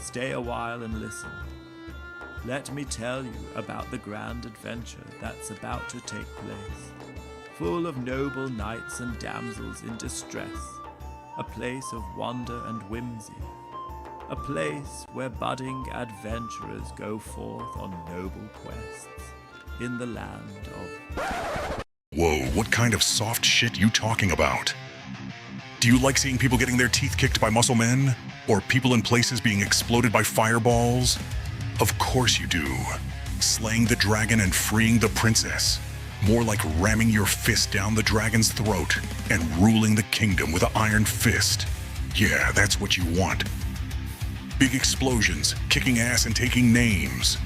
Stay a while and listen. Let me tell you about the grand adventure that's about to take place, full of noble knights and damsels in distress, a place of wonder and whimsy, a place where budding adventurers go forth on noble quests in the land of... Whoa, what kind of soft shit you talking about? Do you like seeing people getting their teeth kicked by muscle men? Or people in places being exploded by fireballs? Of course you do. Slaying the dragon and freeing the princess. More like ramming your fist down the dragon's throat and ruling the kingdom with an iron fist. Yeah, that's what you want. Big explosions, kicking ass and taking names.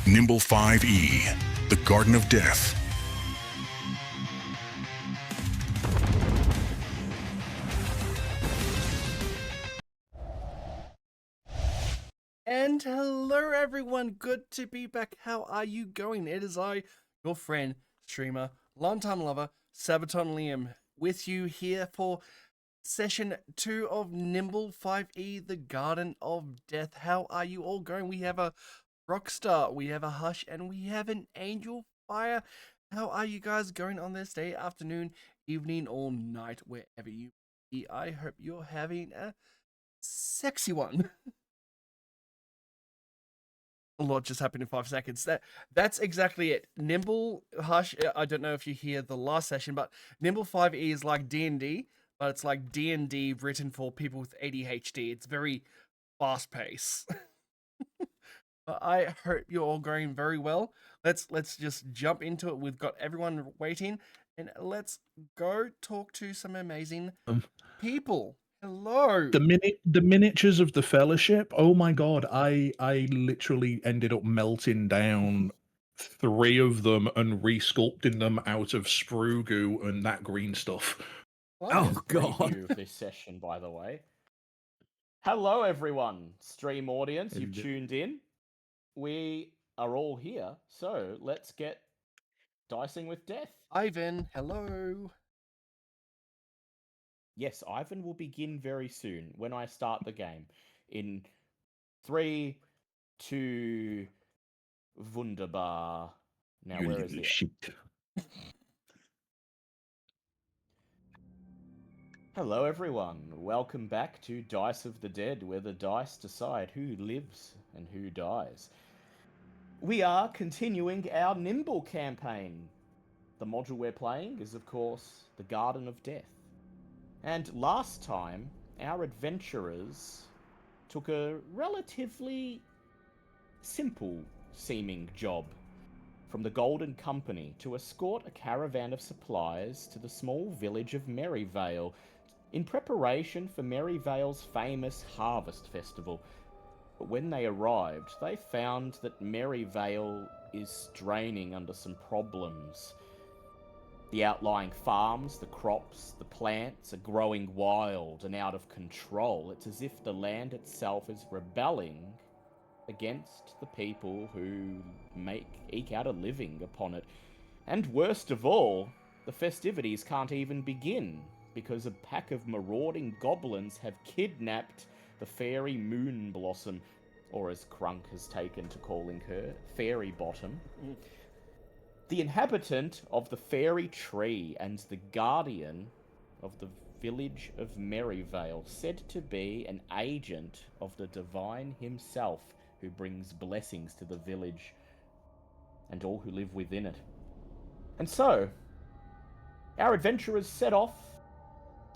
Nimble 5e, the Garden of Death. And hello everyone, good to be back. How are you going? It is I, your friend, streamer, longtime lover, Sabaton Liam, with you here for session 2 of Nimble 5e, the Garden of Death. How are you all going? We have a Rockstar, we have a Hush, and we have an Angel Fire. How are you guys going on this day, afternoon, evening, or night, wherever you be? I hope you're having a sexy one. A lot just happened in 5 seconds. That's exactly it. Nimble Hush. I don't know if you hear the last session, but Nimble 5e is like D&D, but it's like D&D written for people with ADHD. It's very fast paced. But I hope you're all going very well. Let's just jump into it. We've got everyone waiting, and let's go talk to some amazing people. Hello. The miniatures of the Fellowship. Oh my god, I literally ended up melting down 3 of them and resculpting them out of sprue goo and that green stuff. Oh god! Of this session, by the way. Hello, everyone, stream audience. You've tuned in. We are all here, so let's get dicing with death. Ivan, hello. Yes, Ivan will begin very soon when I start the game. In 3, 2, wunderbar. Now, You where little is it? shit. Hello, everyone. Welcome back to Dice of the Dead, where the dice decide who lives and who dies. We are continuing our Nimble campaign. The module we're playing is, of course, the Garden of Death. And last time, our adventurers took a relatively simple-seeming job from the Golden Company to escort a caravan of supplies to the small village of Merryvale in preparation for Merryvale's famous Harvest Festival. But when they arrived, they found that Merryvale is straining under some problems. The outlying farms, the crops, the plants are growing wild and out of control. It's as if the land itself is rebelling against the people who eke out a living upon it. And worst of all, the festivities can't even begin because a pack of marauding goblins have kidnapped the fairy Moon Blossom, or as Crunk has taken to calling her, Fairy Bottom. The inhabitant of the fairy tree and the guardian of the village of Merryvale, said to be an agent of the divine himself, who brings blessings to the village and all who live within it. And so, our adventurers set off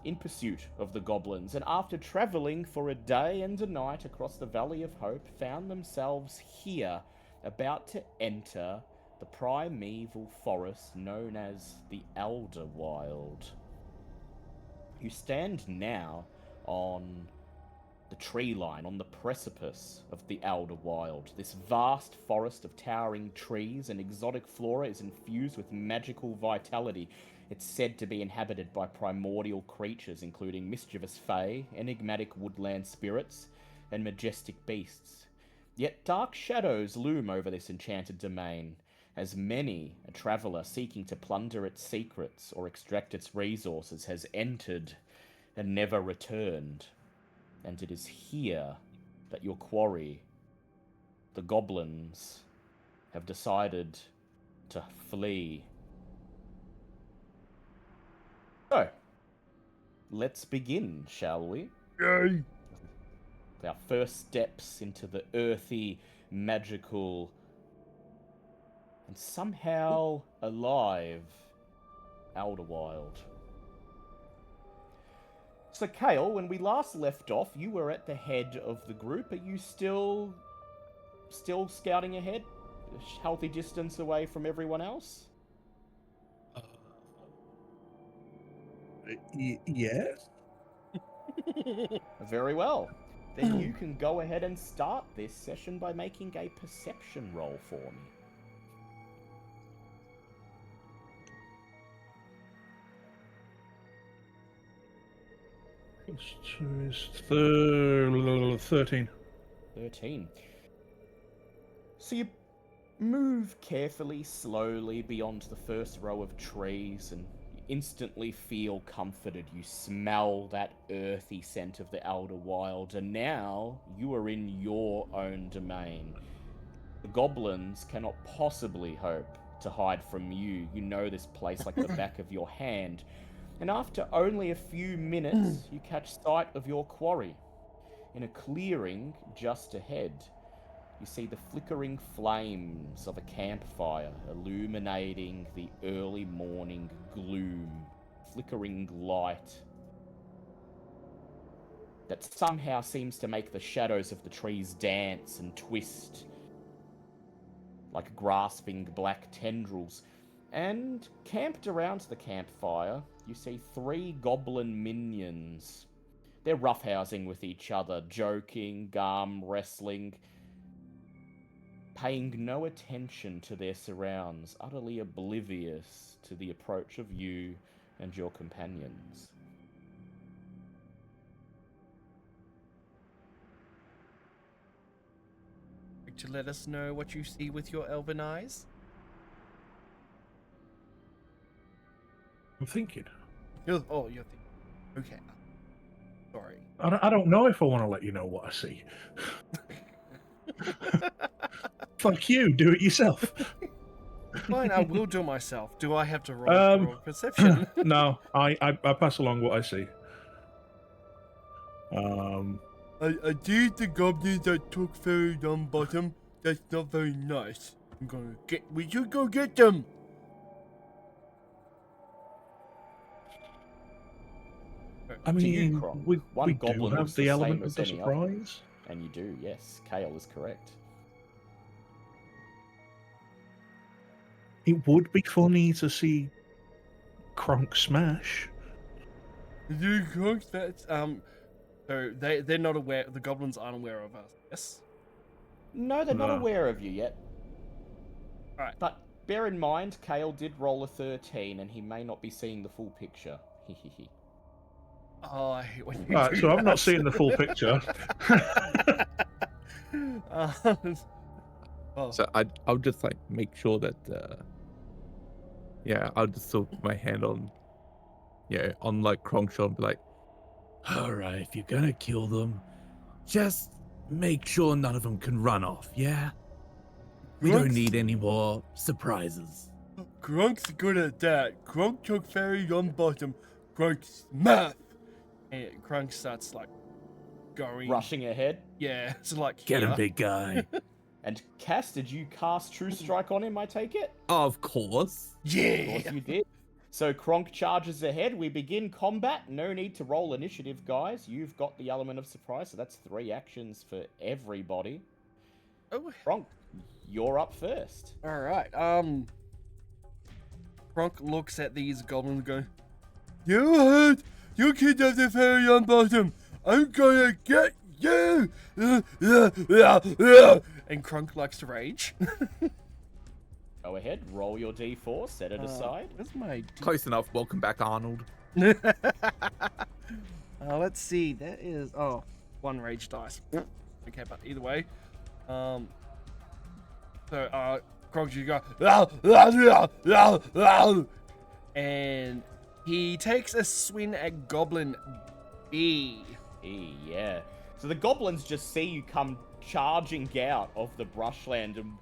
in pursuit of the goblins, and after travelling for a day and a night across the Valley of Hope, found themselves here, about to enter the primeval forest known as the Elderwild. You stand now on the tree line, on the precipice of the Elderwild. This vast forest of towering trees and exotic flora is infused with magical vitality. It's said to be inhabited by primordial creatures, including mischievous fae, enigmatic woodland spirits, and majestic beasts. Yet dark shadows loom over this enchanted domain. as many a traveler seeking to plunder its secrets or extract its resources has entered and never returned. And it is here that your quarry, the goblins, have decided to flee. So, let's begin, shall we? Yay! Our first steps into the earthy, magical, and somehow alive Elderwild. So, Kale, when we last left off, you were at the head of the group. Are you still scouting ahead? A healthy distance away from everyone else? Yes. Very well. Then you can go ahead and start this session by making a perception roll for me. It's 13. 13. So you move carefully, slowly beyond the first row of trees and you instantly feel comforted. You smell that earthy scent of the Elderwild, and now you are in your own domain. The goblins cannot possibly hope to hide from you. You know this place like the back of your hand. And after only a few minutes, you catch sight of your quarry. In a clearing just ahead, you see the flickering flames of a campfire illuminating the early morning gloom, flickering light that somehow seems to make the shadows of the trees dance and twist like grasping black tendrils. And camped around the campfire, you see 3 goblin minions. They're roughhousing with each other, joking, wrestling, paying no attention to their surrounds, utterly oblivious to the approach of you and your companions. Would you let us know what you see with your elven eyes? I'm thinking. You're thinking. Okay. Sorry. I don't know if I want to let you know what I see. Fuck you, do it yourself. Fine, I will do it myself. Do I have to roll perception? No, I pass along what I see. I see the goblins that took Fairy down bottom. That's not very nice. We should go get them. I To you, mean, Kronk, we one do goblin have looks the the element same of as the any other. surprise. And you do, yes. Kale is correct. It would be funny to see Kronk smash. So they're not aware. The goblins aren't aware of us. Yes. No, they're not No. aware of you yet. Alright. But bear in mind, Kale did roll a 13, and he may not be seeing the full picture. Hehehe. Oh, I hate when you Right, do so I'm not that. seeing the full picture. Oh. So I'll just like make sure that I'll just sort of put my hand on on like Kronkshot and be like, all right, if you're gonna kill them, just make sure none of them can run off, yeah? We don't need any more surprises. Grunk's good at that. Grunk took Fairy on bottom. Grunk's math. And Grunk starts like going. Rushing ahead. Yeah, it's like Get him, here. big guy. And Cass, did you cast True Strike on him, I take it? Of course. Of Yeah. course you did. So Kronk charges ahead. We begin combat. No need to roll initiative, guys. You've got the element of surprise, so that's 3 actions for everybody. Oh, Kronk, you're up first. all right. Grunk looks at these goblins and goes, "You heard? You kidnapped the Fairy on bottom. I'm gonna get you." And Grunk likes to rage. Go ahead, roll your d4, set it aside. Where's my Close enough. Welcome back, Arnold. let's see. That is 1 rage dice. Okay, but either way, so Kronk just go, and he takes a swing at Goblin B. Yeah. So the goblins just see you come charging out of the brushland, and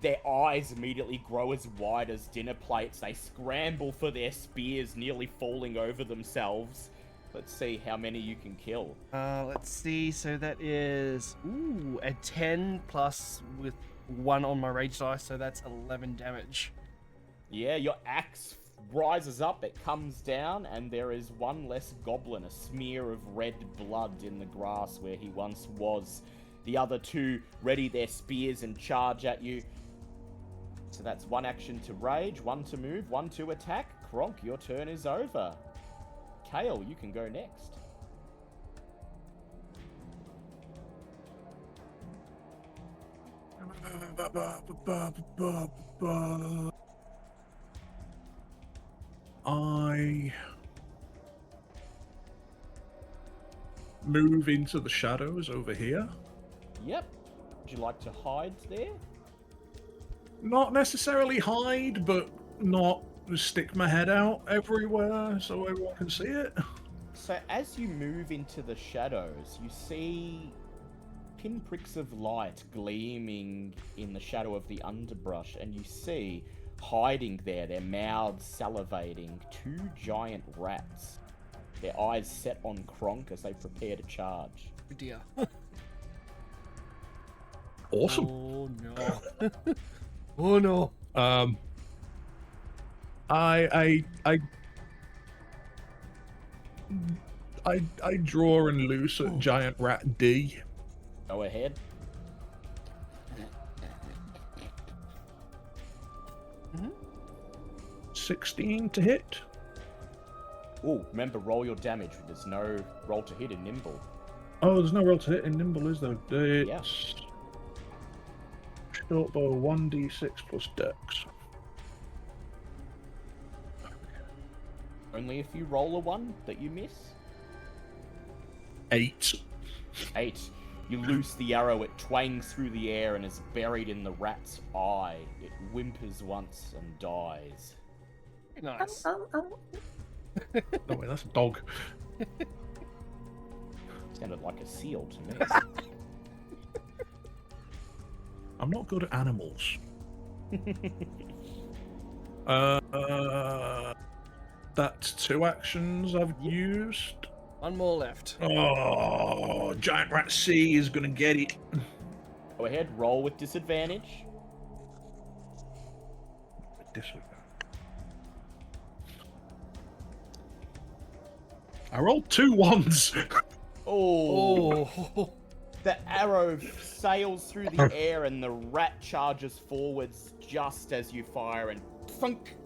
their eyes immediately grow as wide as dinner plates. They scramble for their spears, nearly falling over themselves. Let's see how many you can kill. Let's see. So that is a 10 plus with 1 on my rage dice, so that's 11 damage. Yeah, your axe rises up, it comes down, and there is one less goblin, a smear of red blood in the grass where he once was. The other two ready their spears and charge at you. So that's 1 action to rage, 1 to move, 1 to attack. Kronk, your turn is over. Kale, you can go next. I move into the shadows over here. Yep. Would you like to hide there? Not necessarily hide, but not stick my head out everywhere so everyone can see it. So as you move into the shadows, you see pinpricks of light gleaming in the shadow of the underbrush, and you see hiding there, their mouths salivating, 2 giant rats. Their eyes set on Kronk as they prepare to charge. Oh dear. Awesome. Oh no. Oh no. I draw and loose at giant rat D. Go ahead. 16 to hit. Oh, remember, roll your damage. There's no roll to hit in Nimble. Oh, there's no roll to hit in Nimble, is there? It's Yeah. short bow 1d6 plus dex. Only if you roll a 1 that you miss. 8. 8. You loose the arrow, it twangs through the air and is buried in the rat's eye. It whimpers once and dies. Nice. No wait, that's a dog. Sounded like a seal to me. I'm not good at animals. That's 2 actions I've used. 1 more left. Oh, giant rat C is gonna get it. Go ahead, roll with disadvantage. I rolled 2 ones. Oh. Oh. The arrow sails through the air and the rat charges forwards just as you fire, and thunk!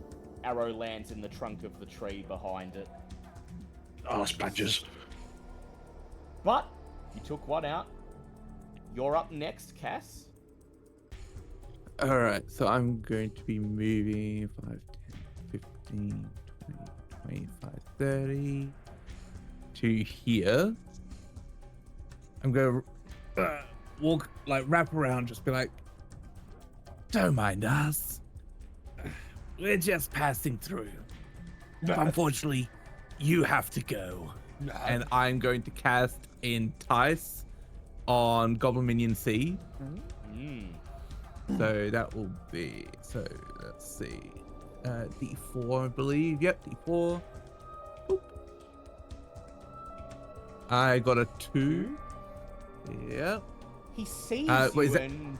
Arrow lands in the trunk of the tree behind it. Arse badgers. But you took 1 out. You're up next, Cass. Alright, so I'm going to be moving 5, 10, 15, 20, 25, 30 to here. I'm going to walk, like, wrap around, just be like, don't mind us. We're just passing through. Unfortunately, you have to go. And I'm going to cast Entice on Goblin Minion C. So that will be, so let's see, D4 I believe, yep, D4. Boop. I got a 2. Yep. He sees what is you that? and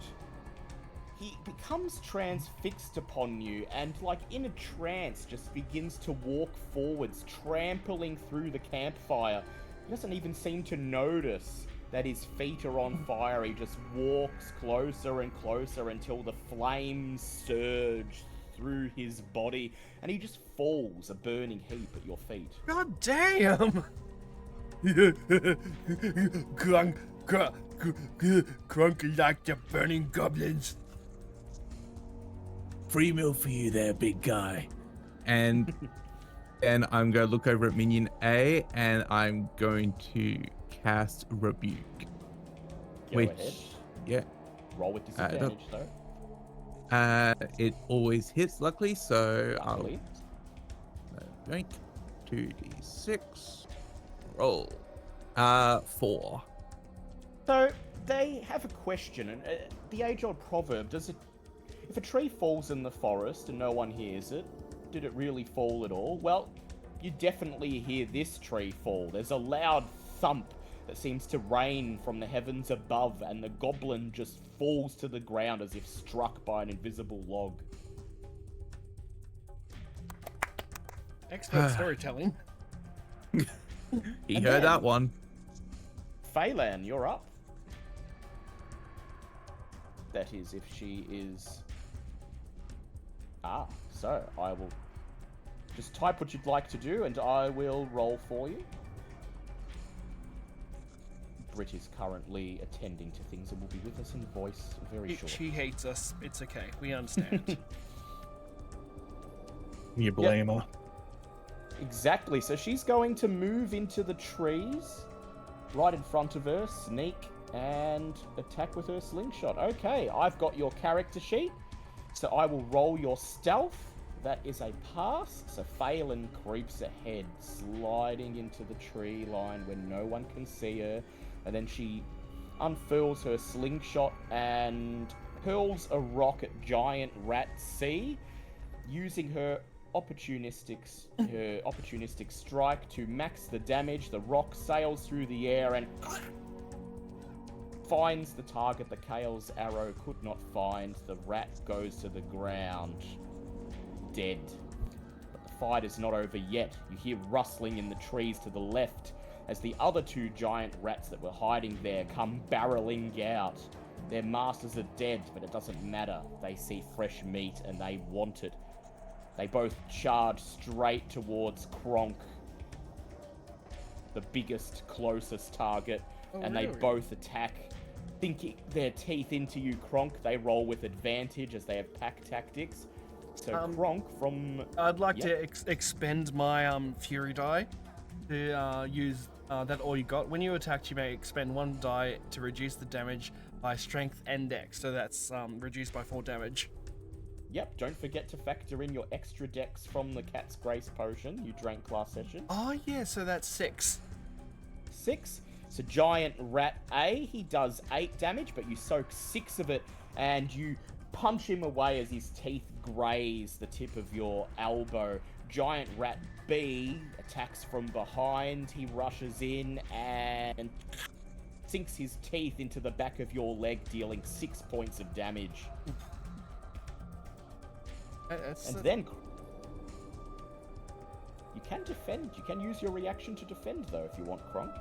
he becomes transfixed upon you, and like in a trance just begins to walk forwards, trampling through the campfire. He doesn't even seem to notice that his feet are on fire. He just walks closer and closer until the flames surge through his body, and he just falls a burning heap at your feet. God damn! Crunk like the burning goblins. Free meal for you there, big guy. And then I'm going to look over at Minion A, and I'm going to cast Rebuke. Go Which, ahead. yeah, Roll with disadvantage, though. It always hits, luckily, so Lovely. I'll drink 2d6. Roll. 4. So they have a question, and the age-old proverb: if a tree falls in the forest and no one hears it, did it really fall at all? Well, you definitely hear this tree fall. There's a loud thump that seems to rain from the heavens above, and the goblin just falls to the ground as if struck by an invisible log. Expert storytelling. He And heard then- that one. Phelan, you're up. That is, if she is... so I will just type what you'd like to do, and I will roll for you. Brit is currently attending to things and will be with us in voice very shortly. She hates us. It's okay. We understand. You blame her. Exactly, so she's going to move into the trees right in front of her, sneak, and attack with her slingshot. Okay, I've got your character sheet, so I will roll your stealth. That is a pass, so Phelan creeps ahead, sliding into the tree line where no one can see her, and then she unfurls her slingshot and hurls a rock at Giant Rat C, using her opportunistic strike to max the damage. The rock sails through the air and finds the target the Kale's arrow could not find. The rat goes to the ground, dead. But the fight is not over yet. You hear rustling in the trees to the left as the other two giant rats that were hiding there come barreling out. Their masters are dead, but it doesn't matter. They see fresh meat and they want it. They both charge straight towards Kronk, the biggest, closest target, and they both attack, sinking their teeth into you, Kronk. They roll with advantage as they have pack tactics. So Kronk from... I'd like to expend my Fury die to use that all you got. When you attack, you may expend 1 die to reduce the damage by strength and dex. So that's reduced by 4 damage. Yep, don't forget to factor in your extra dex from the Cat's Grace potion you drank last session. Oh yeah, so that's 6. 6. So Giant Rat A, he does 8 damage, but you soak 6 of it, and you punch him away as his teeth graze the tip of your elbow. Giant Rat B attacks from behind. He rushes in and sinks his teeth into the back of your leg, dealing 6 points of damage. Then you can defend. You can use your reaction to defend, though, if you want, Kronk.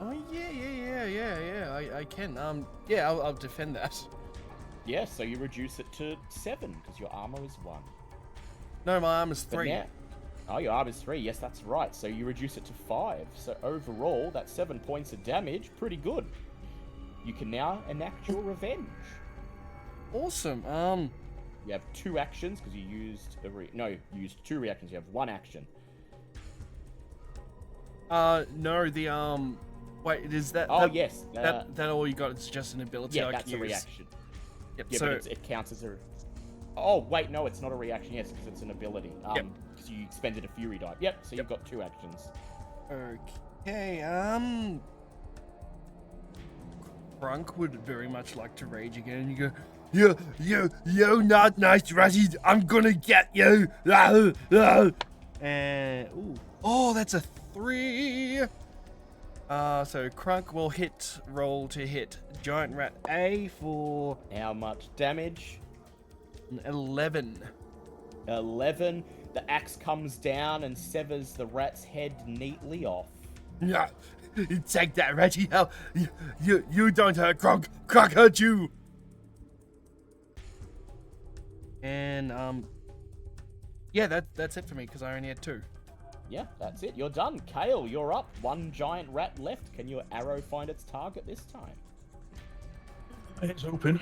Oh yeah. I can. I'll defend that. Yeah, so you reduce it to 7 because your armor is 1. No, my arm is But 3. now- Oh, your armor is 3. Yes, that's right. So you reduce it to 5. So overall, that's 7 points of damage. Pretty good. You can now enact your revenge. Awesome. You have 2 actions because you used you used 2 reactions. You have 1 action. No, the wait, is that? Oh, that, yes. That all you got is just an ability. Yeah, I that's can a use. reaction. Yep. Yeah, so but it counts as a... Oh, wait, no, it's not a reaction. Yes, because it's an ability. Yep. Because you expended a Fury die. Yep, so you've got 2 actions. okay. Krunk would very much like to rage again. And you go, you, not nice, Ratty. I'm gonna get you. And oh, that's a 3. So Krunk will roll to hit Giant Rat A for How much damage? an 11. 11. The axe comes down and severs the rat's head neatly off. Yeah, take that, Ratty. You don't hurt Krunk. Krunk hurt you. And yeah, that's it for me because I only had 2. Yeah, that's it. You're done. Kale, you're up. 1 giant rat left. Can your arrow find its target this time? It's open.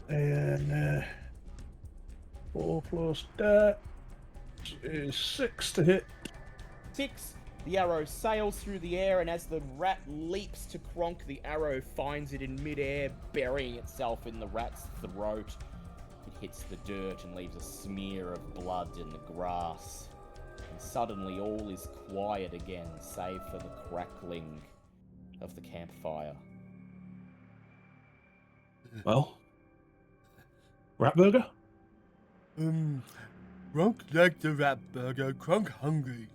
And 4 plus that is 6 to hit. 6. The arrow sails through the air, and as the rat leaps to Kronk, the arrow finds it in midair, burying itself in the rat's throat. It hits the dirt and leaves a smear of blood in the grass. And suddenly all is quiet again, save for the crackling of the campfire. Well, rat burger? Kronk liked the rat burger. Kronk hungry.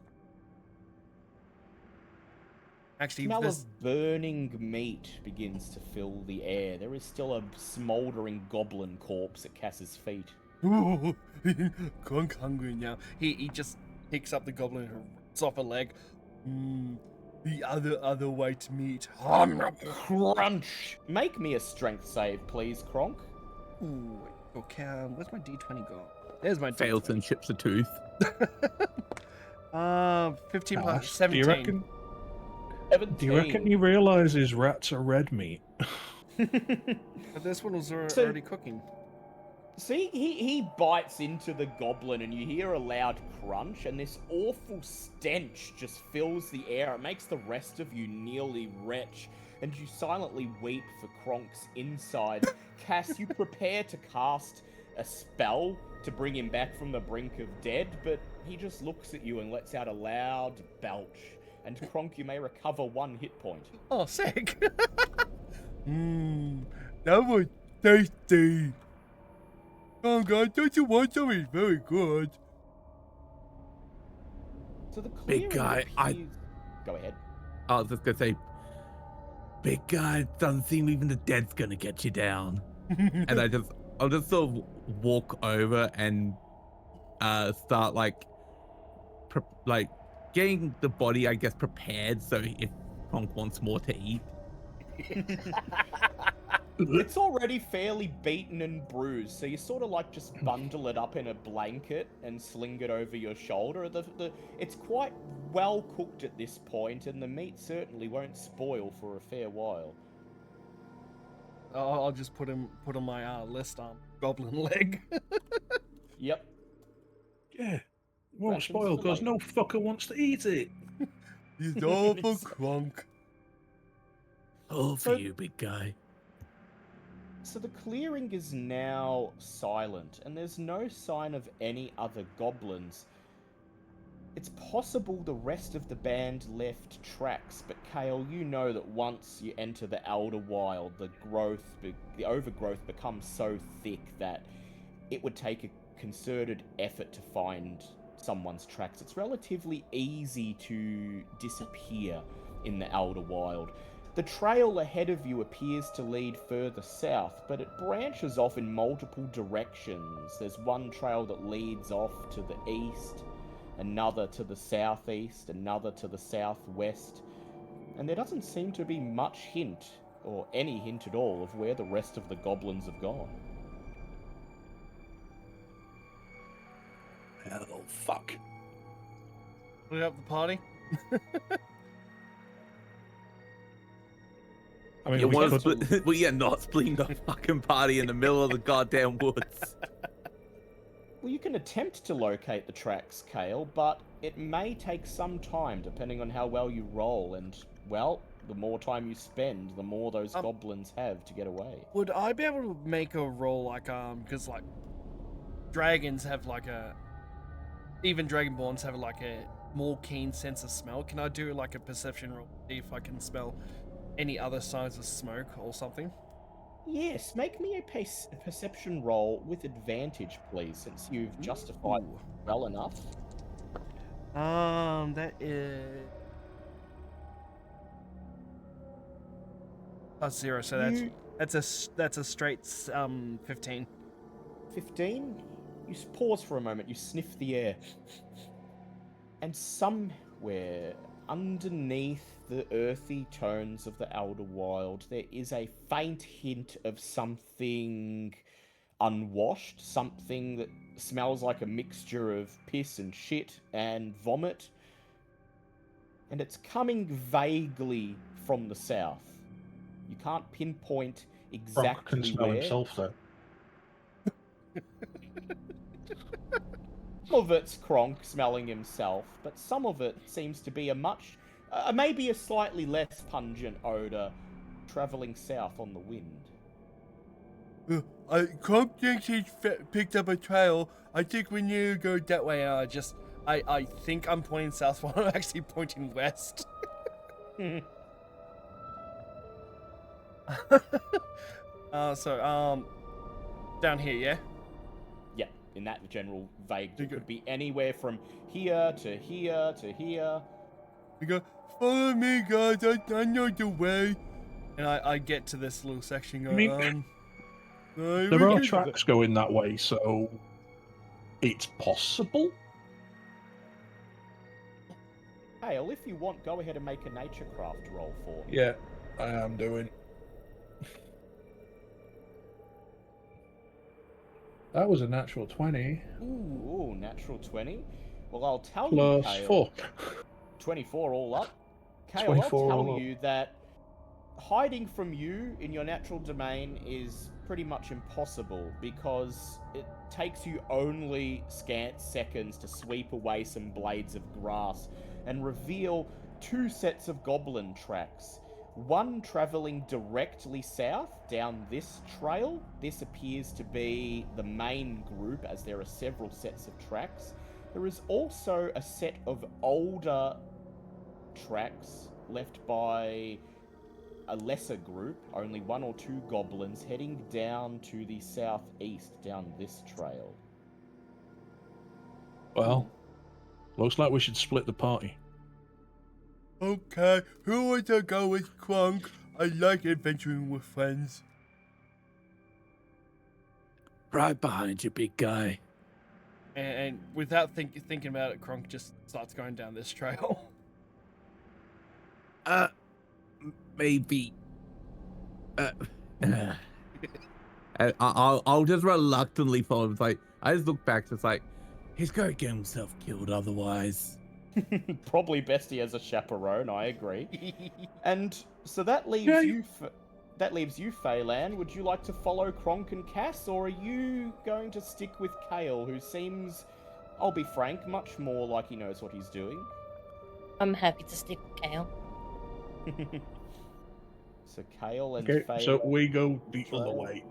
Actually, Smell this... of burning meat begins to fill the air. There is still a smouldering goblin corpse at Cass's feet. Kronk hungry now. He just picks up the goblin and rips off a leg. The other white meat. Crunch! Make me a strength save, please, Kronk. Ooh, okay. Where's my D20 go? There's my Fails D20. and chips a tooth. 15 Ash, plus 17. Do you reckon he realizes rats are red meat? But this one was So- already cooking. See, he bites into the goblin and you hear a loud crunch and this awful stench just fills the air. It makes the rest of you nearly retch and you silently weep for Kronk's inside. Cass, you prepare to cast a spell to bring him back from the brink of dead, but he just looks at you and lets out a loud belch. And Kronk, you may recover 1 hit point. Oh, sick. That was tasty. Oh god, don't you want some? It's very good. So the Big clearing guy, appears... Go ahead. I was just gonna say, big guy, doesn't seem even the dead's gonna get you down. And I'll just sort of walk over and start like getting the body, I guess, prepared. So if Kronk wants more to eat, It's already fairly beaten and bruised, so you sort of like just bundle it up in a blanket and sling it over your shoulder. It's quite well cooked at this point, and the meat certainly won't spoil for a fair while. I'll just put on my list goblin leg. Yep. Yeah. Won't Rations spoil for because later. no fucker wants to eat it. It's all for Kronk. all for So- you, big guy. So the clearing is now silent, and there's no sign of any other goblins. It's possible the rest of the band left tracks, but Kale, you know that once you enter the Elder Wild, the overgrowth becomes so thick that it would take a concerted effort to find someone's tracks. It's relatively easy to disappear in the Elder Wild. The trail ahead of you appears to lead further south, but it branches off in multiple directions. There's one trail that leads off to the east, another to the southeast, another to the southwest, and there doesn't seem to be much hint, or any hint at all, of where the rest of the goblins have gone. Oh, fuck. Put up the party. I mean, You we want to could... split? We are not splitting the fucking party in the middle of the goddamn woods. Well, you can attempt to locate the tracks, Kale, but it may take some time depending on how well you roll, and, well, the more time you spend, the more those goblins have to get away. Would I be able to make a roll like because like dragons have like even dragonborns have like a more keen sense of smell? Can I do like a perception roll, see if I can smell any other signs of smoke or something? Yes, make me a perception roll with advantage, please, since you've justified Ooh. well enough. That is +0, so that's a straight 15. 15? You pause for a moment, you sniff the air. And somewhere underneath the earthy tones of the Elder Wild, there is a faint hint of something unwashed, something that smells like a mixture of piss and shit and vomit. And it's coming vaguely from the south. You can't pinpoint Kronk exactly can smell where. himself, though. Some of it's Kronk smelling himself, but some of it seems to be a maybe a slightly less pungent odor traveling south on the wind. Kronk thinks he's picked up a trail. I think we need to go that way. I think I'm pointing south while I'm actually pointing west. Down here, yeah? Yeah, in that general vague, it could be anywhere from here to here to here. We go, follow me, guys, I know the way. And I get to this little section going, there are tracks going that way, so it's possible. Hale, if you want, go ahead and make a nature craft roll for me. Yeah, I am doing. That was a natural 20. Ooh, natural 20. Well, I'll tell Plus you, Kale, 4. 24 all up. Kale, 24 I'll all tell up. you that hiding from you in your natural domain is pretty much impossible because it takes you only scant seconds to sweep away some blades of grass and reveal 2 sets of goblin tracks. One travelling directly south down this trail. This appears to be the main group as there are several sets of tracks. There is also a set of older tracks left by a lesser group, only 1 or 2 goblins heading down to the southeast down this trail. Well, looks like we should split the party. Okay, who wants to go with Kronk? I like adventuring with friends. Right behind you, big guy. And without thinking about it, Kronk just starts going down this trail. Maybe. I'll just reluctantly follow. It's like I just look back. It's like he's gonna get himself killed otherwise. Probably best he has a chaperone. I agree. And so that leaves you. That leaves you, Phelan. Would you like to follow Kronk and Cass, or are you going to stick with Kale, who seems, I'll be frank, much more like he knows what he's doing? I'm happy to stick with Kale. So Kale and Okay, Phelan. so we go the other way.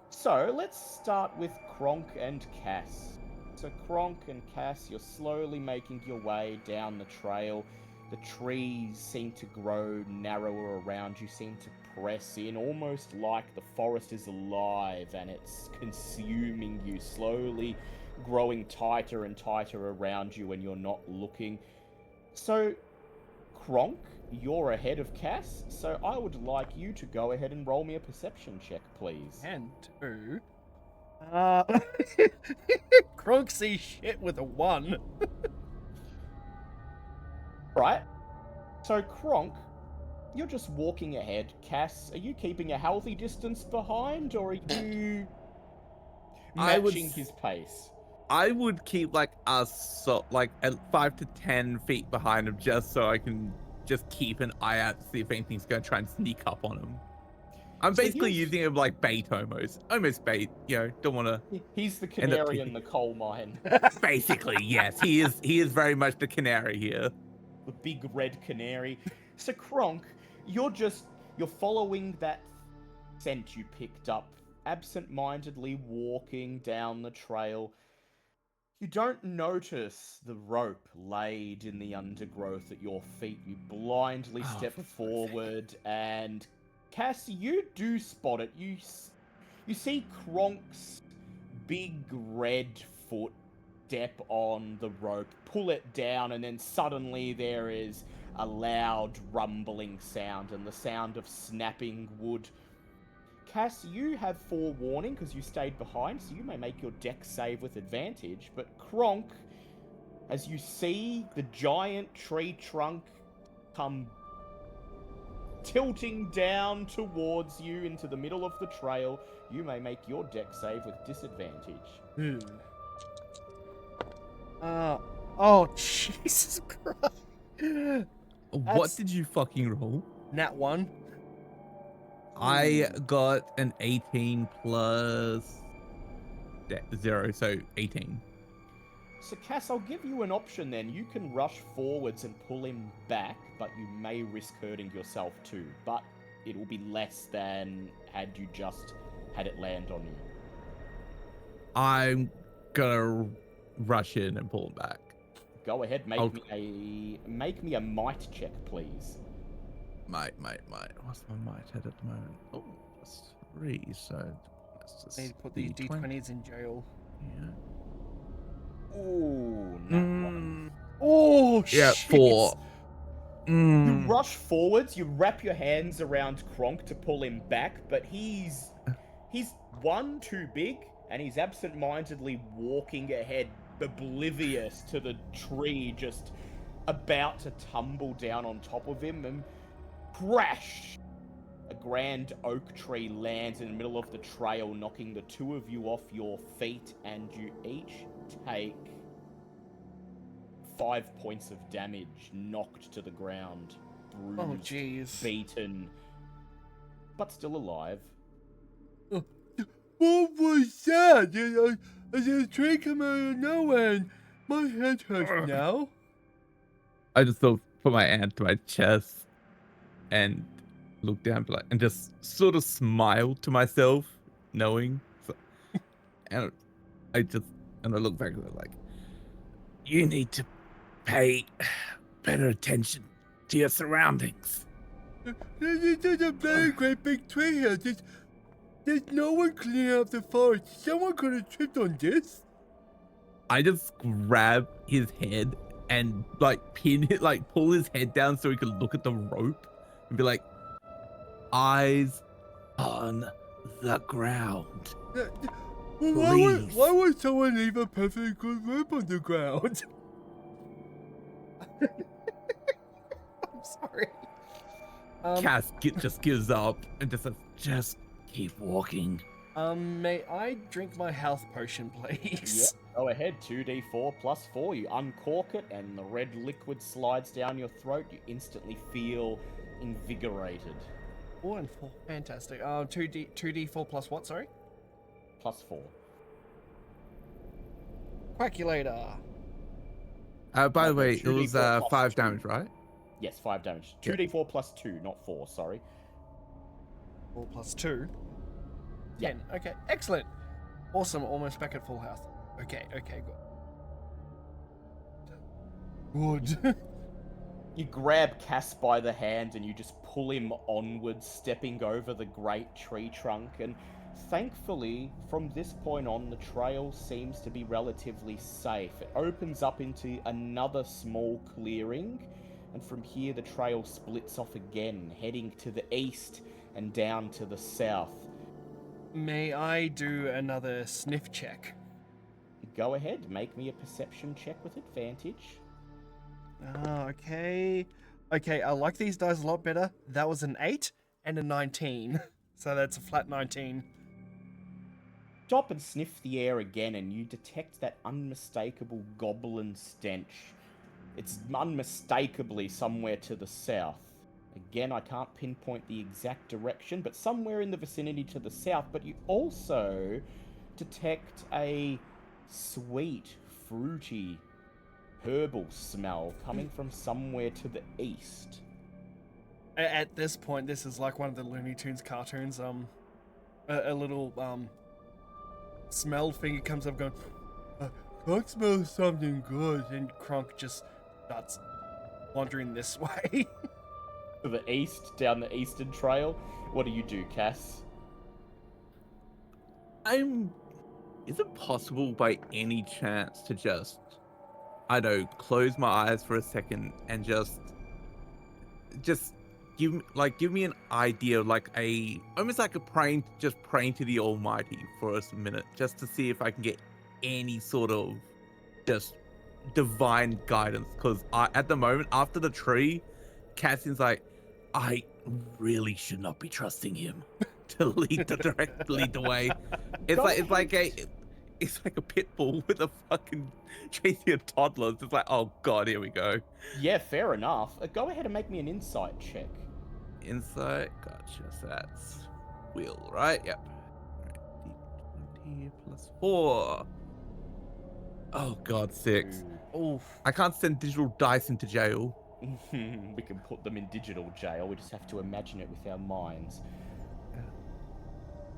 So let's start with Kronk and Cass. So Kronk and Cass, you're slowly making your way down the trail. The trees seem to grow narrower around you, seem to press in, almost like the forest is alive and it's consuming you, slowly growing tighter and tighter around you when you're not looking. So, Kronk, you're ahead of Cass, so I would like you to go ahead and roll me a perception check, please. And 2. Kronk sees shit with a 1. Right. So, Kronk, you're just walking ahead. Cass, are you keeping a healthy distance behind, or are you matching his pace? I would keep like at 5 to 10 feet behind him, just so I can just keep an eye out to see if anything's going to try and sneak up on him. I'm So basically he's- using him like bait almost bait. Don't want to. He's the End up canary in keeping- the coal mine. Basically, yes, he is very much the canary here. The big red canary. So Kronk, you're following that scent you picked up, absent-mindedly walking down the trail. You don't notice the rope laid in the undergrowth at your feet. You blindly Oh, step for fuck's forward, and Cass, you do spot it. You see Kronk's big red foot step on the rope, pull it down, and then suddenly there is a loud rumbling sound and the sound of snapping wood. Cass, you have forewarning because you stayed behind, so you may make your dex save with advantage, but Kronk, as you see the giant tree trunk come tilting down towards you into the middle of the trail, you may make your dex save with disadvantage. Oh, Jesus Christ. What That's- did you fucking roll? Nat 1. I got an 18 plus 0, so 18. So, Cass, I'll give you an option then. You can rush forwards and pull him back, but you may risk hurting yourself too. But it will be less than had you just had it land on you. I'm gonna rush in and pull him back. Go ahead, make me a might check, please. Might. What's my might at the moment? Oh, that's 3, so let's just Need to put these D20s in jail. Yeah. Ooh, not one. Oh, Yeah, shit. 4. You rush forwards, you wrap your hands around Kronk to pull him back, but he's one, too big, and he's absent-mindedly walking ahead, oblivious to the tree just about to tumble down on top of him, and crash! A grand oak tree lands in the middle of the trail, knocking the two of you off your feet, and you each take 5 points of damage, knocked to the ground, bruised, Oh, jeez. beaten, but still alive. What was that? There's a tree come out of nowhere and my head hurts now. I just sort of put my hand to my chest and look down and just sort of smile to myself, knowing. And I look back and I'm like, you need to pay better attention to your surroundings. There's a very great big tree here. There's no one cleaning up the forest. Someone could have tripped on this. I just grab his head and pin it, pull his head down so he can look at the rope and be like, eyes on the ground. Why would someone leave a perfectly good rope on the ground? I'm sorry. Cass just gives up and just says, just keep walking. May I drink my health potion, please? Yep. Go ahead, 2d4 plus 4. You uncork it, and the red liquid slides down your throat. You instantly feel invigorated. 4 and 4. Fantastic. 2d4 plus what, sorry? Plus 4. Quackulator. By the way, it was 2d4 plus 5 2. damage, right? Yes, 5 damage. Yeah. 2d4 plus 2, not 4, sorry. 4 plus 2. Yeah. 10. Okay, excellent. Awesome, almost back at full health. Okay, good. Good. You grab Cass by the hand and you just pull him onward, stepping over the great tree trunk, and thankfully, from this point on, the trail seems to be relatively safe. It opens up into another small clearing, and from here the trail splits off again, heading to the east and down to the south. May I do another sniff check? Go ahead, make me a perception check with advantage. Okay. Okay, I like these dice a lot better. That was an 8 and a 19. So that's a flat 19. Stop and sniff the air again, and you detect that unmistakable goblin stench. It's unmistakably somewhere to the south. Again, I can't pinpoint the exact direction, but somewhere in the vicinity to the south. But you also detect a sweet, fruity, herbal smell coming from somewhere to the east. At this point, this is like one of the Looney Tunes cartoons. A little smell finger comes up going, Kronk smells something good, and Kronk just starts wandering this way. To the east, down the eastern trail. What do you do, Cass? Is it possible by any chance to just, I don't know, close my eyes for a second and just give me an idea, almost like praying to the Almighty for a minute, just to see if I can get any sort of just divine guidance. Because at the moment, after the tree, Cassian's like, I really should not be trusting him to lead the way. It's like a pit bull with a fucking chasing a toddler. It's like, oh god, here we go. Yeah, fair enough. Go ahead and make me an insight check. Insight, gotcha. So that's will, right? Yep. Right, HP plus 4. Oh god, 6. Oof. I can't send digital dice into jail. We can put them in digital jail. We just have to imagine it with our minds.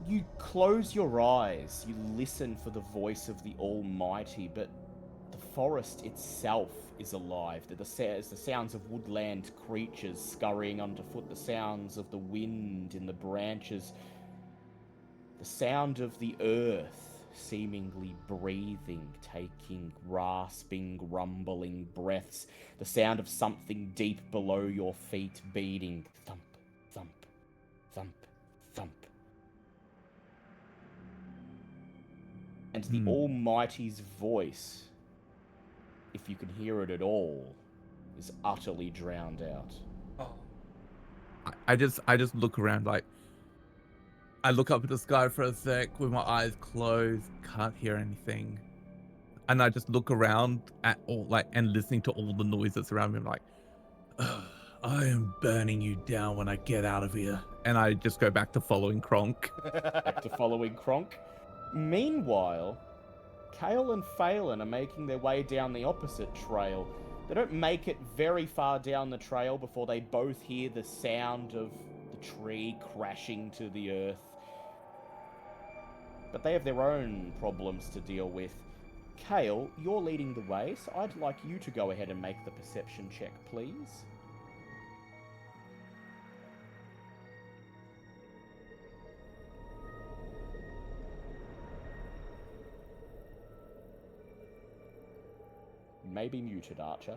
You close your eyes. You listen for the voice of the Almighty, but the forest itself is alive. The sounds of woodland creatures scurrying underfoot, the sounds of the wind in the branches, the sound of the earth seemingly breathing, taking rasping, rumbling breaths, the sound of something deep below your feet beating. Thump, thump, thump, thump. And the Almighty's voice, if you can hear it at all, is utterly drowned out. Oh. I just look around like I look up at the sky for a sec with my eyes closed, can't hear anything. And I just look around at all and listening to all the noises around me. I'm like, I am burning you down when I get out of here. And I just go back to following Kronk. Back to following Kronk. Meanwhile, Kale and Phelan are making their way down the opposite trail. They don't make it very far down the trail before they both hear the sound of the tree crashing to the earth. But they have their own problems to deal with. Kale, you're leading the way, so I'd like you to go ahead and make the perception check, please. You may be muted, Archer.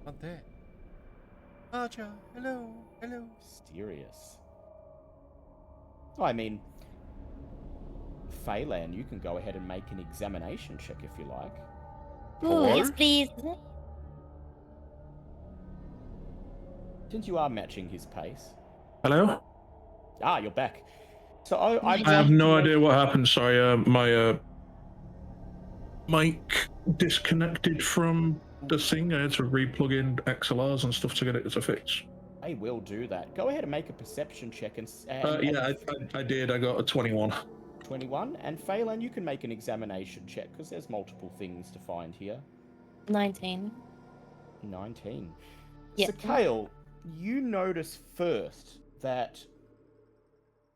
Not there. Archer, hello, hello. Mysterious. I mean, Phelan, you can go ahead and make an examination check if you like. Ooh, yes, please. Since you are matching his pace. Hello? Ah, you're back. So I have no idea what happened. Sorry, my mic disconnected from the thing. I had to replug in XLRs and stuff to get it to fix. I will do that. Go ahead and make a perception check and Yeah, I did. I got a 21. 21. And Phelan, you can make an examination check because there's multiple things to find here. 19. 19. Yeah. So, Kale, you notice first that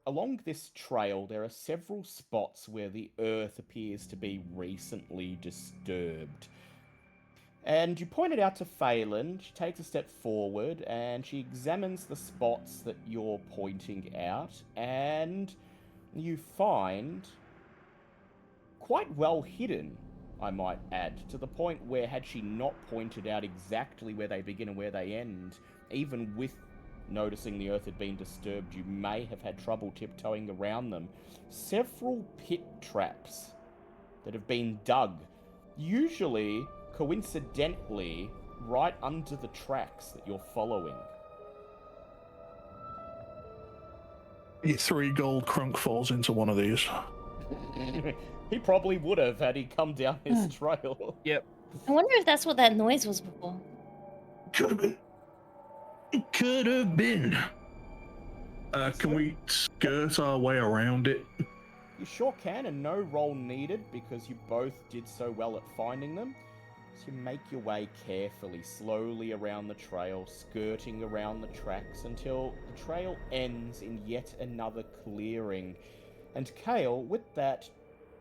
along this trail there are several spots where the earth appears to be recently disturbed. And you point it out to Phelan. She takes a step forward and she examines the spots that you're pointing out, and you find quite well hidden, I might add, to the point where had she not pointed out exactly where they begin and where they end, even with noticing the earth had been disturbed, you may have had trouble tiptoeing around them. Several pit traps that have been dug, usually coincidentally right under the tracks that you're following. 3 gold Krunk falls into one of these. He probably would have had he come down his trail. Yep. I wonder if that's what that noise was before. Could have been. It could have been. Can we skirt our way around it? You sure can, and no roll needed because you both did so well at finding them. So you make your way carefully, slowly around the trail, skirting around the tracks until the trail ends in yet another clearing. And Kale, with that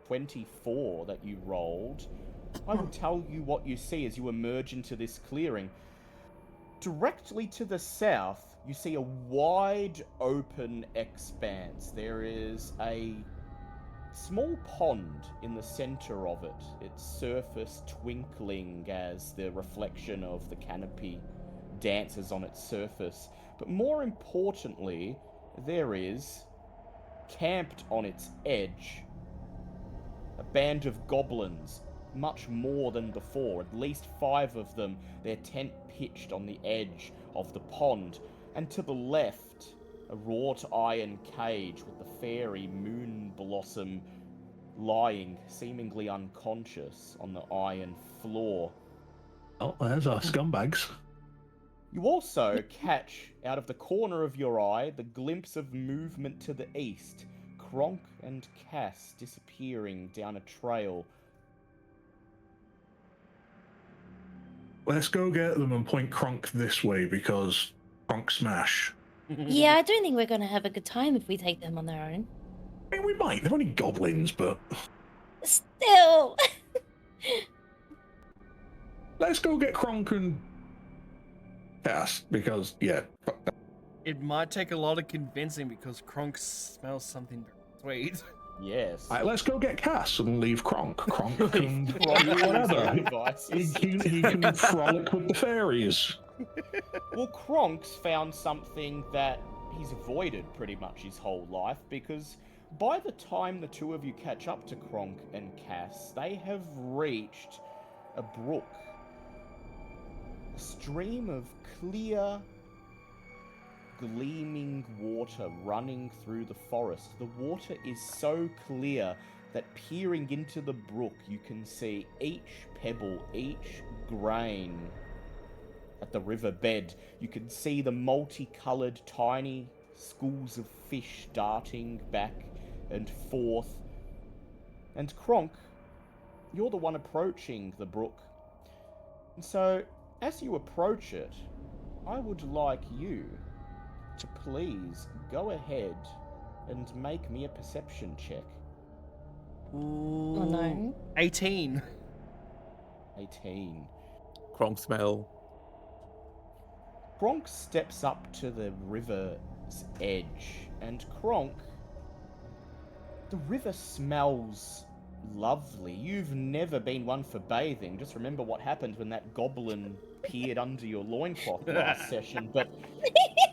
24 that you rolled, I will tell you what you see as you emerge into this clearing. Directly to the south, you see a wide open expanse. There is a small pond in the center of it, its surface twinkling as the reflection of the canopy dances on its surface. But more importantly, there is, camped on its edge, a band of goblins, much more than before, at least 5 of them, their tent pitched on the edge of the pond, and to the left, a wrought iron cage with the fairy Moon Blossom lying, seemingly unconscious, on the iron floor. Oh, there's our scumbags. You also catch, out of the corner of your eye, the glimpse of movement to the east. Kronk and Cass disappearing down a trail. Let's go get them and point Kronk this way because Kronk smash. Yeah, I don't think we're gonna have a good time if we take them on their own. I mean, we might. They're only goblins, but Still. let's go get Kronk and Cass because, yeah, fuck that. It might take a lot of convincing because Kronk smells something sweet. Yes. Alright, let's go get Cass and leave Kronk. Kronk can do Kronk can whatever. devices. He can frolic with the fairies. Well, Kronk's found something that he's avoided pretty much his whole life, because by the time the two of you catch up to Kronk and Cass, they have reached a brook. A stream of clear, gleaming water running through the forest. The water is so clear that peering into the brook, you can see each pebble, each grain at the riverbed. You can see the multicolored tiny schools of fish darting back and forth. And Kronk, you're the one approaching the brook. And so, as you approach it, I would like you to please go ahead and make me a perception check. Ooh. Oh no. 18. 18. Kronk smell. Kronk steps up to the river's edge, and Kronk, the river smells lovely. You've never been one for bathing. Just remember what happened when that goblin peered under your loincloth last session, but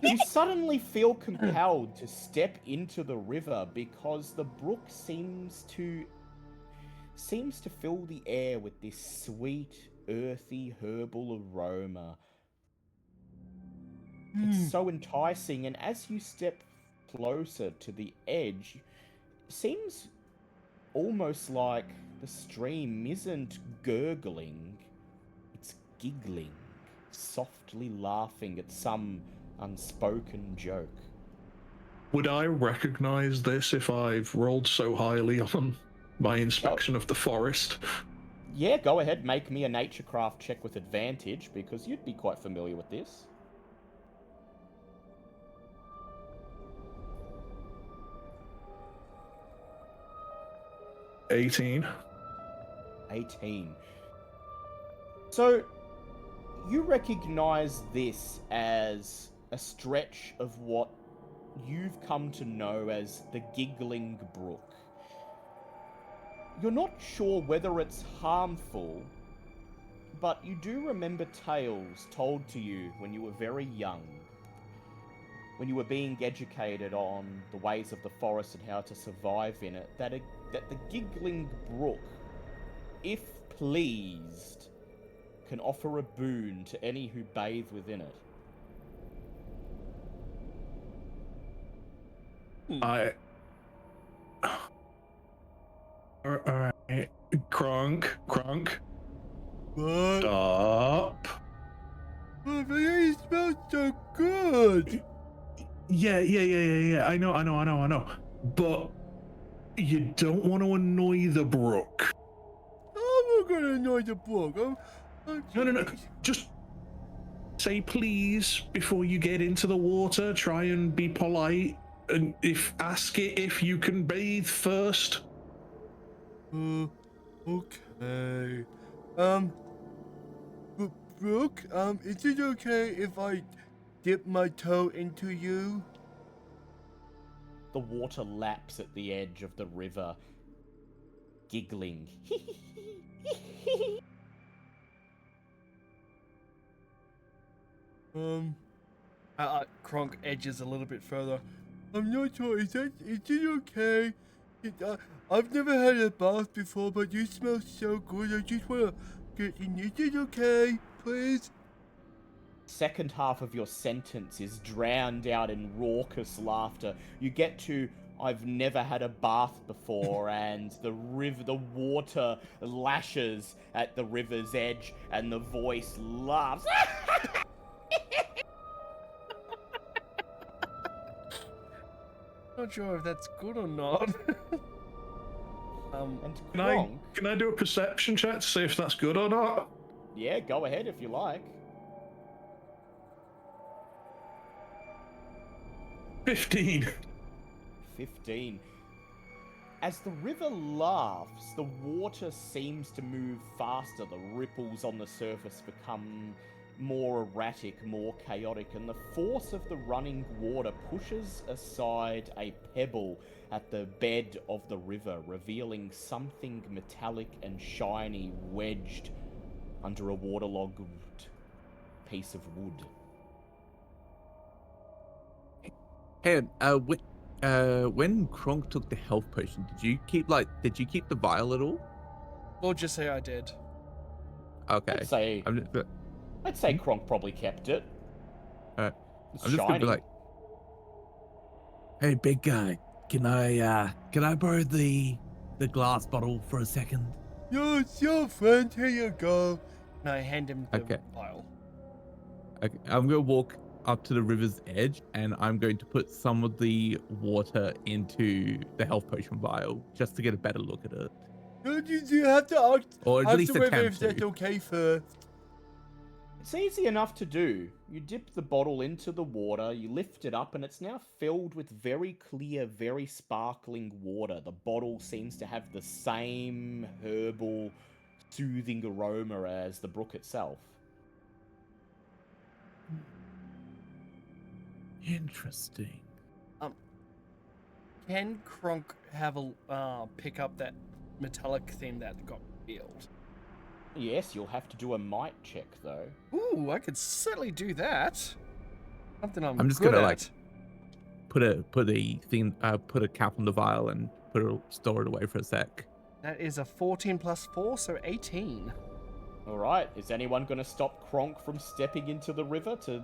you suddenly feel compelled to step into the river because the brook seems to fill the air with this sweet, earthy, herbal aroma. It's so enticing, and as you step closer to the edge, it seems almost like the stream isn't gurgling, it's giggling, softly laughing at some unspoken joke. Would I recognize this if I've rolled so highly on my inspection of the forest? Yeah, go ahead, make me a naturecraft check with advantage, because you'd be quite familiar with this. 18. 18. So, you recognize this as a stretch of what you've come to know as the Giggling Brook. You're not sure whether it's harmful, but you do remember tales told to you when you were very young, when you were being educated on the ways of the forest and how to survive in it, that the Giggling Brook, if pleased, can offer a boon to any who bathe within it. Alright. Kronk. What? Stop. Oh, but it smells so good. Yeah. I know. But you don't want to annoy the brook. I'm not gonna annoy the brook. No. Just say please before you get into the water. Try and be polite. And ask it if you can bathe first. Okay. Brooke, is it okay if I dip my toe into you? The water laps at the edge of the river, giggling. Kronk edges a little bit further. I'm not sure, is it okay? I've never had a bath before, but you smell so good, I just wanna get in. Is it okay, please? Second half of your sentence is drowned out in raucous laughter. You get to, I've never had a bath before, and the water lashes at the river's edge, and the voice laughs. Not sure if that's good or not. And Can Kronk, can I do a perception check to see if that's good or not? yeah, go ahead if you like. 15. 15. As the river laughs, the water seems to move faster. The ripples on the surface become more erratic, more chaotic, and the force of the running water pushes aside a pebble at the bed of the river, revealing something metallic and shiny wedged under a waterlogged piece of wood. Hey, when Kronk took the health potion, did you keep the vial at all? We'll just say I did. Okay. I'd say Kronk probably kept it. Alright. It's I'm just gonna be shiny. like, hey, big guy, can I borrow the glass bottle for a second? Yes, your friend. Here you go. And I hand him the Okay. vial. Okay, I'm gonna walk up to the river's edge, and I'm going to put some of the water into the health potion vial just to get a better look at it, You have to ask, or at least whether attempt if that's to. okay first. It's easy enough to do. You dip the bottle into the water, you lift it up, and it's now filled with very clear, very sparkling water. The bottle seems to have the same herbal, soothing aroma as the brook itself. Interesting. Can Kronk have a pick up that metallic thing that got revealed? Yes, you'll have to do a might check, though. Ooh, I could certainly do that. Something I'm just good gonna at. put a cap on the vial and store it away for a sec. That is a 14 plus 4, so 18. Alright, is anyone going to stop Kronk from stepping into the river to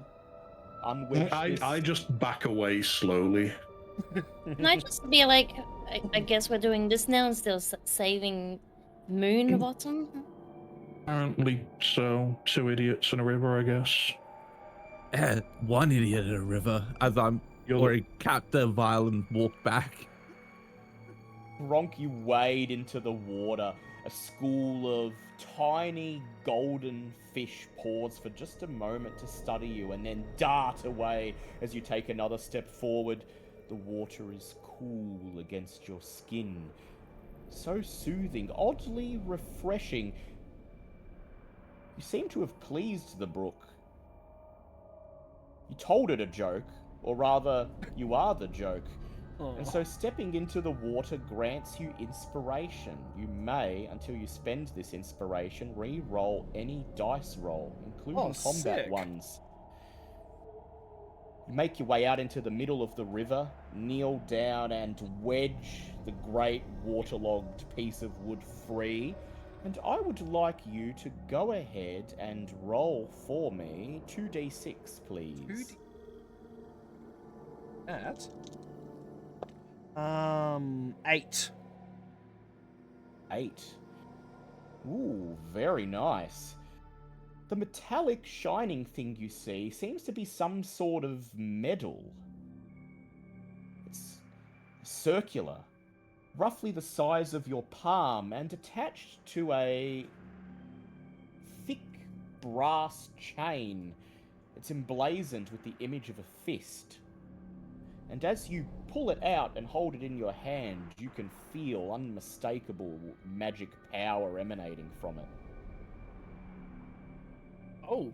unwedge this? I just back away slowly. Can I just be like, I guess we're doing this now and still saving Moon Bottom? Apparently so. 2 idiots in a river, I guess. One idiot at a river, as I'm already capped the vial and walked back. Kronk, you wade into the water. A school of tiny golden fish pause for just a moment to study you and then dart away as you take another step forward. The water is cool against your skin. So soothing, oddly refreshing. You seem to have pleased the brook. You told it a joke, or rather, you are the joke. And so stepping into the water grants you inspiration. You may, until you spend this inspiration, re-roll any dice roll, including combat sick. ones. You make your way out into the middle of the river, kneel down and wedge the great waterlogged piece of wood free. And I would like you to go ahead and roll for me 2d6, please. That. 8. 8. Ooh, very nice. The metallic shining thing you see seems to be some sort of medal. It's circular, roughly the size of your palm, and attached to a thick brass chain. It's emblazoned with the image of a fist. And as you pull it out and hold it in your hand, you can feel unmistakable magic power emanating from it. Oh.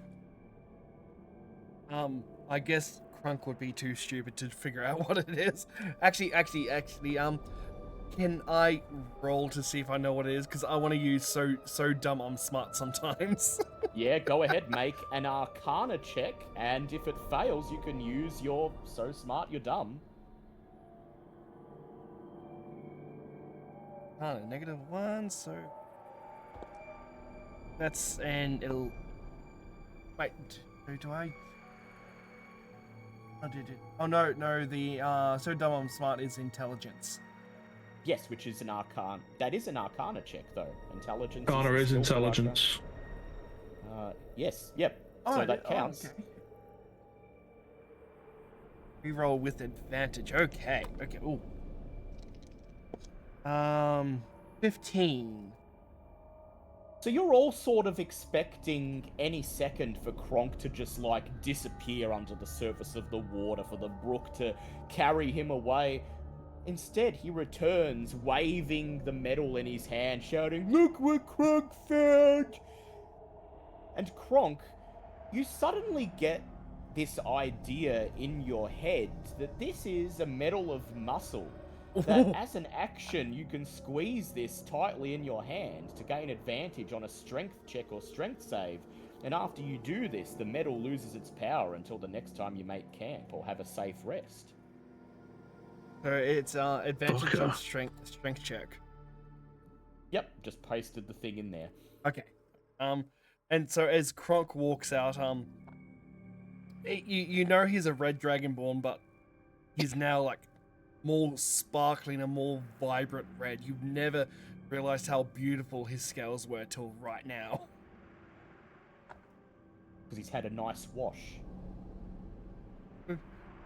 I guess Kronk would be too stupid to figure out what it is. Actually, can I roll to see if I know what it is? Because I want to use so dumb I'm smart sometimes. Yeah, go ahead, make an Arcana check, and if it fails, you can use your so smart you're dumb. -1, so that's, and it'll. Wait, do I? Oh, did it? Oh no, the so dumb I'm smart is intelligence. Yes, which is an Arcana. That is an Arcana check, though. Intelligence. Arcana is still intelligence. Yes, yep. Oh, So that counts. okay. Reroll with advantage. Okay. Okay. Ooh. 15. So you're all sort of expecting any second for Kronk to just like disappear under the surface of the water, for the brook to carry him away. Instead, he returns, waving the medal in his hand, shouting, "Look what Kronk found!" And Kronk, you suddenly get this idea in your head that this is a medal of muscle. That as an action, you can squeeze this tightly in your hand to gain advantage on a strength check or strength save. And after you do this, the medal loses its power until the next time you make camp or have a safe rest. So it's advantage on Fucker. strength check. Yep, just pasted the thing in there. Okay. And so as Kronk walks out, you know he's a red dragonborn, but he's now like more sparkling and more vibrant red. You've never realized how beautiful his scales were till right now. Because he's had a nice wash.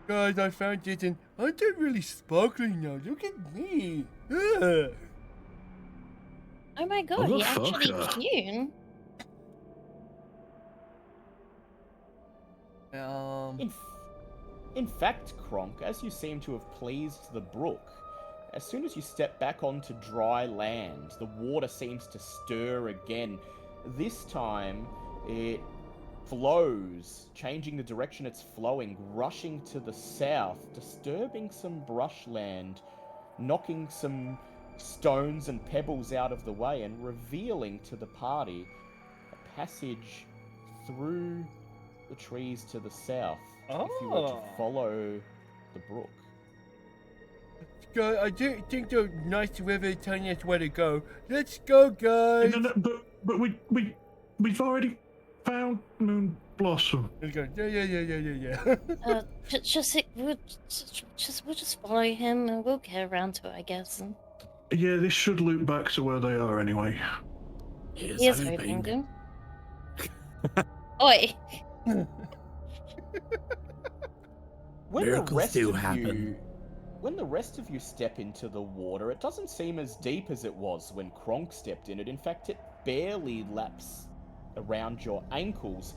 Guys, I found it and I'm really sparkling now. Look at me. Ugh. Oh my god, he actually Motherfucker. cute. In fact, Kronk, as you seem to have pleased the brook, as soon as you step back onto dry land, the water seems to stir again. This time, it flows, changing the direction it's flowing, rushing to the south, disturbing some brushland, knocking some stones and pebbles out of the way, and revealing to the party a passage through the trees to the south. If you were to Oh. follow the brook. Guys, I don't think the nice river is telling us where to go. Let's go, guys. No, but we've already found Moon Blossom. Let's go. Yeah. We'll just follow him and we'll get around to it, I guess. Yeah, this should loop back to where they are anyway. Here's hoping. Dude. Oi! Miracles do happen. When the rest of you step into the water, it doesn't seem as deep as it was when Kronk stepped in it. In fact, it barely laps around your ankles.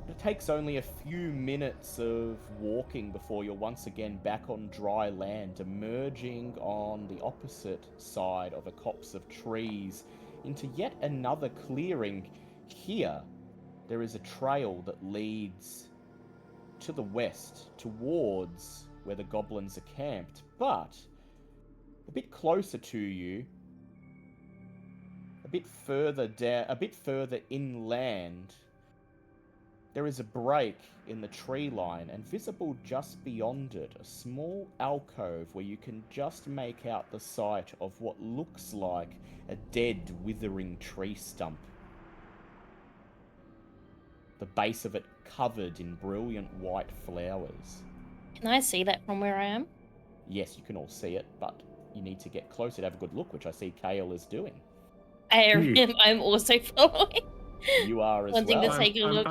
It takes only a few minutes of walking before you're once again back on dry land, emerging on the opposite side of a copse of trees into yet another clearing. Here, there is a trail that leads to the west, towards where the goblins are camped, but a bit closer to you, a bit further inland, there is a break in the tree line, and visible just beyond it, a small alcove where you can just make out the sight of what looks like a dead, withering tree stump. The base of it covered in brilliant white flowers. Can I see that from where I am? Yes, you can all see it, but you need to get closer to have a good look, which I see Kale is doing. I'm also following. You are as Wanting well. to take a look.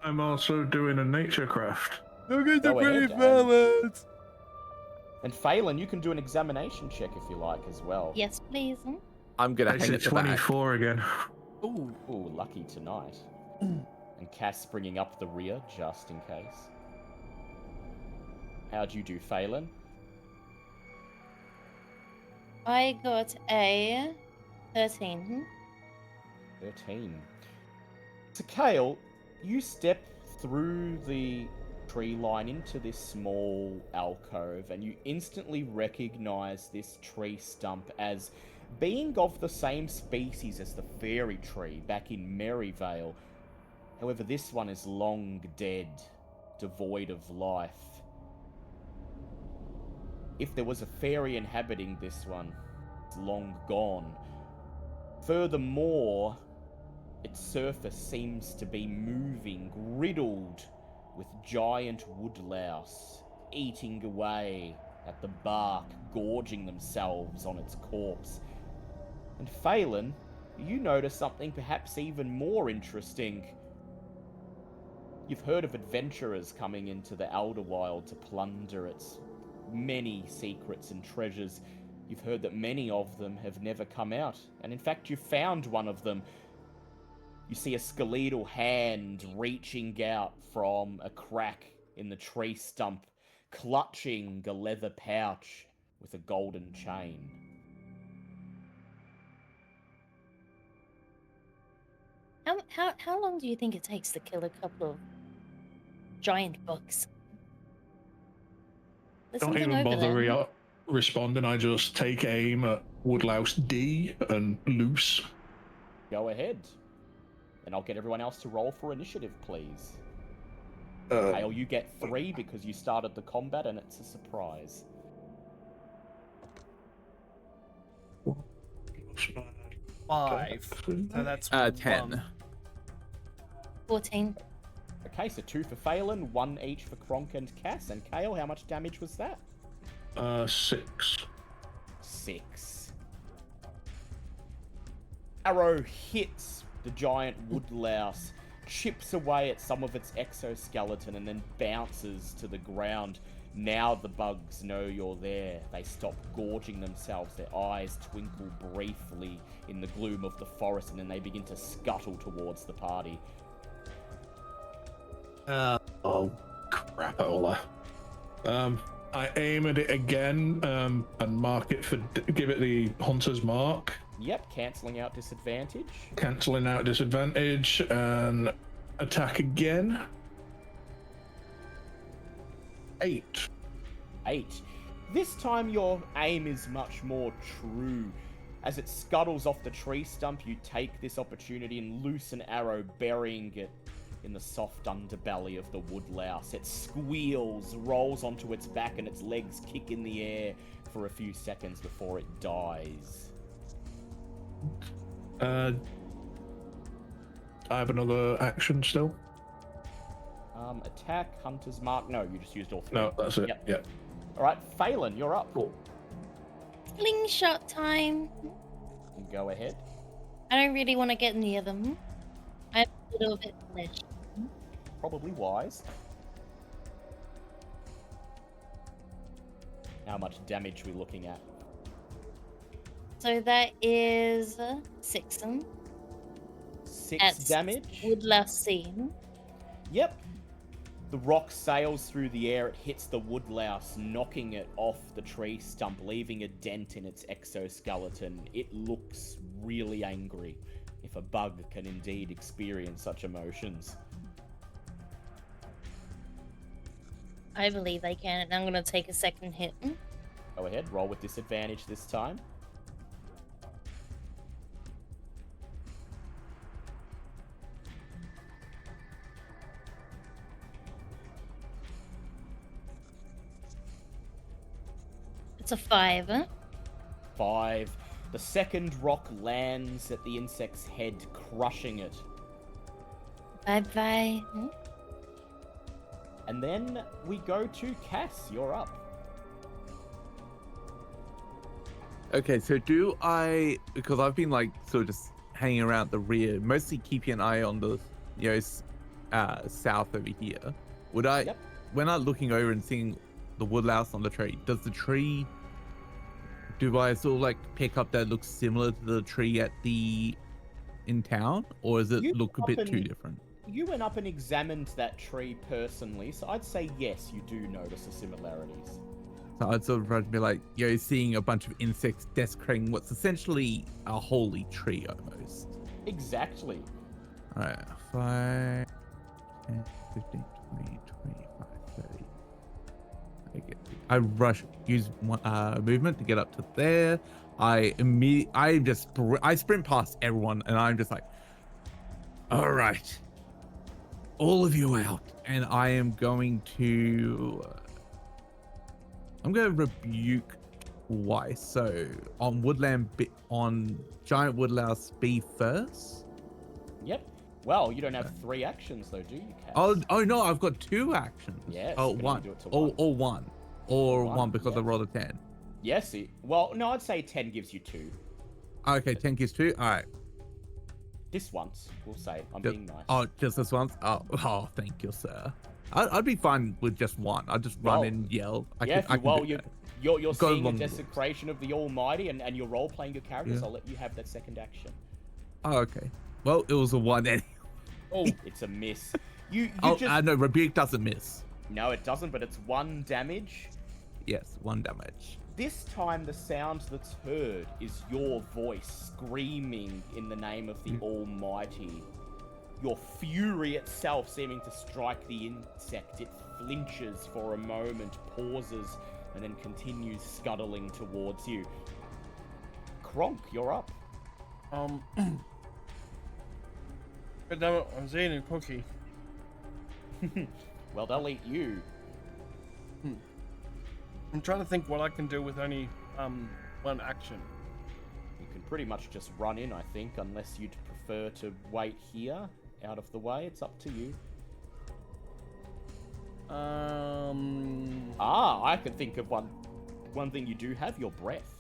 I'm also doing a nature craft. Look at the Go pretty ahead, Dan. flowers. And Phelan, you can do an examination check if you like as well. Yes, please. I'm gonna I hang said at the back. 24 again. Ooh. Ooh, lucky tonight. And Cass bringing up the rear, just in case. How'd you do, Phelan? I got a 13. 13. So, Kale, you step through the tree line into this small alcove, and you instantly recognize this tree stump as being of the same species as the fairy tree back in Merryvale. However, this one is long dead, devoid of life. If there was a fairy inhabiting this one, it's long gone. Furthermore, its surface seems to be moving, riddled with giant woodlouse, eating away at the bark, gorging themselves on its corpse. And Phelan, you notice something perhaps even more interesting. You've heard of adventurers coming into the Elderwild to plunder its many secrets and treasures. You've heard that many of them have never come out, and in fact you found one of them. You see a skeletal hand reaching out from a crack in the tree stump, clutching a leather pouch with a golden chain. How long do you think it takes to kill a couple of giant bugs? There's Don't something even over bother there. responding. I just take aim at Woodlouse D and loose. Go ahead. And I'll get everyone else to roll for initiative, please. Uh, Kale, you get 3 because you started the combat and it's a surprise. Five. So that's 10. 1. 14. Okay, so 2 for Phelan, 1 each for Kronk and Cass. And Kale, how much damage was that? 6. 6. Arrow hits the giant woodlouse, chips away at some of its exoskeleton, and then bounces to the ground. Now the bugs know you're there. They stop gorging themselves. Their eyes twinkle briefly in the gloom of the forest, and then they begin to scuttle towards the party. Oh, crapola. I aim at it again and mark it for. Give it the hunter's mark. Yep, cancelling out disadvantage. Cancelling out disadvantage and attack again. 8. 8. This time your aim is much more true. As it scuttles off the tree stump, you take this opportunity and loose an arrow, burying it in the soft underbelly of the woodlouse. It squeals, rolls onto its back, and its legs kick in the air for a few seconds before it dies. I have another action still. Attack, hunter's mark. No, you just used all 3. No, that's it. Yep. Yeah. All right, Phelan, you're up. Cool. Slingshot time. Go ahead. I don't really want to get near them. I'm a little bit flesh. Probably wise. How much damage are we looking at? So that is 6 6 at damage? Woodlouse scene. Yep. The rock sails through the air, it hits the woodlouse, knocking it off the tree stump, leaving a dent in its exoskeleton. It looks really angry, if a bug can indeed experience such emotions. I believe they can, and I'm gonna take a second hit. Go ahead, roll with disadvantage this time. It's a 5. 5. The second rock lands at the insect's head, crushing it. Bye-bye. And then we go to Cass, you're up. Okay, so do I, because I've been like sort of just hanging around the rear, mostly keeping an eye on the, south over here. Would I, Yep. when I'm looking over and seeing the woodlouse on the tree, does the tree, do I sort of like pick up that it looks similar to the tree in town, or does it You look a up bit and- too different? You went up and examined that tree personally, so I'd say yes, you do notice the similarities. So I'd sort of try to be like, seeing a bunch of insects desecrating what's essentially a holy tree almost. Exactly. Alright, 5, 10, 15, 20, 25, 30. I use movement to get up to there. I sprint past everyone, and I'm just like, all right, all of you out, and I am going to rebuke twice. So on giant woodlouse B first. Yep. Well, you don't have 3 actions though, do you, Cass? Oh no, I've got 2 actions. Yes, Oh, but you one. do it to Or one. one. Or One, one because I yeah. rolled a 10. Yes, well, no, I'd say 10 gives you 2. Okay, 10 gives 2. All right. This once, we'll say. I'm Just- being nice. Oh, just this once? Oh, thank you, sir. I'd be fine with just one. I'd just run Well, in, yell. yeah, if you, well, do you're, that. you're Go seeing the along the rules. desecration of the Almighty and you're role-playing your characters. Yeah. I'll let you have that second action. Oh, okay. Well, it was a one anyway. Oh, It's a miss. You Oh, just... I know, rebuke doesn't miss. No, it doesn't, but it's 1 damage. Yes, 1 damage. This time, the sound that's heard is your voice screaming in the name of the Almighty. Your fury itself seeming to strike the insect. It flinches for a moment, pauses, and then continues scuttling towards you. Kronk, you're up. God damn it, I was eating a cookie. Well, they'll eat you. I'm trying to think what I can do with only one action. You can pretty much just run in, I think, unless you'd prefer to wait here, out of the way. It's up to you. I could think of one thing you do have, your breath.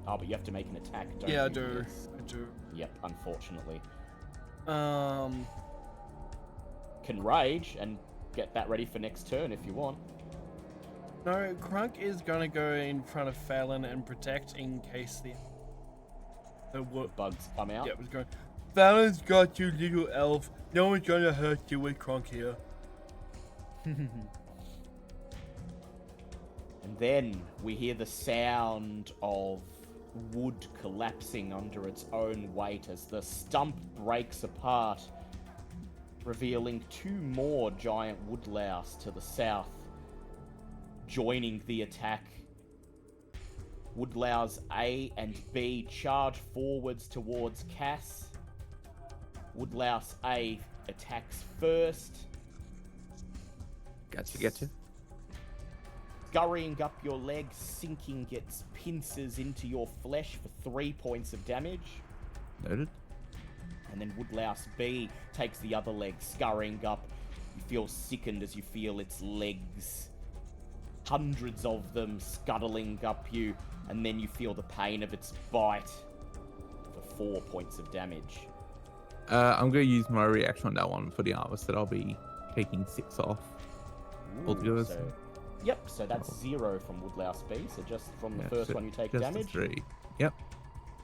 Oh, but you have to make an attack, don't you? Yeah, I do. Yes. I do. Yep, unfortunately. Can rage and get that ready for next turn if you want. No, Krunk is gonna go in front of Phelan and protect in case the Bugs come out. Yeah, it was going. Phelan's got you, little elf. No one's gonna hurt you with Krunk here. And then we hear the sound of wood collapsing under its own weight as the stump breaks apart, revealing 2 more giant woodlouse to the south, joining the attack. Woodlouse A and B charge forwards towards Cass. Woodlouse A attacks first, Gotcha. scurrying up your leg, sinking its pincers into your flesh for 3 points of damage. Noted. And then Woodlouse B takes the other leg, scurrying up. You feel sickened as you feel its legs. Hundreds of them scuttling up you, and then you feel the pain of its bite for 4 points of damage. I'm going to use my reaction on that one for the armor, so I'll be taking 6 off. Altogether. So that's 0 from Woodlouse B, so just from the Yeah, first so one you take just damage. 3. Yep.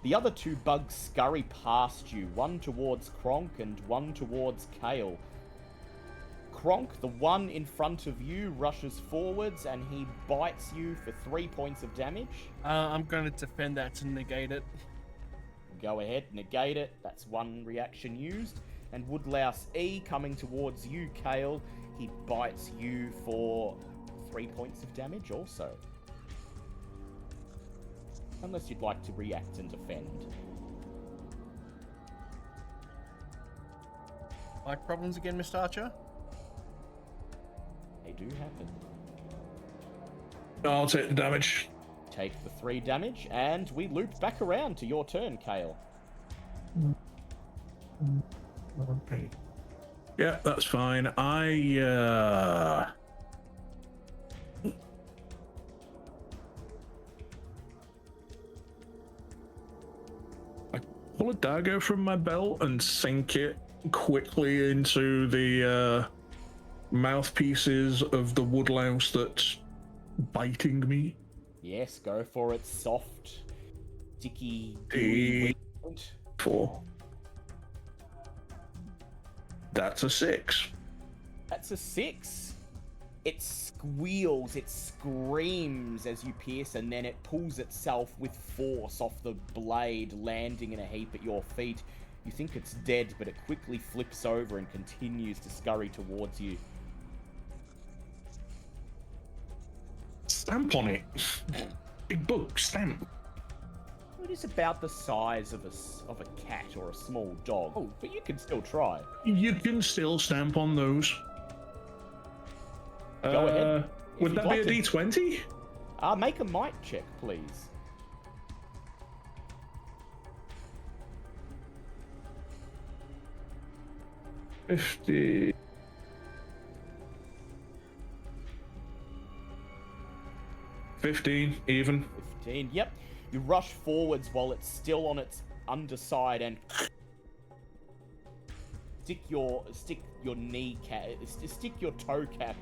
The other 2 bugs scurry past you, one towards Kronk and one towards Kale. Kronk, the one in front of you, rushes forwards and he bites you for 3 points of damage. I'm gonna defend that to negate it. Go ahead, negate it. That's 1 reaction used. And Woodlouse E coming towards you, Kale. He bites you for 3 points of damage also. Unless you'd like to react and defend. Like problems again, Mr. Archer? They do happen. I'll take the damage. Take the 3 damage, and we loop back around to your turn, Kale. Yeah, that's fine. I pull a dagger from my belt and sink it quickly into the mouthpieces of the woodlouse that's biting me. Yes, go for it. Soft, sticky, D- gooey wound. 4. That's a 6. That's a 6. It squeals, it screams as you pierce, and then it pulls itself with force off the blade, landing in a heap at your feet. You think it's dead, but it quickly flips over and continues to scurry towards you. Stamp on it. Big book, stamp. It is about the size of a cat or a small dog, but you can still try. You can still stamp on those. Go ahead. If Would you'd that like be a to. D20? Make a might check, please. $50. 15, even. 15. Yep. You rush forwards while it's still on its underside and stick your toe cap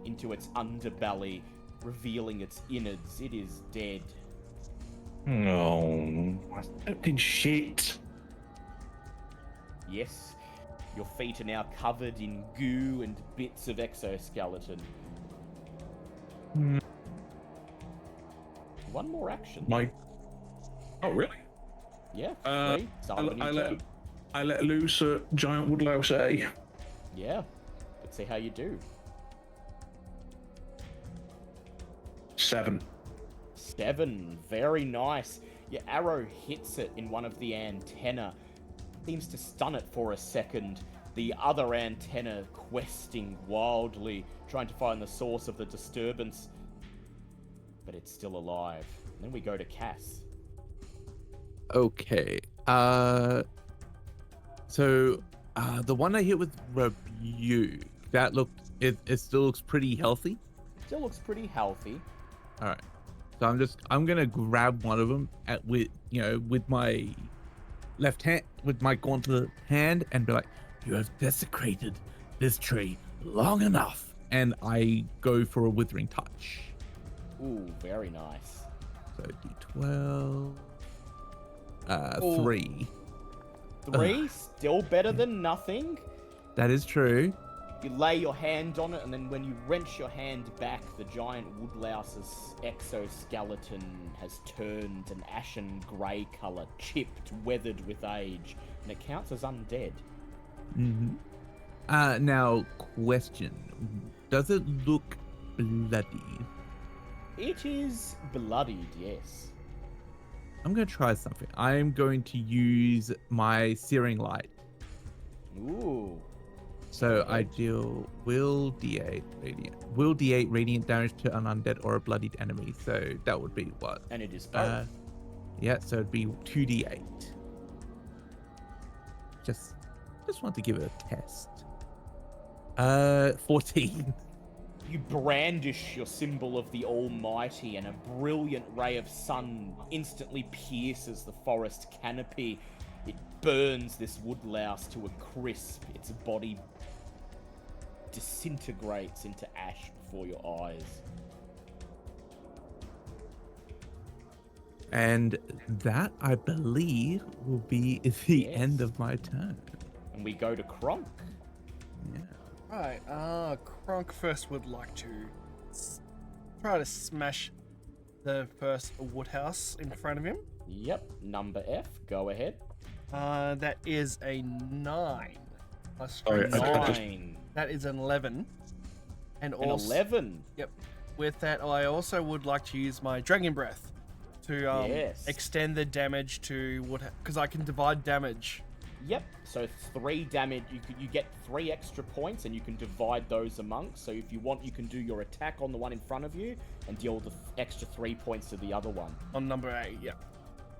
into its underbelly, revealing its innards. It is dead. No, in shit. Yes, your feet are now covered in goo and bits of exoskeleton. One more action. Oh, really? Yeah, Uh, free. Start of a new turn. I let loose a giant woodlouse A. Yeah, let's see how you do. 7. 7, very nice. Your arrow hits it in one of the antenna. Seems to stun it for a second. The other antenna questing wildly, trying to find the source of the disturbance. But it's still alive. And then we go to Cass. Okay. So the one I hit with rebuke, that looked it still looks pretty healthy. Still looks pretty healthy. All right. So I'm gonna grab one of them with my left hand, with my gauntlet hand, and be like, "You have desecrated this tree long enough," and I go for a withering touch. Ooh, very nice. So D12. Ooh. 3. 3, still better than nothing. That is true. You lay your hand on it, and then when you wrench your hand back, the giant woodlouse's exoskeleton has turned an ashen grey colour, chipped, weathered with age, and it counts as undead. Mm-hmm. Now, question. Does it look bloody? It is bloodied, yes. I'm going to try something. I'm going to use my Searing Light. Ooh. So I deal will D8 radiant damage to an undead or a bloodied enemy. So that would be what? And it is both. Yeah, so it'd be 2d8. Just want to give it a test. 14. You brandish your symbol of the Almighty, and a brilliant ray of sun instantly pierces the forest canopy. It burns this woodlouse to a crisp. Its body disintegrates into ash before your eyes. And that, I believe, will be the end of my turn. And we go to Kronk. Yeah. Right, Kronk first would like to try to smash the first woodhouse in front of him. Yep, number F. Go ahead. That is a 9. Plus Sorry, I just- 9. That is an 11. And An also, 11. Yep. With that, I also would like to use my Dragon Breath to Yes. extend the damage to because I can divide damage. Yep. So 3 damage. You get 3 extra points, and you can divide those amongst. So if you want, you can do your attack on the one in front of you and deal the extra 3 points to the other one. On number 8, yep.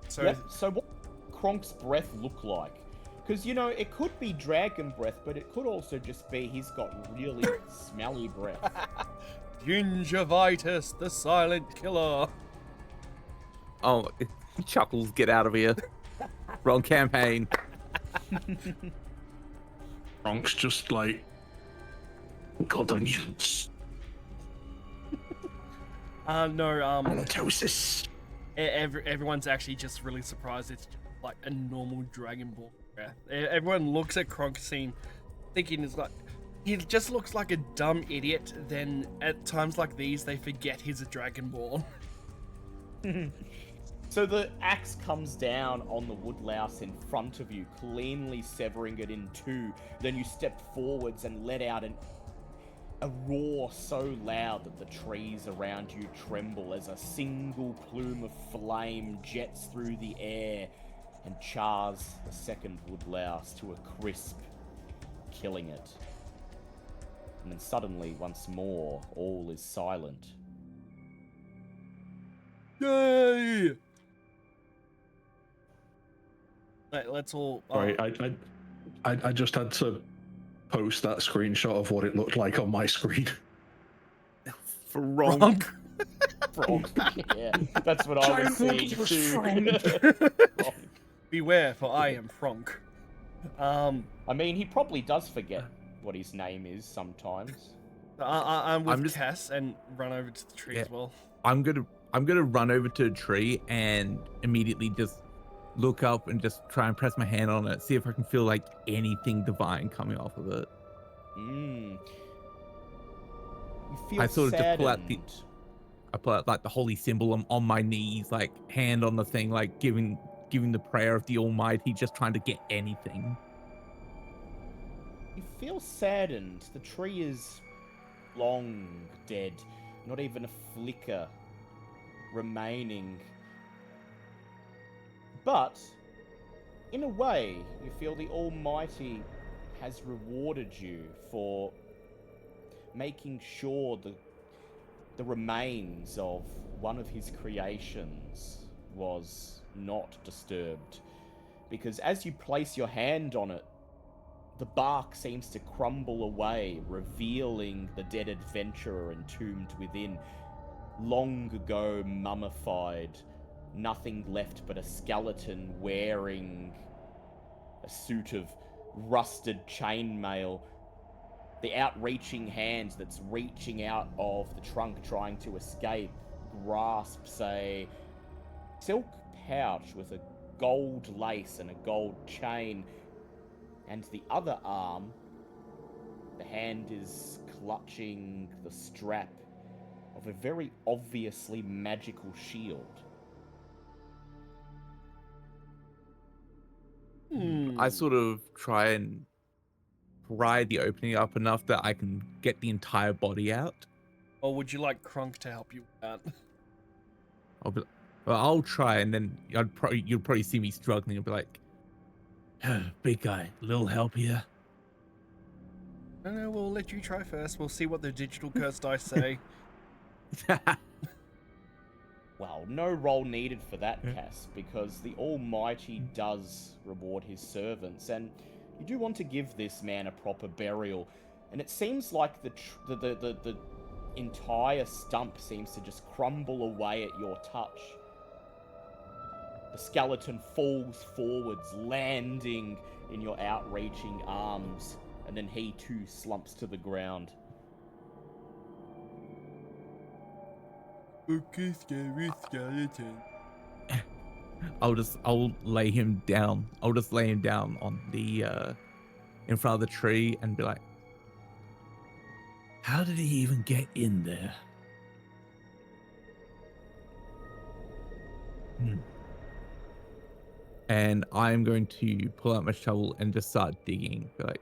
So Yep. So what Kronk's breath look like? Because, it could be dragon breath, but it could also just be he's got really smelly breath. Gingivitis, the silent killer. Oh, Chuckles, get out of here. Wrong campaign. Kronk's just like, God onions. No, Halitosis. everyone's actually just really surprised it's like a normal Dragon Ball breath. Everyone looks at Kronkstein thinking it's like, he just looks like a dumb idiot. Then at times like these, they forget he's a Dragon Ball. So the axe comes down on the woodlouse in front of you, cleanly severing it in 2. Then you step forwards and let out a roar so loud that the trees around you tremble as a single plume of flame jets through the air and chars the second woodlouse to a crisp, killing it. And then suddenly, once more, all is silent. Yay! Let's all. Sorry, I just had to post that screenshot of what it looked like on my screen. Wrong. Yeah, that's what I was Giant seeing woodlouse too. friend. Beware, for I am Frank. I mean, he probably does forget what his name is sometimes. I'm with I'm just- Cass and run over to the tree Yeah. as well. I'm gonna run over to a tree and immediately just look up and just try and press my hand on it, see if I can feel like anything divine coming off of it. You feel I sort of just pull out saddened. I pull out like the holy symbol. I'm on my knees, like hand on the thing, like giving the prayer of the Almighty, just trying to get anything. You feel saddened. The tree is long dead. Not even a flicker remaining. But, in a way, you feel the Almighty has rewarded you for making sure the remains of one of his creations was not disturbed. Because as you place your hand on it, the bark seems to crumble away, revealing the dead adventurer entombed within, long ago mummified, nothing left but a skeleton wearing a suit of rusted chainmail. The outreaching hand that's reaching out of the trunk trying to escape grasps a silk pouch with a gold lace and a gold chain, and the other arm, the hand is clutching the strap of a very obviously magical shield. I sort of try and pry the opening up enough that I can get the entire body out. Or would you like Kronk to help you out? I'll try, and then you'll probably see me struggling and be like, "Big guy, little help here." No, we'll let you try first. We'll see what the digital curse dice say. Well, no roll needed for that, Cass, because the Almighty does reward his servants, and you do want to give this man a proper burial. And it seems like the entire stump seems to just crumble away at your touch. The skeleton falls forwards, landing in your outreaching arms, and then he too slumps to the ground. Okay, scary skeleton. I'll lay him down. I'll just lay him down on the in front of the tree and be like, "How did he even get in there?" And I'm going to pull out my shovel and just start digging. Be like,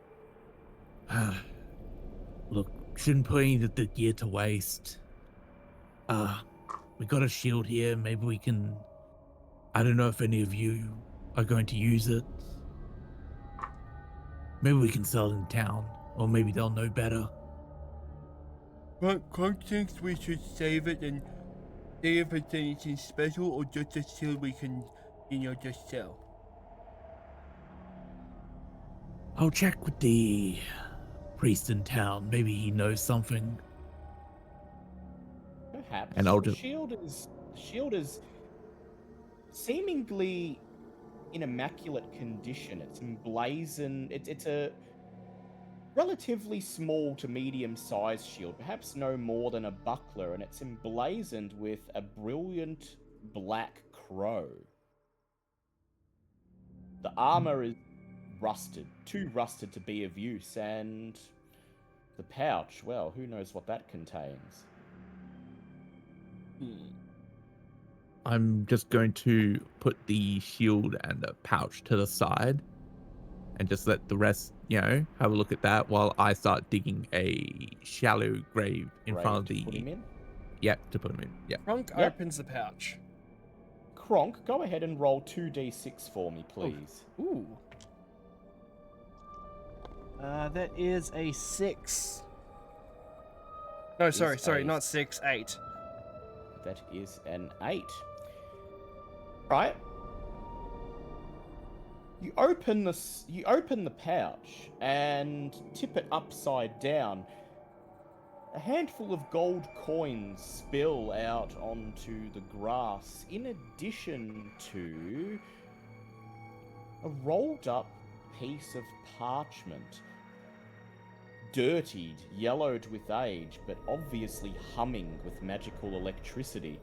"Look, shouldn't put any of the gear to waste. We got a shield here. Maybe we can. I don't know if any of you are going to use it. Maybe we can sell it in town, or maybe they'll know better." Kronk thinks we should save it and see if it's anything special or just a shield we can, just sell. I'll check with the priest in town. Maybe he knows something. Perhaps. And I'll the just- shield is seemingly in immaculate condition. It's emblazoned. It's a relatively small to medium-sized shield, perhaps no more than a buckler, and it's emblazoned with a brilliant black crow. The armor is rusted, too rusted to be of use, and the pouch, well, who knows what that contains. I'm just going to put the shield and the pouch to the side and just let the rest, have a look at that while I start digging a shallow grave in front of Grave to the. put him in. Yep, to put him in. Yep. Kronk Yep. opens the pouch. Kronk, go ahead and roll 2d6 for me, please. Ooh. That is a 6. No, sorry, Is a- not 6, 8. That is an 8. Right. You open the pouch and tip it upside down. A handful of gold coins spill out onto the grass, in addition to a rolled up piece of parchment. Dirtied, yellowed with age, but obviously humming with magical electricity.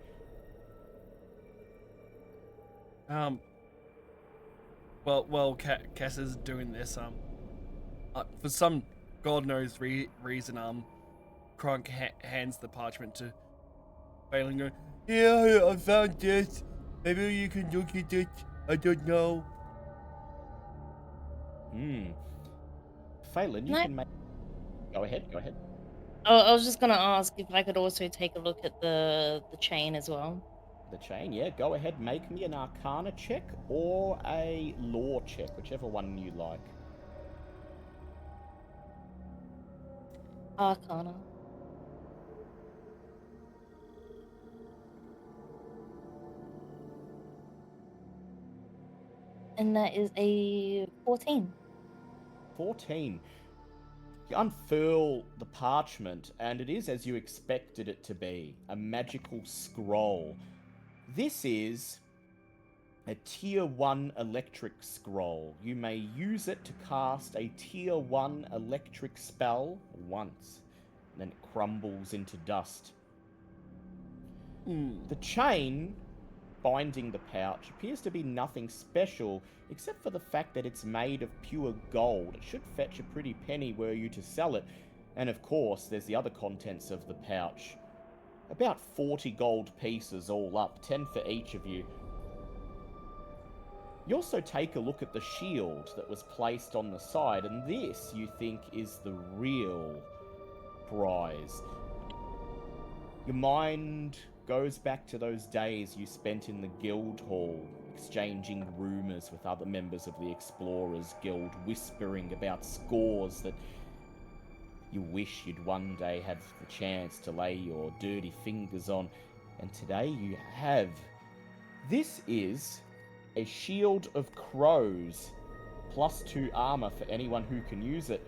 Well, Cass is doing this. For some God knows reason, Kronk hands the parchment to Phelan. Going, yeah, I found this. Maybe you can look at it. I don't know. Phelan, you can make. Go ahead. Oh, I was just gonna ask if I could also take a look at the chain as well. The chain, yeah. Go ahead, make me an Arcana check or a Law check, whichever one you like. Arcana. And that is a 14. 14. You unfurl the parchment, and it is as you expected it to be, a magical scroll. This is a Tier 1 electric scroll. You may use it to cast a Tier 1 electric spell once, and then it crumbles into dust. The chain binding the pouch appears to be nothing special, except for the fact that it's made of pure gold. It should fetch a pretty penny were you to sell it. And of course, there's the other contents of the pouch. About 40 gold pieces all up, 10 for each of you. You also take a look at the shield that was placed on the side, and this, you think, is the real prize. Your mind goes back to those days you spent in the guild hall, exchanging rumours with other members of the Explorers Guild, whispering about scores that you wish you'd one day have the chance to lay your dirty fingers on, and today you have. This is a Shield of Crows, +2 armor for anyone who can use it.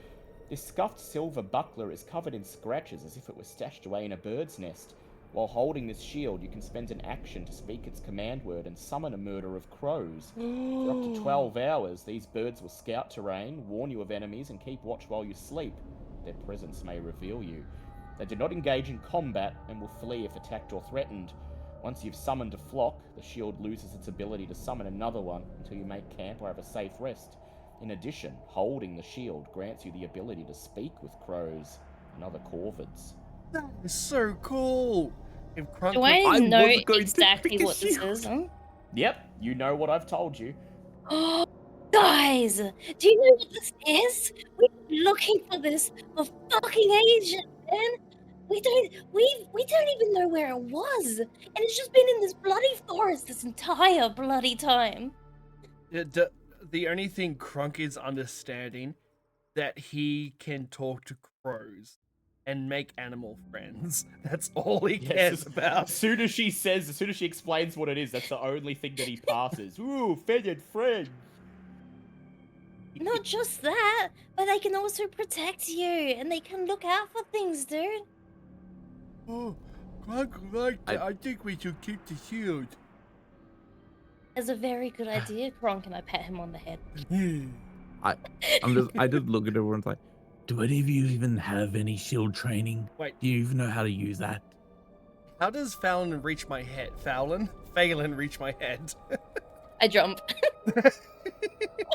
This scuffed silver buckler is covered in scratches as if it was stashed away in a bird's nest. While holding this shield, you can spend an action to speak its command word and summon a murder of crows. For up to 12 hours, these birds will scout terrain, warn you of enemies, and keep watch while you sleep. Their presence may reveal you. They do not engage in combat and will flee if attacked or threatened. Once you've summoned a flock, the shield loses its ability to summon another one until you make camp or have a safe rest. In addition, holding the shield grants you the ability to speak with crows and other corvids. That is so cool. If Kronk Do I I know was going to exactly pick a what this shield. is? Huh? Yep, you know what I've told you. Guys, do you know what this is? We've been looking for this for fucking ages, man. We don't even know where it was, and it's just been in this bloody forest this entire bloody time. The only thing Kronk is understanding that he can talk to crows and make animal friends. That's all he cares about. As soon as she explains what it is, that's the only thing that he passes. Ooh, feathered friend. Not just that, but they can also protect you, and they can look out for things, dude. Oh, Kronk liked it. I think we should keep the shield. That's a very good idea, Kronk, and I pat him on the head. I just look at everyone like, do any of you even have any shield training? Wait. Do you even know how to use that? How does Phelan reach my head? Phelan reach my head. I jump.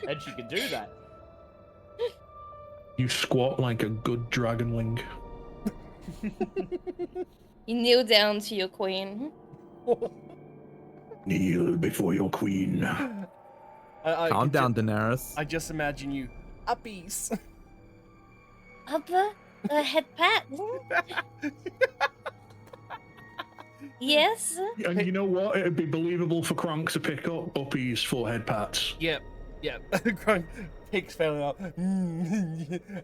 And she can do that. You squat like a good dragonling. You kneel down to your queen. Kneel before your queen. Calm down, Daenerys. I just imagine you uppies. Upper head pat. Yes. And you know what? It'd be believable for Kronk to pick up uppies for head pats. Yep. Kronk picks Phelan up.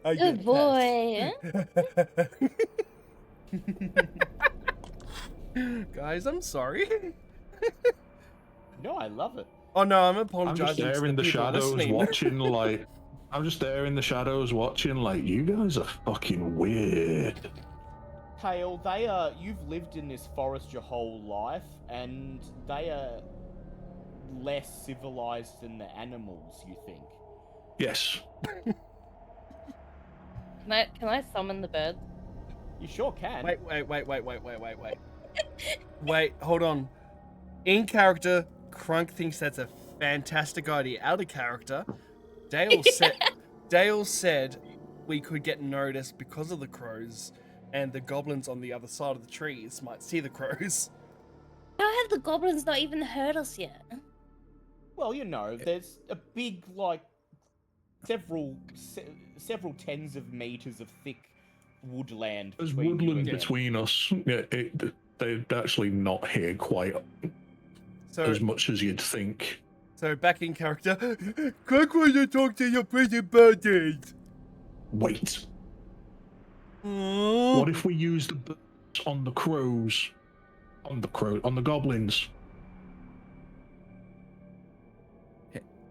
I Good get boy. pats. Guys, I'm sorry. No, I love it. Oh no, I'm I'm apologizing. just there to in the people shadows listening. watching like... I'm just there in the shadows watching like, you guys are fucking weird. Hale, you've lived in this forest your whole life, and they are less civilized than the animals, you think? Yes. Can I summon the bird? You sure can. Wait. Wait, hold on. In character, Crunk thinks that's a fantastic idea. Out of character, Dale said we could get noticed because of the crows, and the goblins on the other side of the trees might see the crows. How have the goblins not even heard us yet? Well, you know, there's a big, like, several tens of meters of thick woodland. There's between you woodland and them. between us. Yeah, they're actually not here quite So, as much as you'd think. so back in character, Crunk wants to talk to your pretty birdies. Wait, Mm. what if we use the birds on the crows? On the goblins?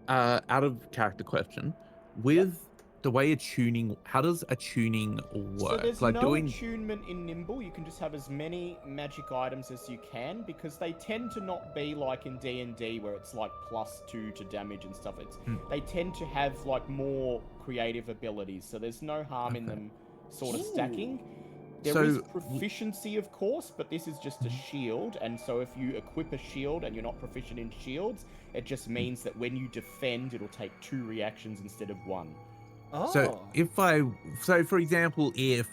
Out of character question, with the way attuning, how does attuning So work? there's Like no doing. attunement in Nimble. You can just have as many magic items as you can, because they tend to not be like in D&D where it's like +2 to damage and stuff. They tend to have like more creative abilities, so there's no harm in them sort of stacking. There is So- proficiency, of course, but this is just a shield, and so if you equip a shield and you're not proficient in shields, it just means that when you defend, it'll take 2 reactions instead of 1. Oh. So for example, if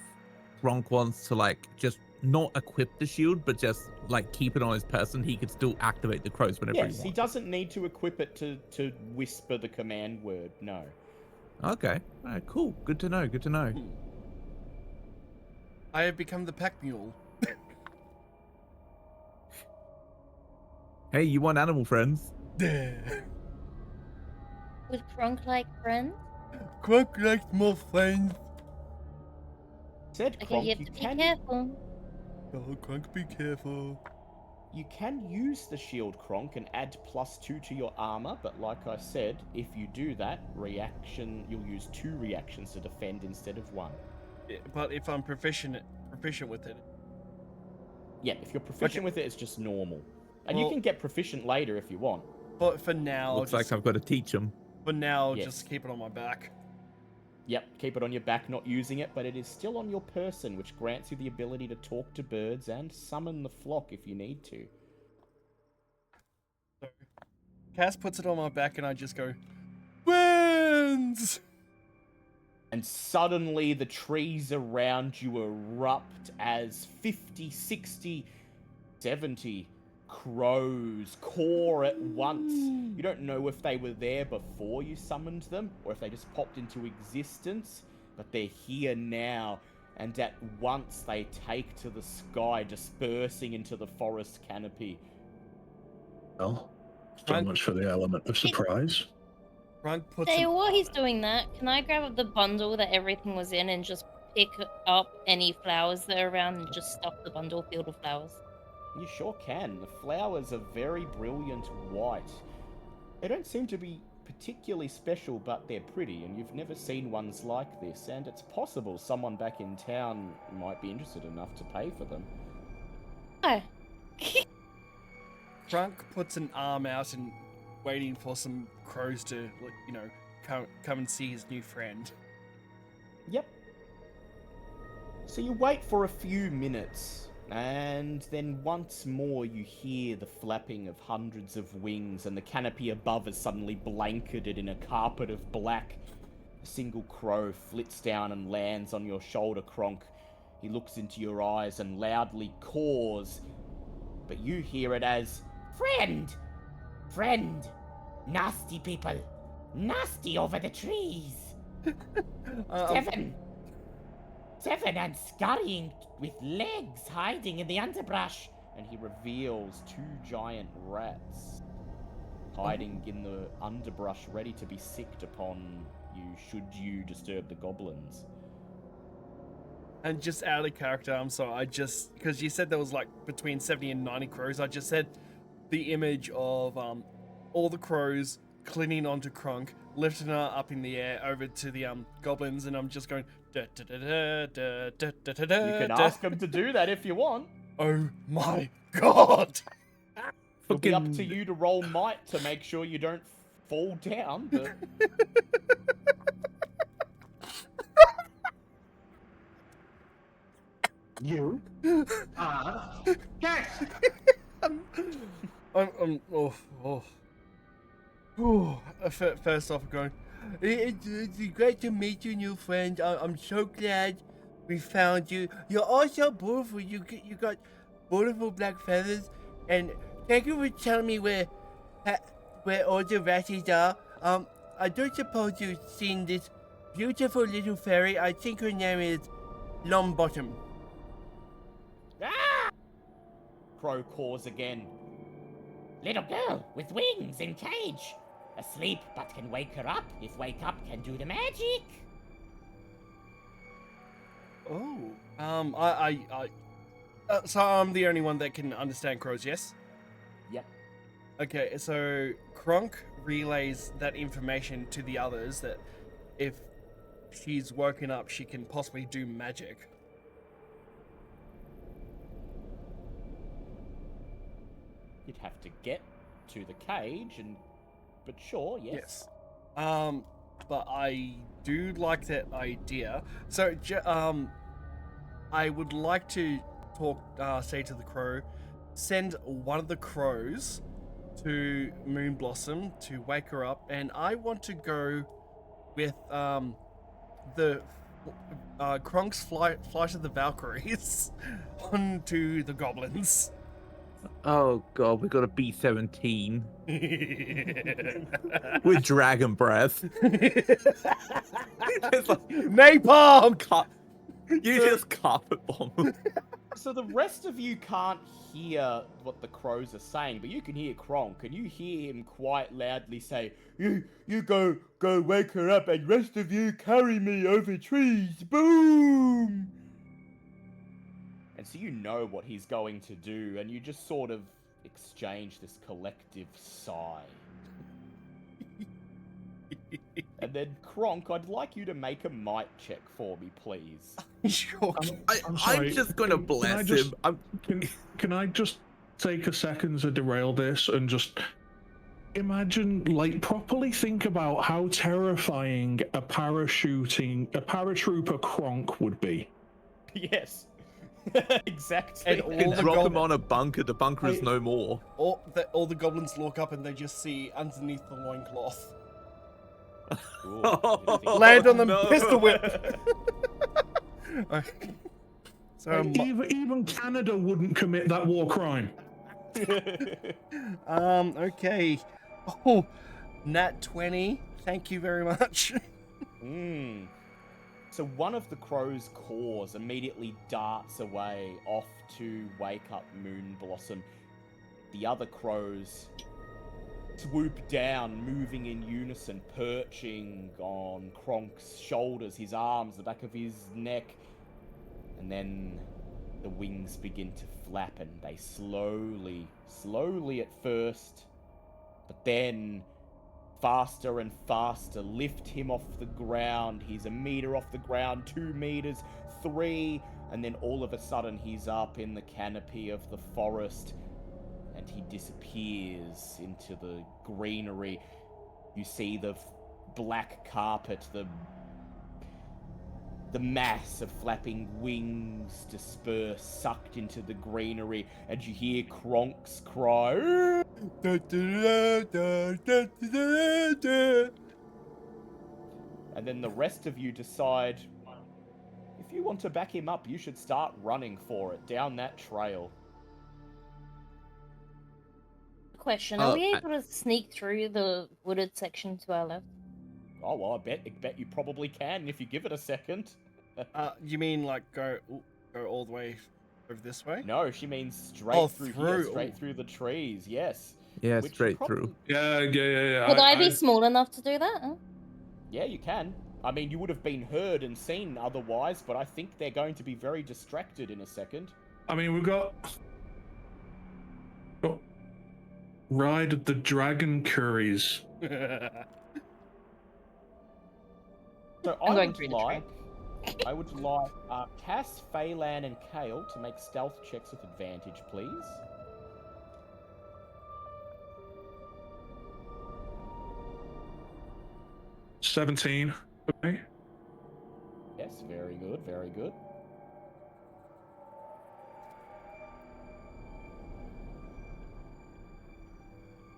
Gronk wants to like just not equip the shield, but just like keep it on his person, he could still activate the crows whenever Yes, he he wants. doesn't need to equip it to whisper the command word, no. Okay, all right, cool. Good to know. Good to know. I have become the pack mule. Hey, you want animal friends? With Crunk like friends? Crunk likes more friends. Said Okay, Kronk, you have you to be can careful. Oh, Crunk, be careful. You can use the shield, Kronk, and add +2 to your armor, but like I said, if you do that, you'll use 2 reactions to defend instead of 1. Yeah, but if I'm proficient with it. Yeah, if you're proficient Okay. with it, it's just normal. And Well- you can get proficient later if you want. But for now, Looks like I've got to teach him. Yes. just keep it on my back. Yep, keep it on your back, not using it, but it is still on your person, which grants you the ability to talk to birds and summon the flock if you need to. Cass puts it on my back, and I just go, friends. And suddenly the trees around you erupt as 50, 60, 70 crows caw at once. You don't know if they were there before you summoned them or if they just popped into existence, but they're here now, and at once they take to the sky, dispersing into the forest canopy. Well, so Crunk- much for the element of surprise. Crunk puts Say, it. while he's doing that, can I grab up the bundle that everything was in and just pick up any flowers that are around and just stuff the bundle filled with flowers? You sure can. The flowers are very brilliant white. They don't seem to be particularly special, but they're pretty, and you've never seen ones like this, and it's possible someone back in town might be interested enough to pay for them. Oh. Crunk puts an arm out and waiting for some crows to, come and see his new friend. Yep. So you wait for a few minutes, and then once more you hear the flapping of hundreds of wings, and the canopy above is suddenly blanketed in a carpet of black. A single crow flits down and lands on your shoulder, Kronk. He looks into your eyes and loudly caws, but you hear it as, "Friend! Friend! Nasty people! Nasty over the trees! Seven and scurrying with legs hiding in the underbrush." And he reveals 2 giant rats hiding in the underbrush, ready to be sicked upon you should you disturb the goblins. And just out of character, I'm sorry, because you said there was like between 70 and 90 crows, I just said the image of all the crows clinging onto Crunk, lifting her up in the air over to the goblins, and I'm just going da da da da da da da da You can da. ask him to do that if you want. Oh my god! It'll be up to Fucking- you to roll might to make sure you don't fall down, but You are guest. First off, going. It's great to meet you, new friend. I'm so glad we found you. You're all so beautiful. You got beautiful black feathers, and thank you for telling me where all the ratties are. I don't suppose you've seen this beautiful little fairy. I think her name is Longbottom. Crow caws again. Little girl with wings in cage. Asleep but can wake her up. If wake up can do the magic. Oh. So I'm the only one that can understand crows, yes? Yep. Okay, so Kronk relays that information to the others that if she's woken up, she can possibly do magic. You'd have to get to the cage but sure, yes. But I do like that idea. So, I would like to say to the crow, send one of the crows to Moon Blossom to wake her up, and I want to go with the Kronk's flight of the Valkyries onto the goblins. Oh god, we got a B-17 with dragon breath. It's like, Napalm! you just carpet bomb. So the rest of you can't hear what the crows are saying, but you can hear Kronk, and you hear him quite loudly say, You go wake her up, and rest of you carry me over trees, boom! And so you know what he's going to do, and you just sort of exchange this collective sigh. And then, Kronk, I'd like you to make a might check for me, please. Sure. I'm sorry, just gonna can I bless just- him. Can I just take a second to derail this and just imagine, like, properly think about how terrifying a paratrooper Kronk would be? Yes. Exactly. And You can all the drop him goblins, on a bunker, the bunker is no more. all the goblins look up and they just see underneath the loincloth. Ooh, Land on them, no. pistol whip. Okay. So, Even Canada wouldn't commit that war crime. okay. Oh, Nat 20. Thank you very much. So one of the crow's caws immediately darts away off to wake up Moon Blossom. The other crows swoop down, moving in unison, perching on Kronk's shoulders, his arms, the back of his neck. And then the wings begin to flap, and they slowly at first, but then faster and faster lift him off the ground. He's a meter off the ground, 2 meters, 3, and then all of a sudden he's up in the canopy of the forest, and he disappears into the greenery. You see the black carpet, the mass of flapping wings disperse, sucked into the greenery, and you hear Kronk's cry. And then the rest of you decide, if you want to back him up, you should start running for it down that trail. Question: Are we I- able to sneak through the wooded section to our left? Oh, well, I bet you probably can if you give it a second. You mean like go all the way over this way? No, she means straight Oh, through here, through. straight Ooh. through the trees, yes. Yeah, Which you straight probably- through. Yeah. Would I be small enough to do that? Huh? Yeah, you can. I mean, you would have been heard and seen otherwise, but I think they're going to be very distracted in a second. I mean, we've got Ride of the Dragon Curries. So I'm I going would through the like Cass, Phelan, and Kale to make stealth checks with advantage, please. 17. Okay. Yes, very good, very good.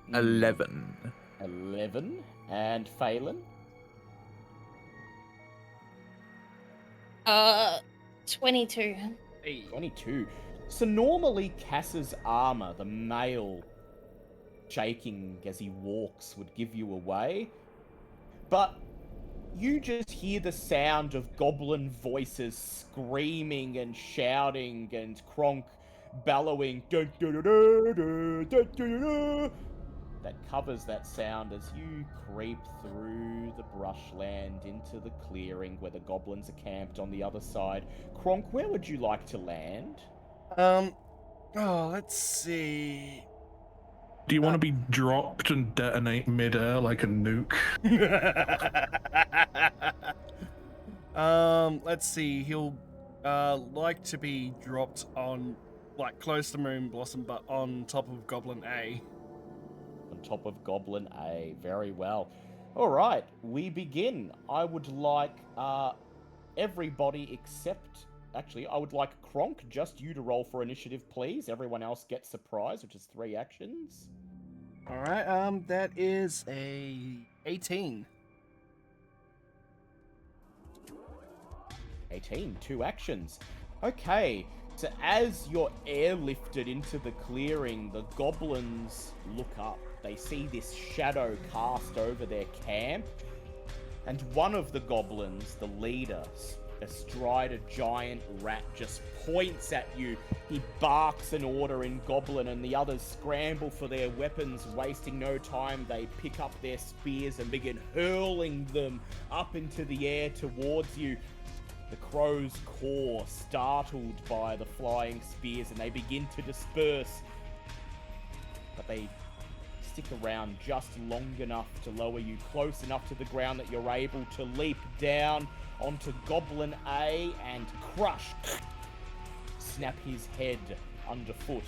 Mm, 11. 11. And Phelan? 22. 22. So normally Cass's armor, the mail shaking as he walks, would give you away. But you just hear the sound of goblin voices screaming and shouting and Kronk bellowing "Dun, dun, dun, dun, dun, dun, dun, dun," that covers that sound as you creep through the brushland into the clearing where the goblins are camped on the other side. Kronk, where would you like to land? Let's see. Do you want to be dropped and detonate midair like a nuke? Let's see. He'll like to be dropped on, like, close to Moon Blossom, but on top of Goblin A. On top of Goblin A. Very well. All right, we begin. I would like everybody except... Actually, I would like Kronk, just you to roll for initiative, please. Everyone else gets surprise, which is 3 actions. All right. That is a 18. 18, 2 actions. Okay, so as you're airlifted into the clearing, the goblins look up. They see this shadow cast over their camp, and one of the goblins, the leader, astride a giant rat, just points at you. He barks an order in Goblin, and the others scramble for their weapons. Wasting no time, they pick up their spears and begin hurling them up into the air towards you. The crows caw, startled by the flying spears, and they begin to disperse. But they stick around just long enough to lower you close enough to the ground that you're able to leap down onto Goblin A and crush, snap his head underfoot.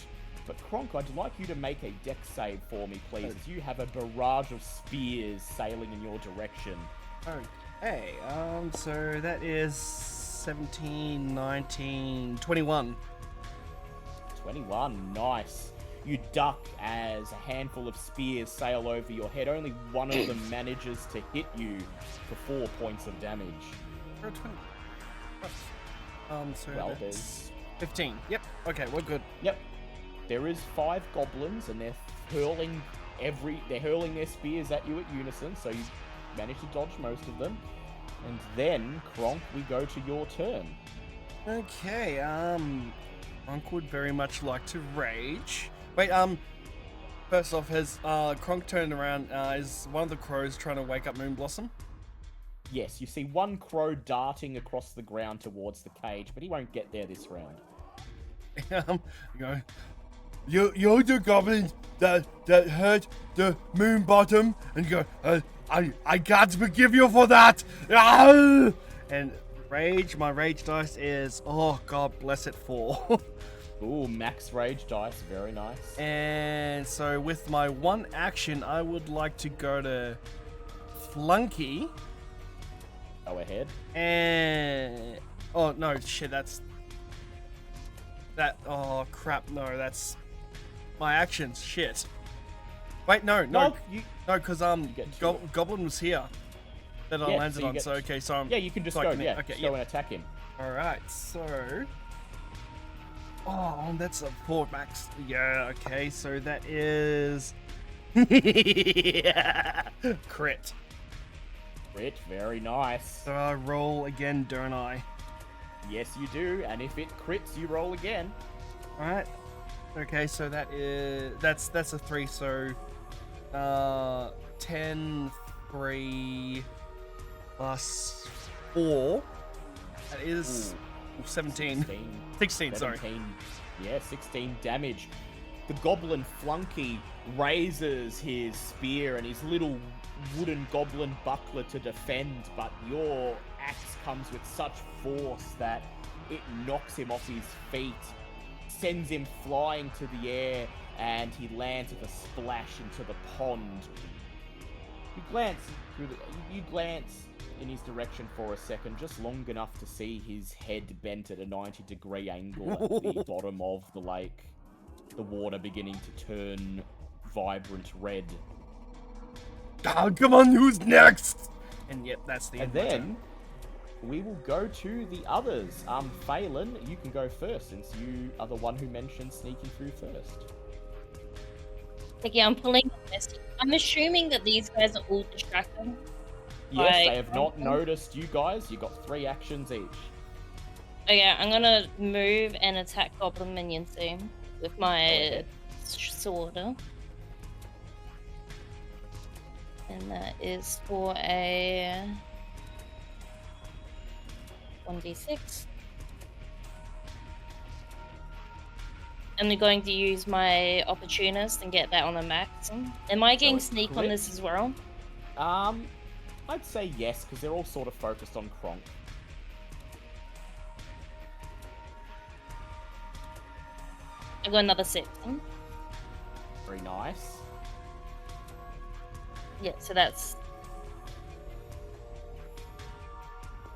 But Kronk, I'd like you to make a dex save for me, please, as you have a barrage of spears sailing in your direction. Okay, so that is 17, 19, 21. 21, nice. You duck as a handful of spears sail over your head. Only one of them manages to hit you for 4 points of damage. Oh, 20. So Well, that's there's 15. Yep. Okay, we're good. Yep. There is 5 goblins, and they're hurling their spears at you at unison, so you manage to dodge most of them. And then, Kronk, we go to your turn. Okay, Kronk would very much like to rage. Wait, first off, has Kronk turned around? Is one of the crows trying to wake up Moon Blossom? Yes, you see one crow darting across the ground towards the cage, but he won't get there this round. You're the goblin that hurt the Moon Bottom, and you go, I can't forgive you for that. And rage, my rage dice is, oh God bless it, 4. Ooh, max rage dice, very nice. And so with my one action, I would like to go to Flunky. Go ahead. And oh no, shit, oh crap, no, that's my actions. Shit. Wait, no, because Goblin was here that I landed on. So okay, so I'm you can just go. Yeah, okay, go and attack him. All right, so that's a 4 max. Yeah, okay, so that is crit. Crit, very nice. So I roll again, don't I? Yes, you do, and if it crits, you roll again. All right. Okay, so that's a 3. So 10, 3 plus 4. That is 17. 16, sorry. Yeah, 16 damage. The goblin Flunky raises his spear and his little wooden goblin buckler to defend, but your axe comes with such force that it knocks him off his feet, sends him flying to the air, and he lands with a splash into the pond. You glance through you glance in his direction for a second, just long enough to see his head bent at a 90-degree angle at the bottom of the lake. The water beginning to turn vibrant red. Oh, come on, who's next? And yep, that's the And end. then we will go to the others. Phelan, you can go first since you are the one who mentioned sneaking through first. Okay, I'm pulling this. I'm assuming that these guys are all distracted. Yes, Right. they have not noticed you guys. You got 3 actions each. Okay, I'm gonna move and attack goblin minions soon with my ahead. sword. And that is for a 1d6. I'm going to use my opportunist and get that on the max. Am I getting it's sneak on crit? this as well? I'd say yes, because they're all sort of focused on Kronk. I got another 6. Very nice. Yeah, so that's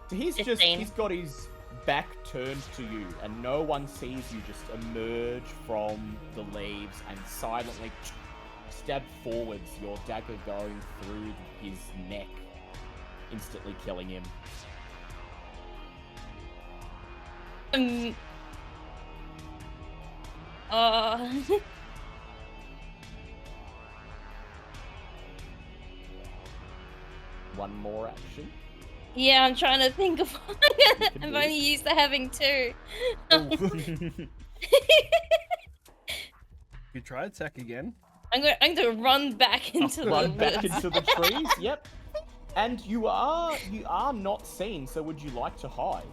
So he's 15. he's got his back turned to you, and no one sees you just emerge from the leaves and silently stab forwards, your dagger going through his neck, instantly killing him. One more action. Yeah, I'm trying to think of one. I'm do only used to having 2. You try attack again. I'm going to run back into Run the back woods. into the trees. Yep. And you are not seen. So would you like to hide?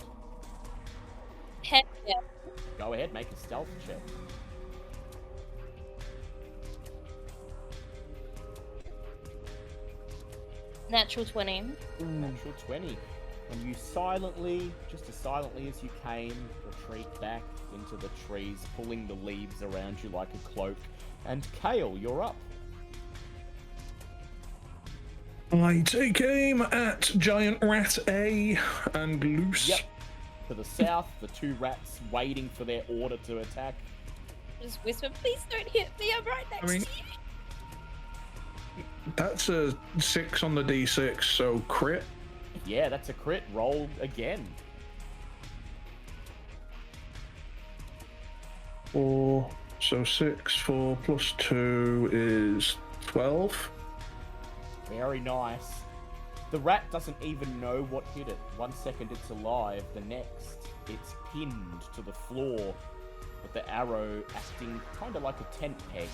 Heck yeah. Go ahead, make a stealth check. Natural 20. Natural 20. And you silently, just as silently as you came, retreat back into the trees, pulling the leaves around you like a cloak. And Kale, you're up. I take aim at Giant Rat A and loose. Yep. To the south, the 2 rats waiting for their order to attack. Just whisper, please don't hit me. I'm right next mean- to you. That's a 6 on the D6, so crit. Yeah, that's a crit. Roll again. 4, so 6, 4 plus 2 is 12. Very nice. The rat doesn't even know what hit it. 1 second it's alive, the next it's pinned to the floor, with the arrow acting kind of like a tent peg.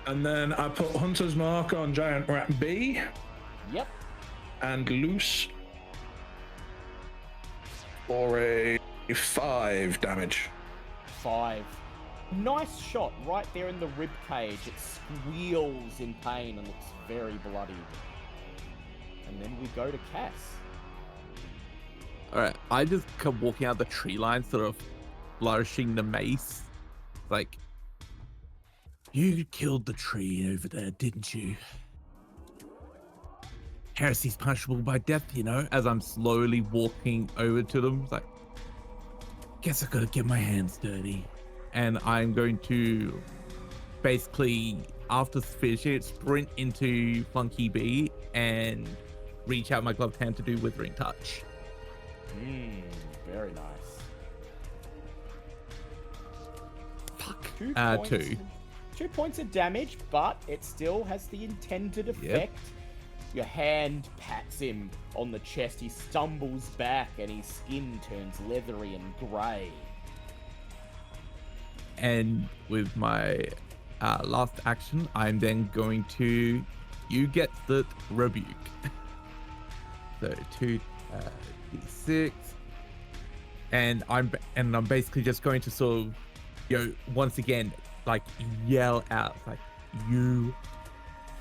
And then I put Hunter's Mark on Giant Rat B Yep. and loose for a 5 damage. 5. Nice shot right there in the rib cage. It squeals in pain and looks very bloodied. And then we go to Cass. All right, I just come walking out the tree line, sort of flourishing the mace. Like, you killed the tree over there, didn't you? Heresy's punishable by death, you know, as I'm slowly walking over to them. It's like, guess I gotta get my hands dirty. And I'm going to basically, after finishing it, sprint into Flunky B and reach out my gloved hand to do Withering Touch. Very nice. Fuck. 2 points. 2. 2 points of damage, but it still has the intended effect. Your hand pats him on the chest. He stumbles back and his skin turns leathery and grey. And with my last action, I'm then going to, you get the rebuke. So 2 d6, and I'm basically just going to sort of, you know, once again, like yell out, like, you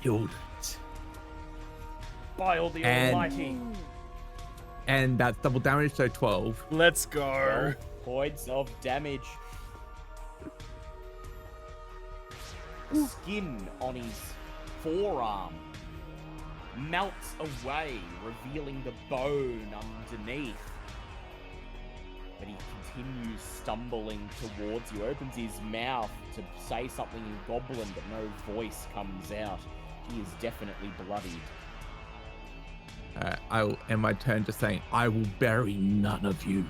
killed it. By all the And- almighty. And that's double damage, so 12. Let's go. 12 points of damage. Skin on his forearm melts away, revealing the bone underneath. But he continues stumbling towards you, opens his mouth to say something in Goblin, but no voice comes out. He is definitely bloodied. I will end my turn just saying, I will bury none of you.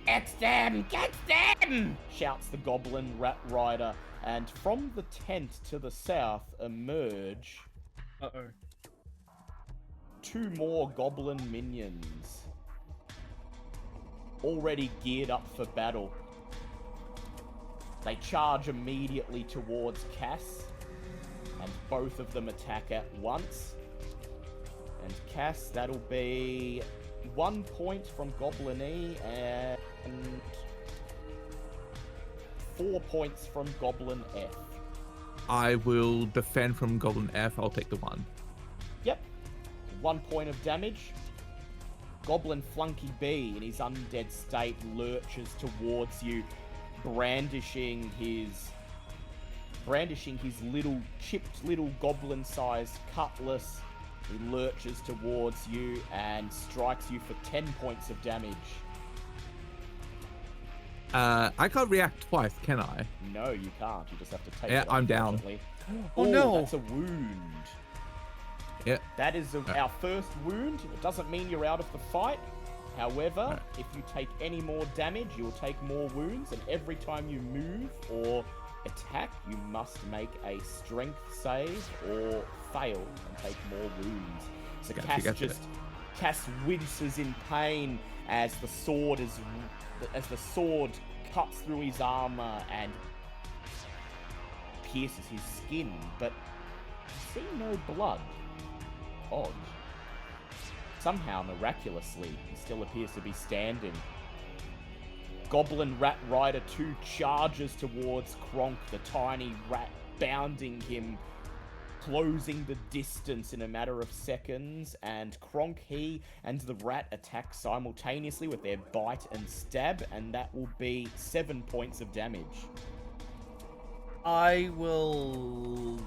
Get them! Get them! Shouts the Goblin Rat Rider, and from the tent to the south emerge Uh-oh. 2 more Goblin minions. Already geared up for battle. They charge immediately towards Cass, and both of them attack at once. And Cass, that'll be 1 point from Goblin E and 4 points from Goblin F. I will defend from Goblin F. I'll take the 1. Yep. 1 point of damage. Goblin Flunky B, in his undead state, lurches towards you, brandishing his chipped little goblin-sized cutlass. He lurches towards you and strikes you for 10 points of damage. I can't react twice, can I? No, you can't. You just have to take Yeah, it. I'm down. unfortunately. Oh, no. That's a wound. Yeah. That is our first wound. It doesn't mean you're out of the fight. However, if you take any more damage, you'll take more wounds, and every time you move or attack, you must make a strength save or fail and take more wounds. So Gotcha. Cass winces in pain as the sword cuts through his armor and pierces his skin, but you see no blood. Odd. Somehow, miraculously, he still appears to be standing. Goblin Rat Rider 2 charges towards Kronk, the tiny rat, bounding him, closing the distance in a matter of seconds, and Kronk, he, and the rat attack simultaneously with their bite and stab, and that will be 7 points of damage. I will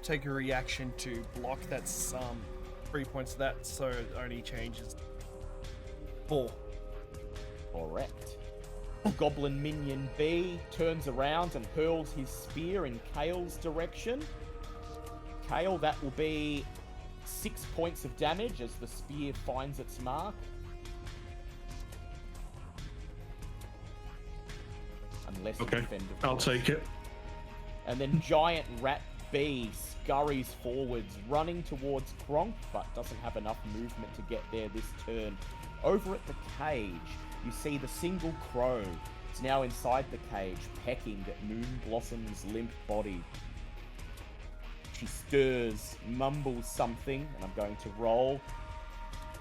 take a reaction to block. That's 3 points of that, so it only changes 4. Correct. Goblin Minion B turns around and hurls his spear in Kale's direction. Kale, that will be 6 points of damage as the spear finds its mark. Unless you Okay, defend, of I'll course. take it. And then Giant Rat B scurries forwards, running towards Kronk, but doesn't have enough movement to get there this turn. Over at the cage, you see the single crow. It's now inside the cage, pecking at Moon Blossom's limp body. She stirs, mumbles something, and I'm going to roll.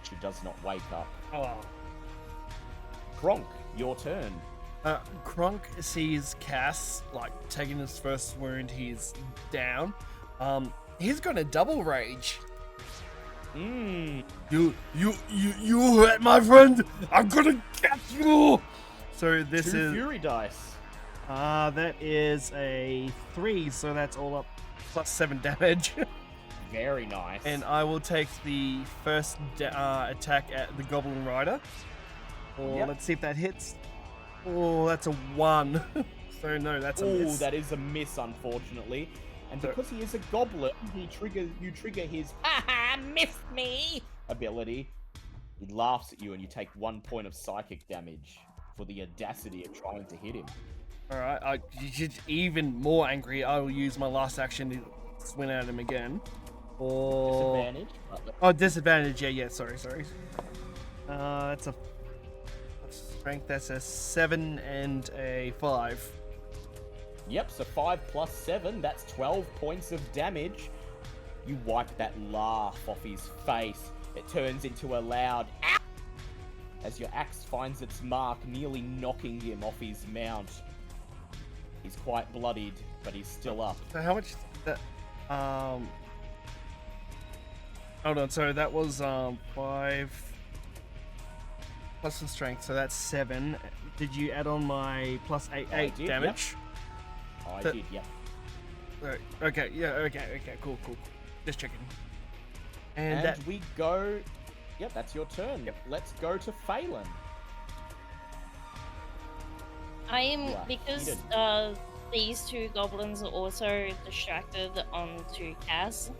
She does not wake up. Oh. Kronk, your turn. Kronk sees Cass, like, taking his first wound. He's down. He's gonna double rage. You hurt my friend! I'm gonna catch you! So this 2 is... Fury dice. that is a 3, so that's all up plus 7 damage. Very nice. And I will take the first attack at the Goblin Rider. Yep. Let's see if that hits. Oh, that's a 1. So no, that's a miss. That is a miss, unfortunately. And So- because he is a goblin, you trigger his "ha-ha, missed me" ability. He laughs at you and you take 1 point of psychic damage for the audacity of trying to hit him. Alright, even more angry, I will use my last action to swing at him again. Or... Disadvantage. Oh, disadvantage, yeah, sorry. That's a strength, that's a 7 and a 5. Yep, so 5 plus 7, that's 12 points of damage. You wipe that laugh off his face. It turns into a loud "ow!" as your axe finds its mark, nearly knocking him off his mount. He's quite bloodied, but he's still up. So how much that hold on, so that was 5 plus the strength, so that's 7. Did you add on my plus 8 I did, damage? I So- did, yep. Okay, yeah, okay, cool. Just checking. And that, we go. Yep, that's your turn. Yep. Let's go to Phelan. I am You are because heated. these two goblins are also distracted onto Cass.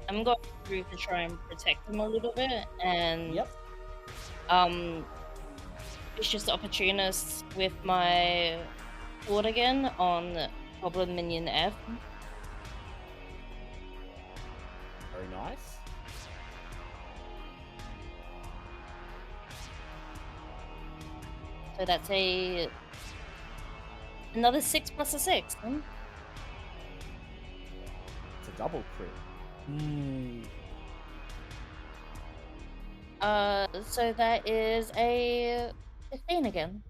I'm going through to try and protect them a little bit, and Yep. it's just opportunists with my sword again on Goblin Minion F. Very nice. So that's another 6 plus a 6. It's a double crit. So that is a 15 again.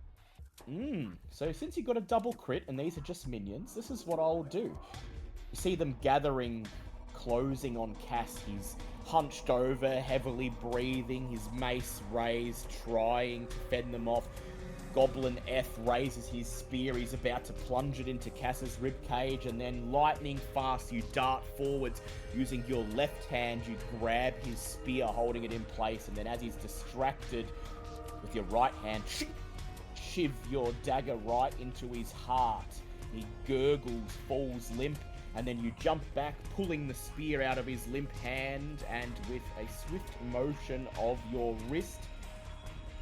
So since you got a double crit and these are just minions, this is what I'll do. You see them gathering, closing on Cass. He's hunched over, heavily breathing, his mace raised, trying to fend them off. Goblin F raises his spear. He's about to plunge it into Cass's ribcage, and then lightning fast, you dart forwards. Using your left hand, you grab his spear, holding it in place, and then as he's distracted, with your right hand, shiv your dagger right into his heart. He gurgles, falls limp, and then you jump back, pulling the spear out of his limp hand, and with a swift motion of your wrist,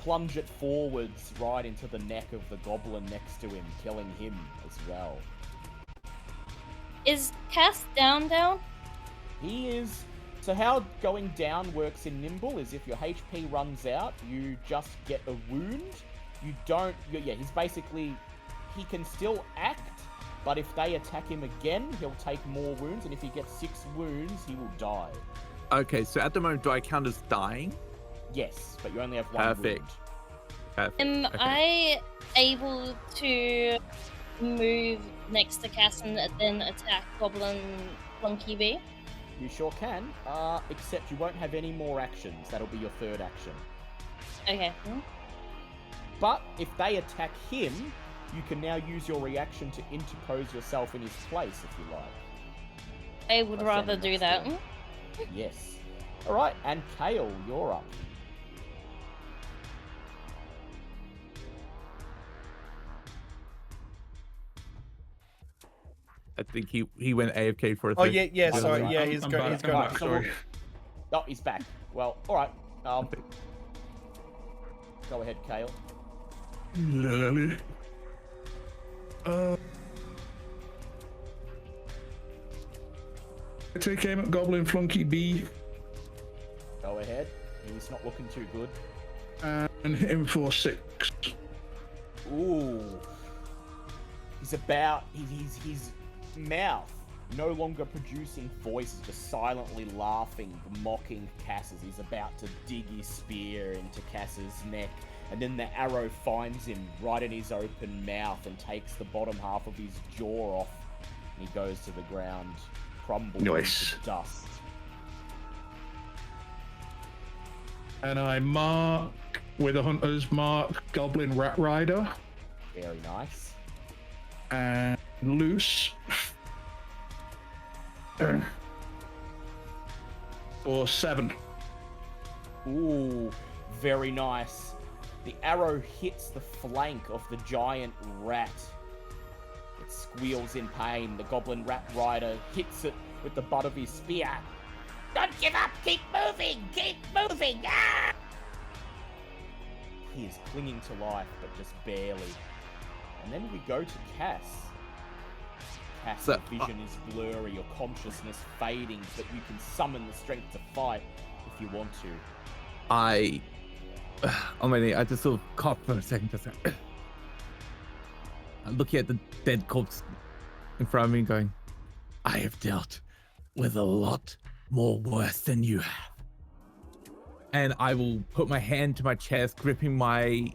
plunge it forwards right into the neck of the goblin next to him, killing him as well. Is Cass down? He is... So how going down works in Nimble is if your HP runs out, you just get a wound. You don't... Yeah, he's basically... He can still act, but if they attack him again, he'll take more wounds, and if he gets 6 wounds, he will die. Okay, so at the moment, do I count as dying? Yes, but you only have 1 Perfect. wound. Perfect. Am Okay. I able to move next to Cass and then attack Goblin Flunky B? You sure can, except you won't have any more actions. That'll be your 3rd action. Okay. But if they attack him, you can now use your reaction to interpose yourself in his place, if you like. I would That's rather on the do next that. turn. Yes. Alright, and Kale, you're up. I think he went AFK for a oh second. yeah, sorry, right. yeah, he's I'm going back, back. I'm back, So sorry. Oh, he's back. Well, alright. Go ahead, Kale. Lily. I take aim at Goblin Flunky B Go ahead. He's not looking too good. and hit him for 6. Ooh. His mouth, no longer producing voices, just silently laughing, mocking Cass as he's about to dig his spear into Cass's neck. And then the arrow finds him right in his open mouth and takes the bottom half of his jaw off. And he goes to the ground, crumbles Nice. into dust. And I mark with a hunter's mark Goblin Rat Rider Very nice. and loose for 7. Ooh, very nice. The arrow hits the flank of the giant rat. It squeals in pain. The goblin rat rider hits it with the butt of his spear. Don't give up! Keep moving! Keep moving! Ah! He is clinging to life, but just barely. And then we go to Cass. Cass, So- your vision is blurry, your consciousness fading, but you can summon the strength to fight if you want to. On my knee, I just sort of cough for a second. Just I'm looking at the dead corpse in front of me, going, "I have dealt with a lot more worse than you have." And I will put my hand to my chest, gripping my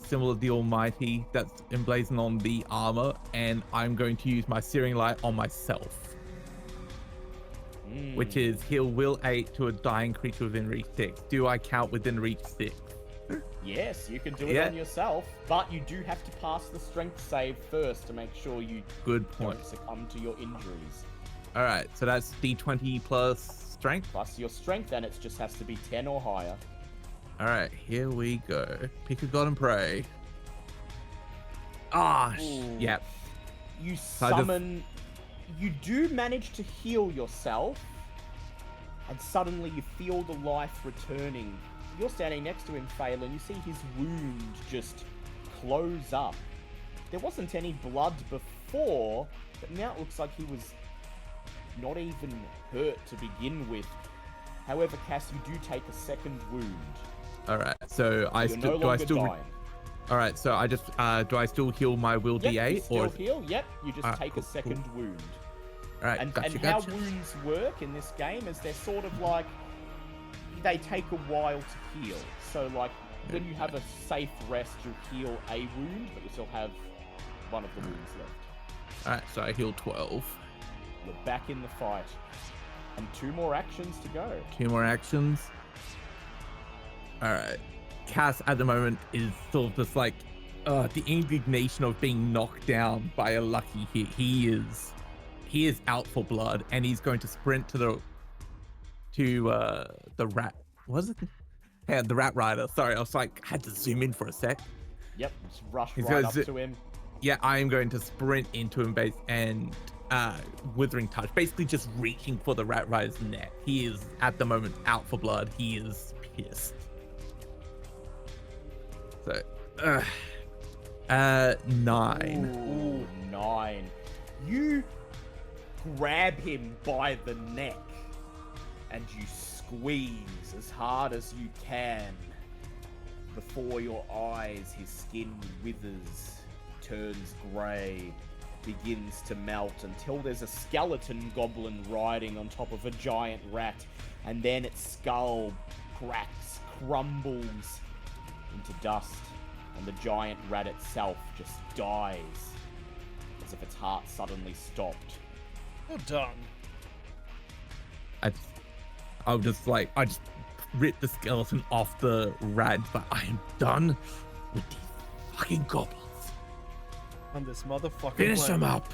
symbol of the Almighty that's emblazoned on the armor, and I'm going to use my Searing Light on myself, which is heal will 8 to a dying creature within reach 6. Do I count within reach 6? Yes, you can do it Yeah. on yourself, but you do have to pass the strength save first to make sure you Good point. don't succumb to your injuries. All right, so that's D20 plus strength. Plus your strength, and it just has to be 10 or higher. All right, here we go. Pick a god and pray. Ah, Ooh. yep. You I just- summon... You do manage to heal yourself, and suddenly you feel the life returning. You're standing next to him, Phelan. You see his wound just close up. There wasn't any blood before, but now it looks like he was not even hurt to begin with. However, Cass, you do take a second wound. All right, so You're no do I longer still? dying. All right, so I just do I still heal my will Yep, D8 you still or? heal. Yep, you just Alright, take cool, a second wound. All right, And, gotcha, and how gotcha. wounds work in this game is they're sort of like, they take a while to heal. So like, when you have a safe rest, you'll heal a wound, but you still have one of the wounds left. All right, so I heal 12. You're back in the fight. And 2 more actions to go. 2 more actions. All right. Cass at the moment is sort of just like the indignation of being knocked down by a lucky hit. He is out for blood, and he's going to sprint to the rat. Was it? Yeah, the rat rider. Sorry, I was like, had to zoom in for a sec. Yep, just rush He's right gonna up to him. Yeah, I am going to sprint into him and withering touch, basically just reaching for the rat rider's neck. He is at the moment out for blood. He is pissed. So, 9. Ooh, 9. You grab him by the neck and you squeeze as hard as you can. Before your eyes, his skin withers, turns grey, begins to melt until there's a skeleton goblin riding on top of a giant rat, and then its skull cracks, crumbles into dust, and the giant rat itself just dies as if its heart suddenly stopped. Well done. I just rip the skeleton off the rat, but I am done with these fucking goblins. On this motherfucker. Finish them up.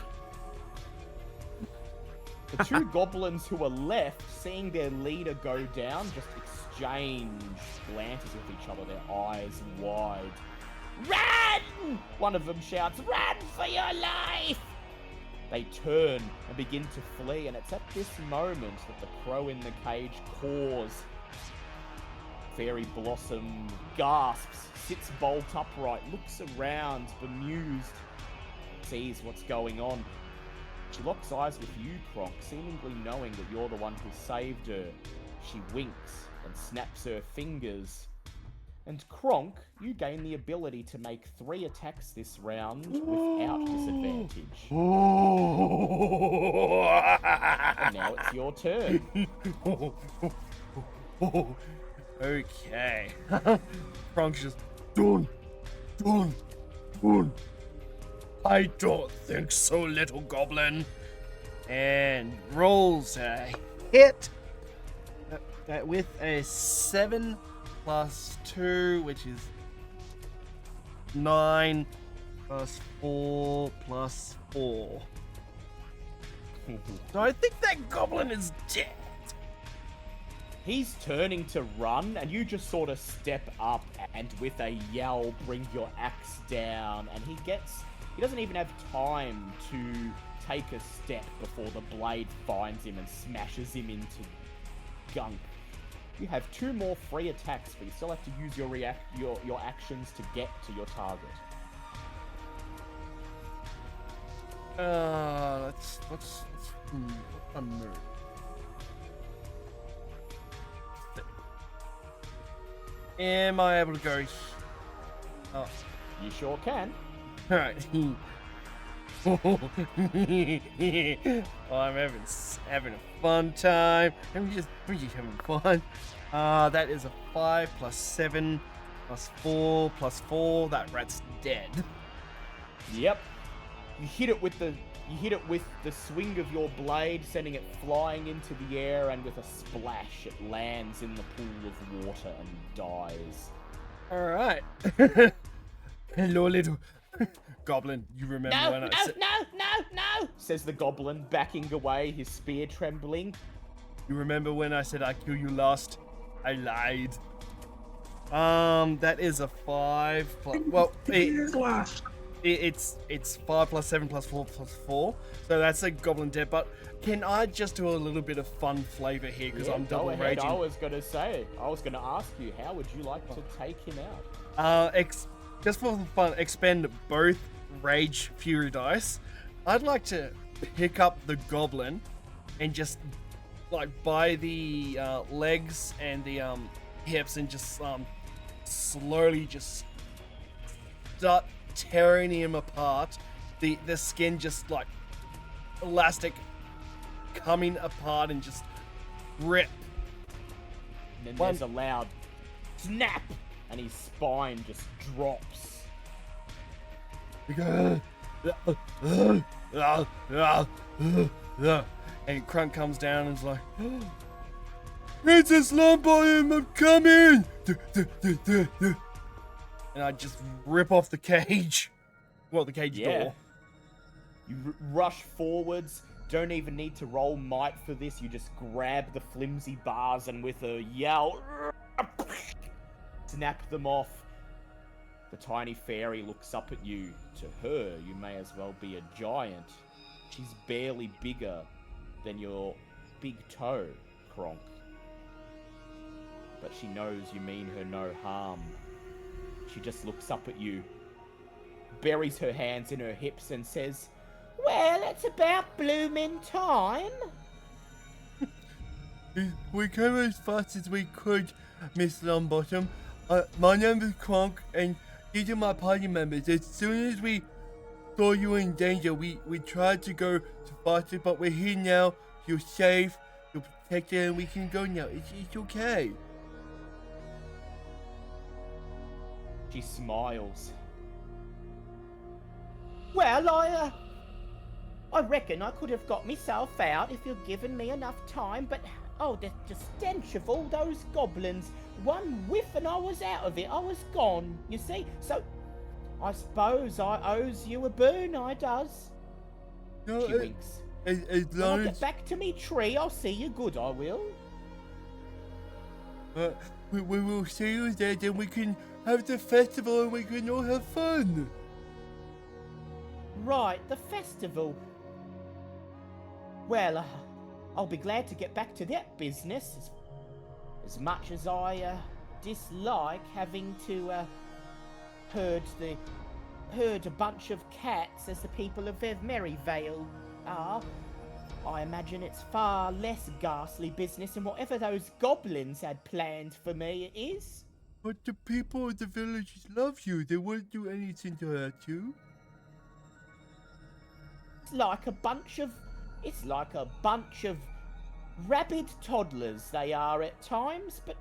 The 2 goblins who are left, seeing their leader go down, just exchange glances with each other, their eyes wide. Run! One of them shouts, "Run for your life!" They turn and begin to flee, and it's at this moment that the crow in the cage caws. Fairy Blossom gasps, sits bolt upright, looks around, bemused, sees what's going on. She locks eyes with you, Kronk, seemingly knowing that you're the one who saved her. She winks and snaps her fingers. And Kronk, you gain the ability to make 3 attacks this round without disadvantage. And now it's your turn. Okay. Kronk's just done. I don't think so, little goblin. And rolls a hit with a 7 plus 2, which is 9 plus 4 plus 4. So I think that goblin is dead. He's turning to run, and you just sort of step up and with a yell bring your axe down, and he doesn't even have time to take a step before the blade finds him and smashes him into gunk. You have 2 more free attacks, but you still have to use your actions to get to your target. Let's a move. Am I able to go? Oh, You sure can. all right. Oh, I'm having a fun time. I'm just having fun. That is a 5 plus 7 plus 4 plus 4. That rat's dead. Yep. You hit it with the swing of your blade, sending it flying into the air, and with a splash, it lands in the pool of water and dies. All right. Hello, little goblin. You remember No, when no, I said? no! Says the goblin, backing away, his spear trembling. You remember when I said I'd kill you last? I lied. That is a 5. Well, it's 5 plus 7 plus 4 plus 4. So that's a goblin dead. But can I just do a little bit of fun flavor here because I'm go double ahead. raging? I was gonna ask you, how would you like to take him out? Just for fun, expend both rage fury dice. I'd like to pick up the goblin and just like by the legs and the hips and just slowly just start tearing him apart. The skin just like elastic coming apart and just rip. And then One- there's a loud snap, and his spine just drops. And Crunk comes down and is like, Princess Longbottom, I'm coming! And I just rip off the cage. Well, the cage door. You rush forwards. Don't even need to roll might for this. You just grab the flimsy bars and with a yell, snap them off. The tiny fairy looks up at you. To her, you may as well be a giant. She's barely bigger than your big toe, Kronk. But she knows you mean her no harm. She just looks up at you, buries her hands in her hips and says, Well, it's about blooming time. We came as fast as we could, Miss Longbottom. My name is Kronk, and these are my party members. As soon as we saw you were in danger, we tried to go to faster, but we're here now. You're safe, you're protected, and we can go now. It's okay. she smiles. Well, I reckon I could have got myself out if you'd given me enough time, but oh, the stench of all those goblins. One whiff and I was out of it. I was gone, you see. So, I suppose I owes you a boon, I does. No, She winks. as When I long get as back to me tree, I'll see you good, I will. we will see you there, then we can have the festival and we can all have fun. Right, the festival. Well, I'll be glad to get back to that business. As much as I dislike having to herd a bunch of cats as the people of Merryvale are, I imagine it's far less ghastly business than whatever those goblins had planned for me it is. But the people of the villages love you. They won't do anything to hurt you. It's like a bunch of rabid toddlers they are at times, but,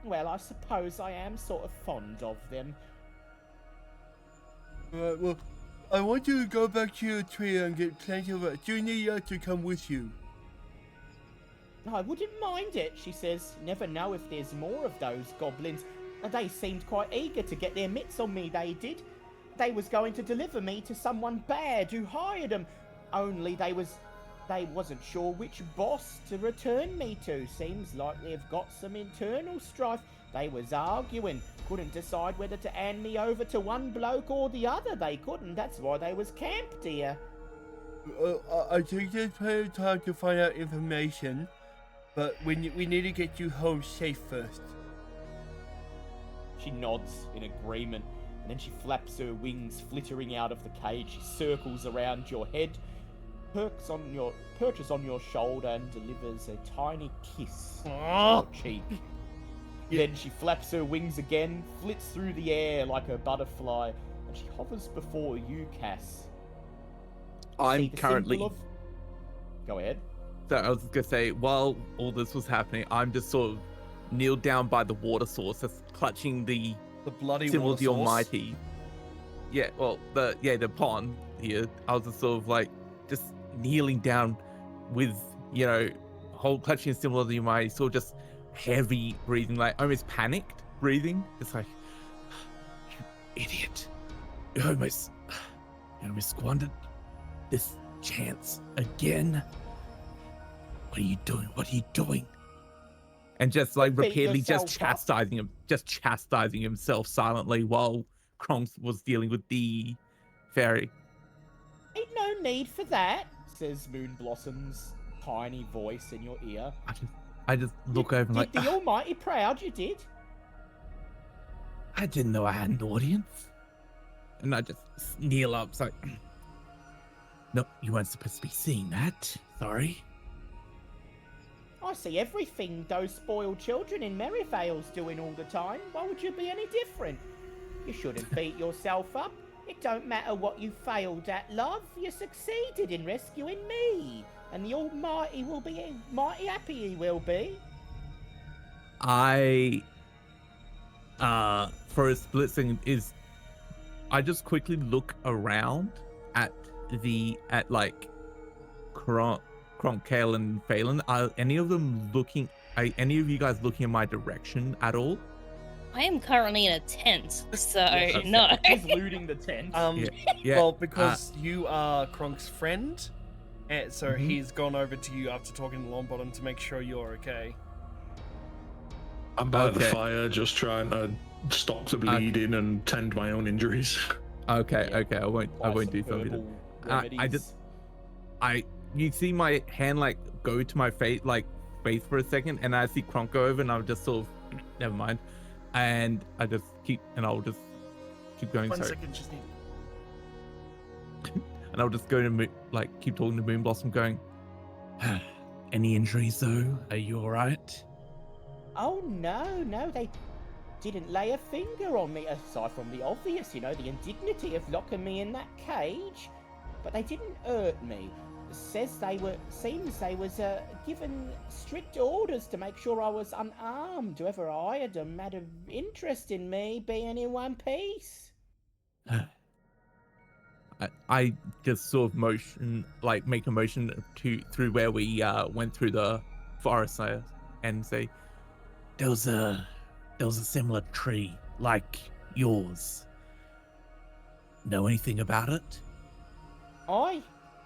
well, I suppose I am sort of fond of them. Well, I want you to go back to your tree and get plenty of rest. You need us to come with you. I wouldn't mind it, she says. Never know if there's more of those goblins. They seemed quite eager to get their mitts on me, they did. They was going to deliver me to someone bad who hired them. Only they wasn't sure which boss to return me to. Seems like they've got some internal strife. They was arguing. Couldn't decide whether to hand me over to one bloke or the other. They couldn't. That's why they was camped here. I think there's plenty of time to find out information, but we need to get you home safe first. She nods in agreement, and then she flaps her wings, flittering out of the cage. She circles around your head, perches on your shoulder, and delivers a tiny kiss on your cheek. Then she flaps her wings again, flits through the air like a butterfly, and she hovers before you, Cass. I'm See the currently. symbol of- Go ahead. So I was gonna say, while all this was happening, I'm just sort of kneeled down by the water source, just clutching the The bloody symbol of water the source. Almighty. Yeah, well, the pond here. I was just sort of like just kneeling down with, whole clutching the symbol of the Almighty, sort of just heavy breathing, like almost panicked breathing. It's like, Idiot. You almost squandered this chance again. What are you doing? What are you doing? And just like Beat repeatedly yourself just up. chastising himself silently while Kronk was dealing with the fairy. Ain't no need for that, says Moonblossom's tiny voice in your ear. I just look over and Did like, the Almighty proud, you did. I didn't know I had an audience. And I just kneel up. It's like, no, you weren't supposed to be seeing that. Sorry. I see everything those spoiled children in Merryvale's doing all the time. Why would you be any different? You shouldn't beat yourself up. It don't matter what you failed at, love. You succeeded in rescuing me. And the Almighty will be mighty happy he will be. I, for a split second, I just quickly look around at like Kronk, Kale, and Phelan. Are any of you guys looking in my direction at all? I am currently in a tent, so Yes, no. He's looting the tent. Yeah. Well, because you are Kronk's friend, and so Mhm. he's gone over to you after talking to Longbottom to make sure you're okay. I'm by the Okay. fire, just trying to stop the bleeding and tend my own injuries. Okay, Yeah. okay. I won't Apply do some something. herbal I just- You see my hand like go to my face for a second, and I see Kronk go over, and I'll just sort of never mind, and I'll just keep going. One Sorry. second, just need. And I'll just go to keep talking to Moonblossom, going, any injuries though? Are you all right? Oh no, they didn't lay a finger on me, aside from the obvious, the indignity of locking me in that cage. But they didn't hurt me. Seems they was given strict orders to make sure I was unarmed. Whoever hired them had an interest in me being in one piece. I just sort of make a motion through where we went through the forest and say, there was a similar tree like yours. Know anything about it? Aye,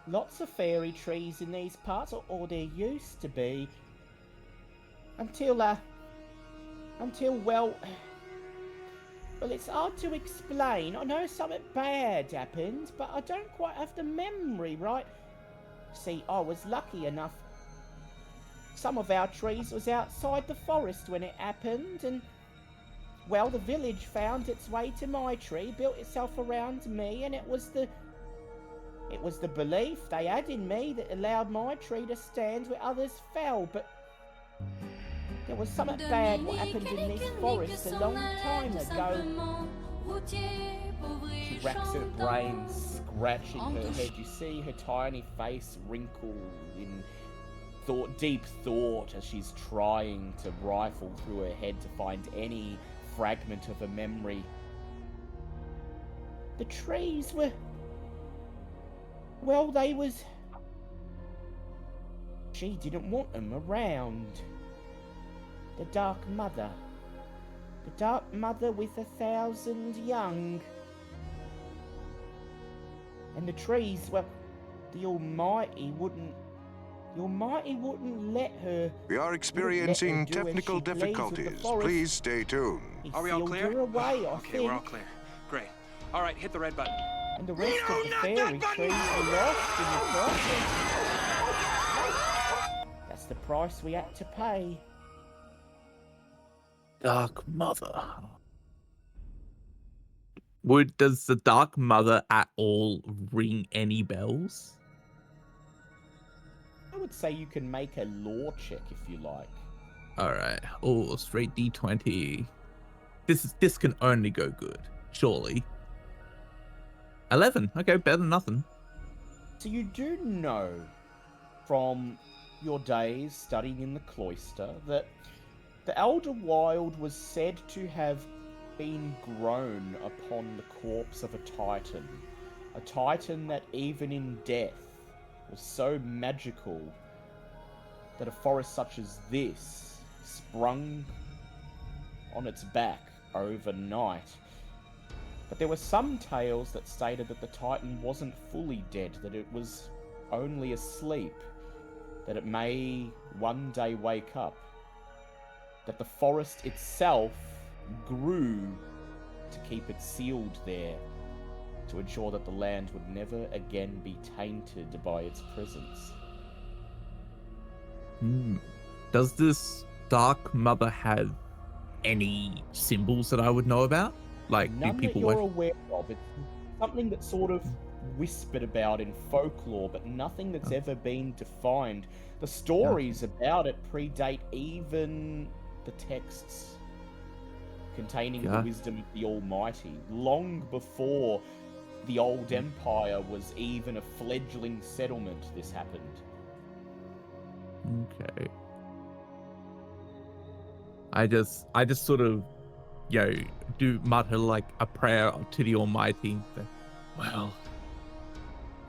lots of fairy trees in these parts, or there used to be. Until, well, it's hard to explain. I know something bad happened, but I don't quite have the memory, right? See, I was lucky enough. Some of our trees was outside the forest when it happened, and, well, the village found its way to my tree, built itself around me, and it was the belief they had in me that allowed my tree to stand where others fell, but there was something bad what happened in this forest a long time ago. She racks her brains, scratching her head. You see her tiny face wrinkle in deep thought as she's trying to rifle through her head to find any fragment of a memory. The trees were... well, they was... She didn't want them around. The Dark Mother. The Dark Mother with 1,000 young. And the trees, well, the Almighty wouldn't let her... We are experiencing do as technical she pleased with the difficulties. forest. Please stay tuned. He Are we all sealed clear? her away, I Okay, we're all think. clear. Great. All right, hit the red button. And the rest of the fairy trees were lost in the process. That's the price we had to pay. Dark Mother. Does the Dark Mother at all ring any bells? I would say you can make a lore check if you like. All right. Oh, straight D20. This can only go good, surely. 11. Okay, better than nothing. So you do know from your days studying in the cloister that the Elder Wild was said to have been grown upon the corpse of a titan. A titan that even in death was so magical that a forest such as this sprung on its back overnight. But there were some tales that stated that the Titan wasn't fully dead, that it was only asleep, that it may one day wake up, that the forest itself grew to keep it sealed there, to ensure that the land would never again be tainted by its presence. Does this Dark Mother have any symbols that I would know about? Like, None do people that you're aware of. It's something that's sort of whispered about in folklore, but nothing that's ever been defined. The stories about it predate even the texts containing the wisdom of the Almighty, long before the old empire was even a fledgling settlement. This happened. Okay. I just sort of, do mutter like a prayer to the Almighty. Well,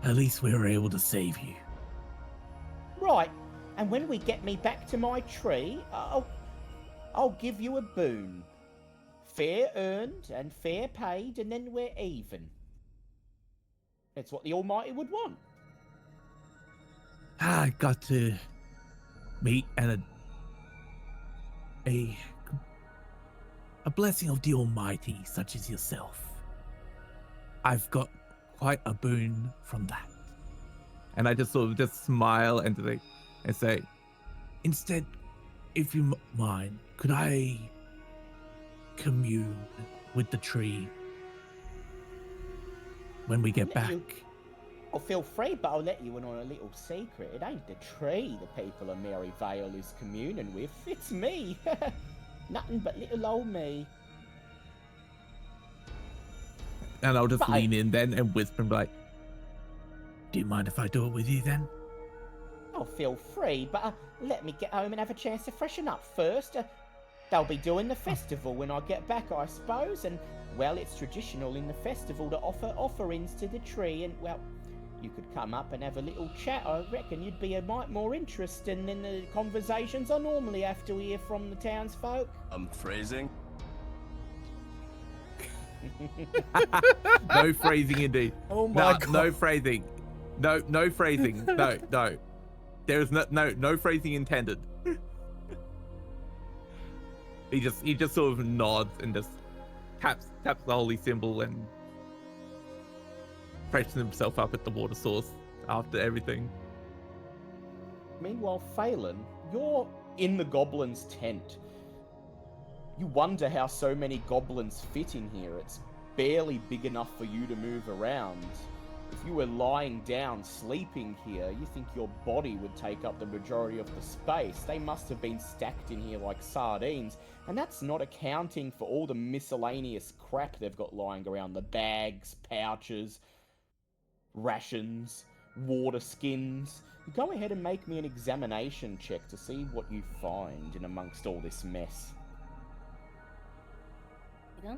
at least we were able to save you. Right, and when we get me back to my tree, I'll give you a boon. Fair earned and fair paid, and then we're even. That's what the Almighty would want. I got to meet a blessing of the Almighty, such as yourself. I've got quite a boon from that. And I just sort of just smile and say, instead, if you mind, could I commune with the tree when we get back? Oh, feel free, but I'll let you in on a little secret. It ain't the tree the people of Maryvale is communing with. It's me. Nothing but little old me. And I'll just lean in then and whisper and be like, do you mind if I do it with you then? Oh, feel free, but let me get home and have a chance to freshen up first. They'll be doing the festival when I get back, I suppose, and, well, it's traditional in the festival to offer offerings to the tree, and, well, you could come up and have a little chat. I reckon you'd be a mite more interesting than the conversations I normally have to hear from the townsfolk. Phrasing? No phrasing indeed. Oh my God. No phrasing. No phrasing. No. There is no phrasing intended. He just sort of nods and just taps the holy symbol and freshens himself up at the water source after everything. Meanwhile, Phelan, you're in the goblin's tent. You wonder how so many goblins fit in here. It's barely big enough for you to move around. If you were lying down, sleeping here, you think your body would take up the majority of the space. They must have been stacked in here like sardines. And that's not accounting for all the miscellaneous crap they've got lying around. The bags, pouches, rations, water skins. Go ahead and make me an examination check to see what you find in amongst all this mess. You know?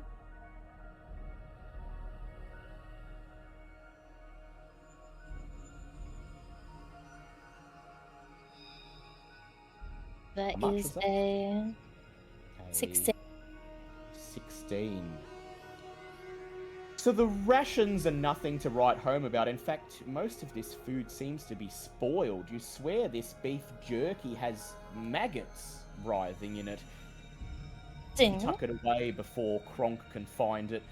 That is a 16. 16. So the rations are nothing to write home about. In fact, most of this food seems to be spoiled. You swear this beef jerky has maggots writhing in it. You tuck it away before Kronk can find it.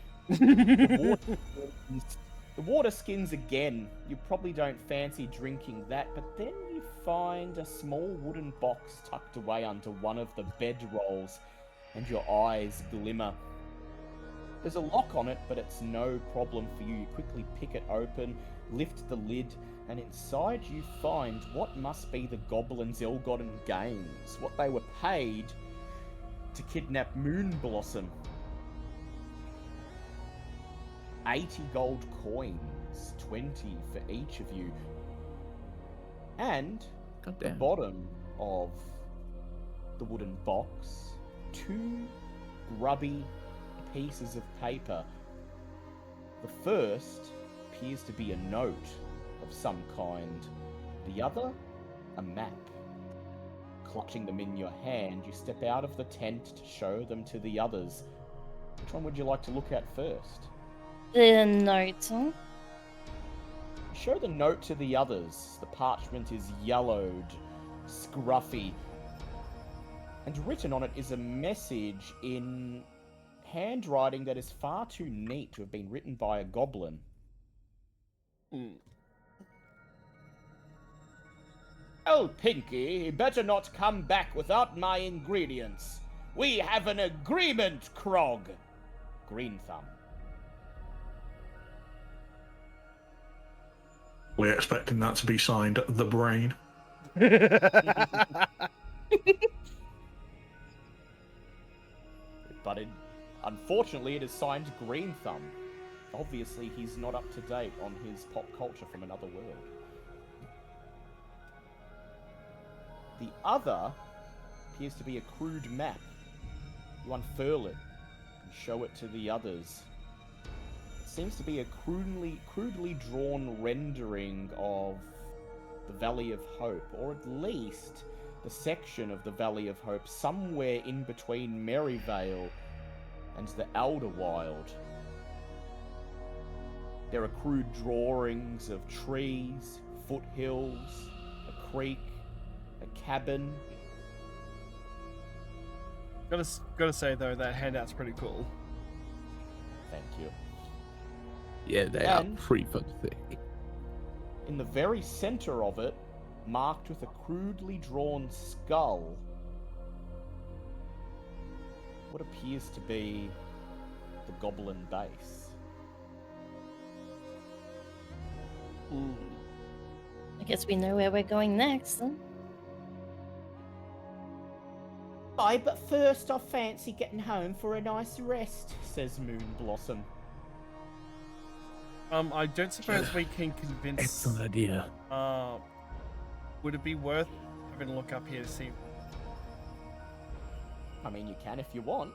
The water skins again. You probably don't fancy drinking that, but then you find a small wooden box tucked away under one of the bedrolls, and your eyes glimmer. There's a lock on it, but it's no problem for you. You quickly pick it open, lift the lid, and inside you find what must be the goblins' ill-gotten gains, what they were paid to kidnap Moonblossom. 80 gold coins, 20 for each of you. And at the bottom of the wooden box, 2 grubby pieces of paper. The first appears to be a note of some kind. The other, a map. Clutching them in your hand, you step out of the tent to show them to the others. Which one would you like to look at first? the note. Huh? Show the note to the others. The parchment is yellowed, scruffy, and written on it is a message in handwriting that is far too neat to have been written by a goblin. Oh, Pinky, better not come back without my ingredients. We have an agreement, Krog. Green Thumb. We're expecting that to be signed The Brain. But unfortunately, it is signed Green Thumb. Obviously, he's not up to date on his pop culture from another world. The other appears to be a crude map. You unfurl it and show it to the others. It seems to be a crudely drawn rendering of the Valley of Hope, or at least the section of the Valley of Hope somewhere in between Merryvale and the Elderwild. There are crude drawings of trees, foothills, a creek, a cabin. Gotta say though, that handout's pretty cool. Thank you. Yeah, they are pretty fucking thick. In the very center of it, marked with a crudely drawn skull, what appears to be the goblin base. I guess we know where we're going next. Huh? Aye, but first I fancy getting home for a nice rest, says Moon Blossom. I don't suppose we can convince. Excellent idea. Would it be worth having a look up here to see? I mean, you can if you want.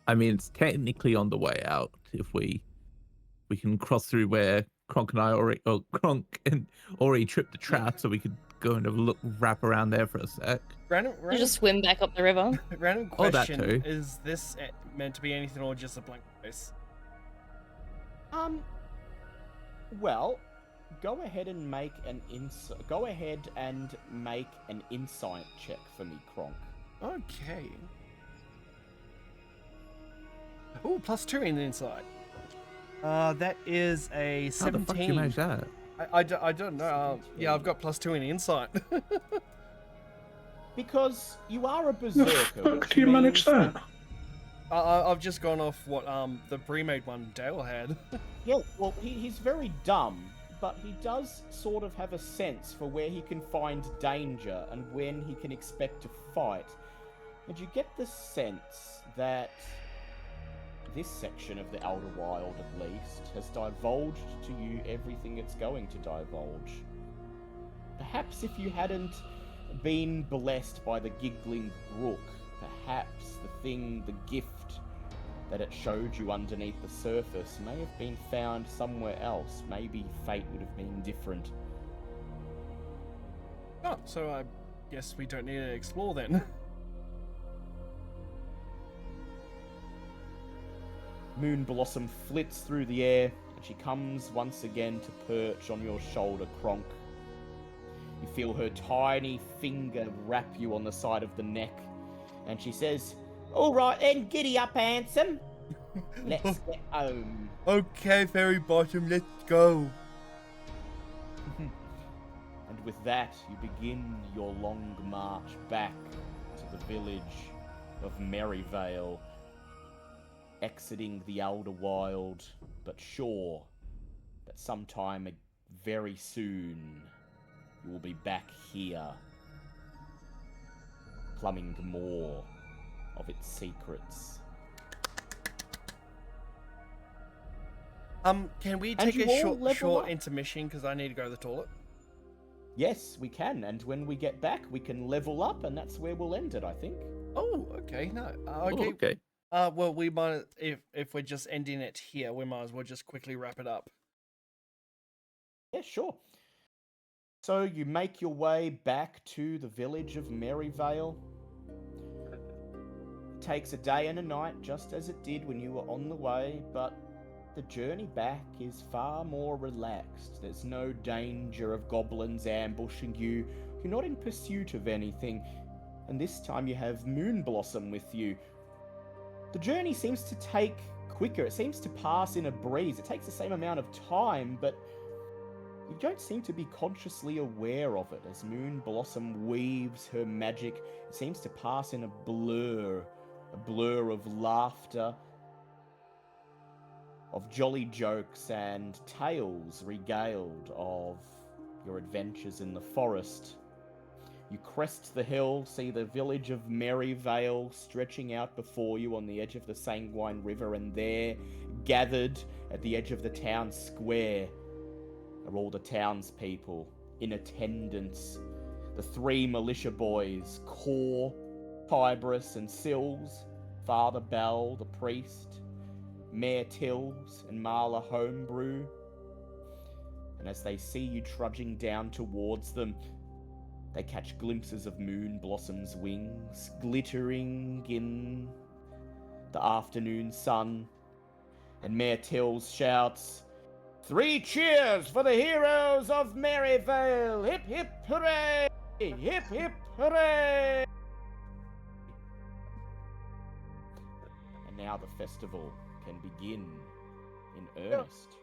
I mean, it's technically on the way out. If we can cross through where Kronk and I already tripped the trap, so we could go and have a look, wrap around there for a sec. Random, You just swim back up the river. random Oh, that question: too. is this meant to be anything or just a blank space? Well, go ahead and make an insight check for me, Kronk. Okay. Oh, +2 in the inside. That is a 17. How the fuck you manage that? I don't know. Yeah, I've got +2 in insight. Because you are a berserker. Fuck do you manage that? I've just gone off what the pre-made one Dale had. Yeah, well, he's very dumb, but he does sort of have a sense for where he can find danger and when he can expect to fight. And you get the sense that this section of the Elderwild, at least, has divulged to you everything it's going to divulge. Perhaps if you hadn't been blessed by the Giggling Brook, perhaps the gift that it showed you underneath the surface may have been found somewhere else. Maybe fate would have been different. Oh, so I guess we don't need to explore then. Moon Blossom flits through the air, and she comes once again to perch on your shoulder, Kronk. You feel her tiny finger wrap you on the side of the neck, and she says, "All right then, giddy up, handsome. Let's get home." Okay, Fairy Bottom, let's go. And with that, you begin your long march back to the village of Merryvale, exiting the Elderwild, but sure that sometime very soon you will be back here, plumbing more of its secrets. Can we And take you a all level short up. intermission because I need to go to the toilet? Yes, we can, and when we get back, we can level up, and that's where we'll end it, I think. Oh, okay, no, Oh, okay. okay. Well, we might if we're just ending it here, we might as well just quickly wrap it up. Yeah, sure. So you make your way back to the village of Merryvale. takes a day and a night, just as it did when you were on the way, but the journey back is far more relaxed. There's no danger of goblins ambushing you. You're not in pursuit of anything, and this time you have Moonblossom with you. The journey seems to take quicker. It seems to pass in a breeze. It takes the same amount of time, but you don't seem to be consciously aware of it. As Moonblossom weaves her magic, it seems to pass in a blur of laughter, of jolly jokes and tales regaled of your adventures in the forest. You crest the hill, see the village of Merryvale stretching out before you on the edge of the Sanguine River, and there, gathered at the edge of the town square, are all the townspeople in attendance. The 3 militia boys, Cor, Tybris, and Sills, Father Bell, the priest, Mayor Tills, and Marla Homebrew. And as they see you trudging down towards them, they catch glimpses of Moonblossom's wings glittering in the afternoon sun. And Mayor Tills shouts, 3 cheers for the heroes of Merryvale! Hip hip hooray! Hip hip hooray! And now the festival can begin in earnest.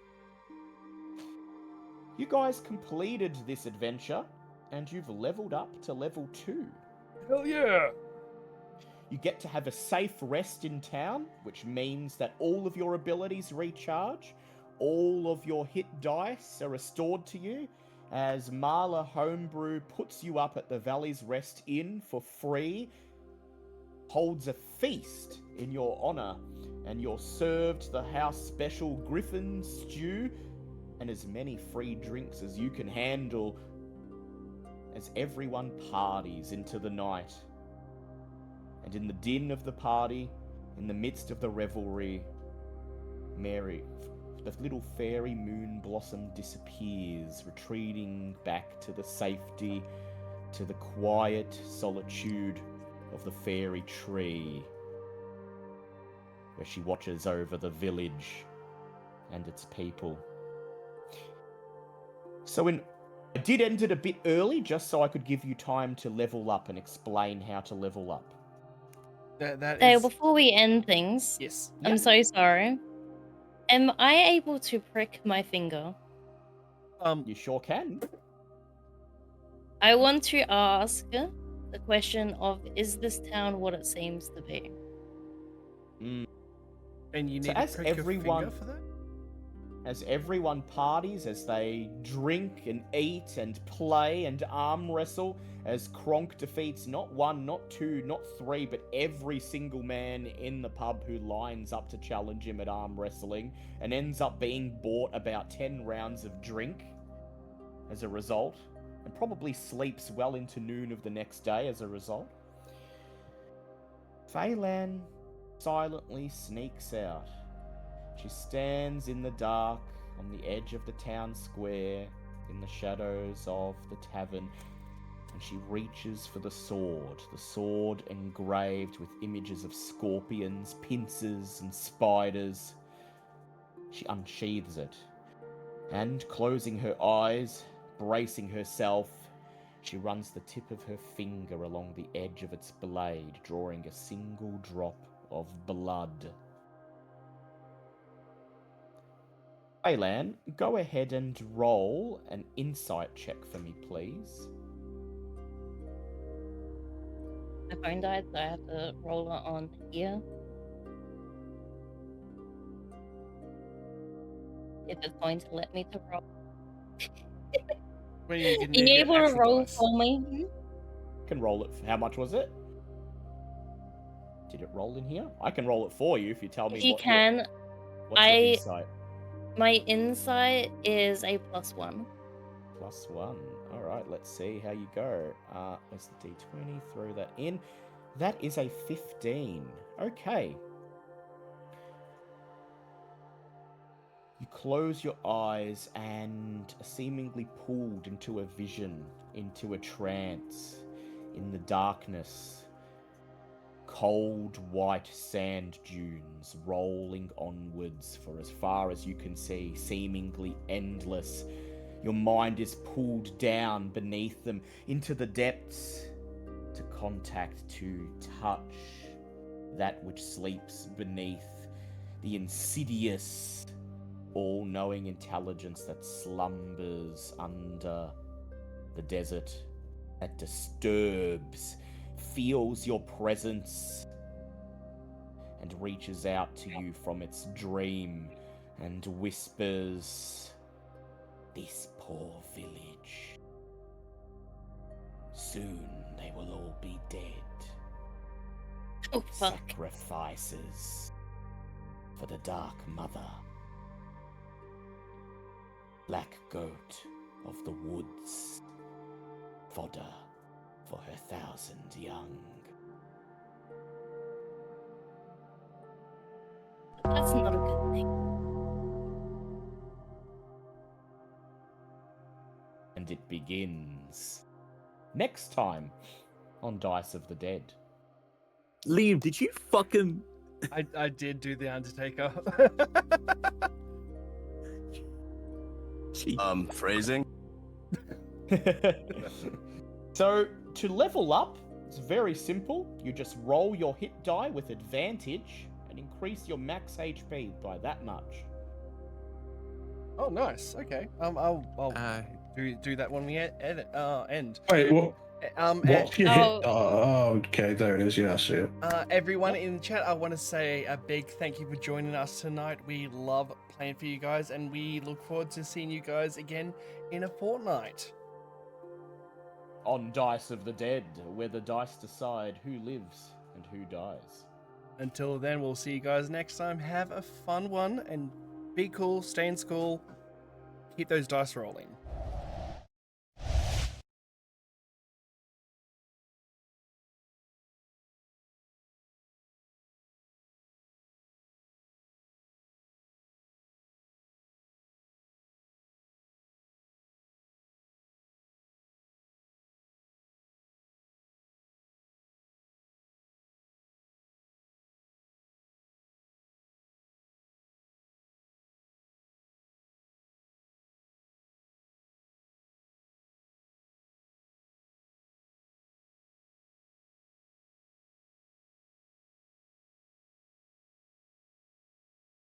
You guys completed this adventure, and you've leveled up to level 2. Hell yeah! You get to have a safe rest in town, which means that all of your abilities recharge. All of your hit dice are restored to you, as Marla Homebrew puts you up at the Valley's Rest Inn for free, holds a feast in your honor, and you're served the house special Griffin stew and as many free drinks as you can handle, as everyone parties into the night. And in the din of the party, in the midst of the revelry, the little fairy Moonblossom disappears, retreating back to the safety, to the quiet solitude of the fairy tree, where she watches over the village and its people. So I did end it a bit early, just so I could give you time to level up and explain how to level up. That So is... before we end things, Yes. I'm so sorry. Am I able to prick my finger? You sure can. I want to ask the question of, is this town what it seems to be? And you So need as to prick everyone- your finger for that? As everyone parties, as they drink and eat and play and arm wrestle, as Kronk defeats not 1, not 2, not 3, but every single man in the pub who lines up to challenge him at arm wrestling, and ends up being bought about 10 rounds of drink as a result, and probably sleeps well into noon of the next day as a result. Phelan silently sneaks out. She stands in the dark on the edge of the town square, in the shadows of the tavern, and she reaches for the sword engraved with images of scorpions, pincers, and spiders. She unsheathes it, and closing her eyes, bracing herself, she runs the tip of her finger along the edge of its blade, drawing a single drop of blood. Phelan, go ahead and roll an insight check for me, please. My phone died, so I have to roll it on here. If it's going to let me to roll. Well, you can Being get able to actual roll dice. for me. Can roll it. How much was it? Did it roll in here? I can roll it for you if you tell me If you what can, what's your insight? my insight is a +1. +1. Alright, let's see how you go. Where's the D20? Throw that in. That is a 15. Okay. You close your eyes and are seemingly pulled into a vision, into a trance, in the darkness. cold white sand dunes rolling onwards for as far as you can see, seemingly endless. Your mind is pulled down beneath them into the depths to contact, to touch that which sleeps beneath, the insidious, all-knowing intelligence that slumbers under the desert, that disturbs, feels your presence, and reaches out to you from its dream and whispers, "This poor village. Soon they will all be dead. Oh, fuck. Sacrifices for the Dark Mother. Black goat of the woods. Fodder for her 1,000 young." That's not a good thing. And it begins next time on Dice of the Dead. Liam, did you fucking? I did do the Undertaker. Phrasing. So, to level up, it's very simple. You just roll your hit die with advantage and increase your max HP by that much. Oh, nice. Okay. I'll do that when we end. Wait, what? What's your Oh. hit? Oh, okay, there it is. Yeah, I see it. Everyone in the chat, I want to say a big thank you for joining us tonight. We love playing for you guys, and we look forward to seeing you guys again in a fortnight. On Dice of the Dead, where the dice decide who lives and who dies. Until then, we'll see you guys next time. Have a fun one, and be cool, stay in school, keep those dice rolling.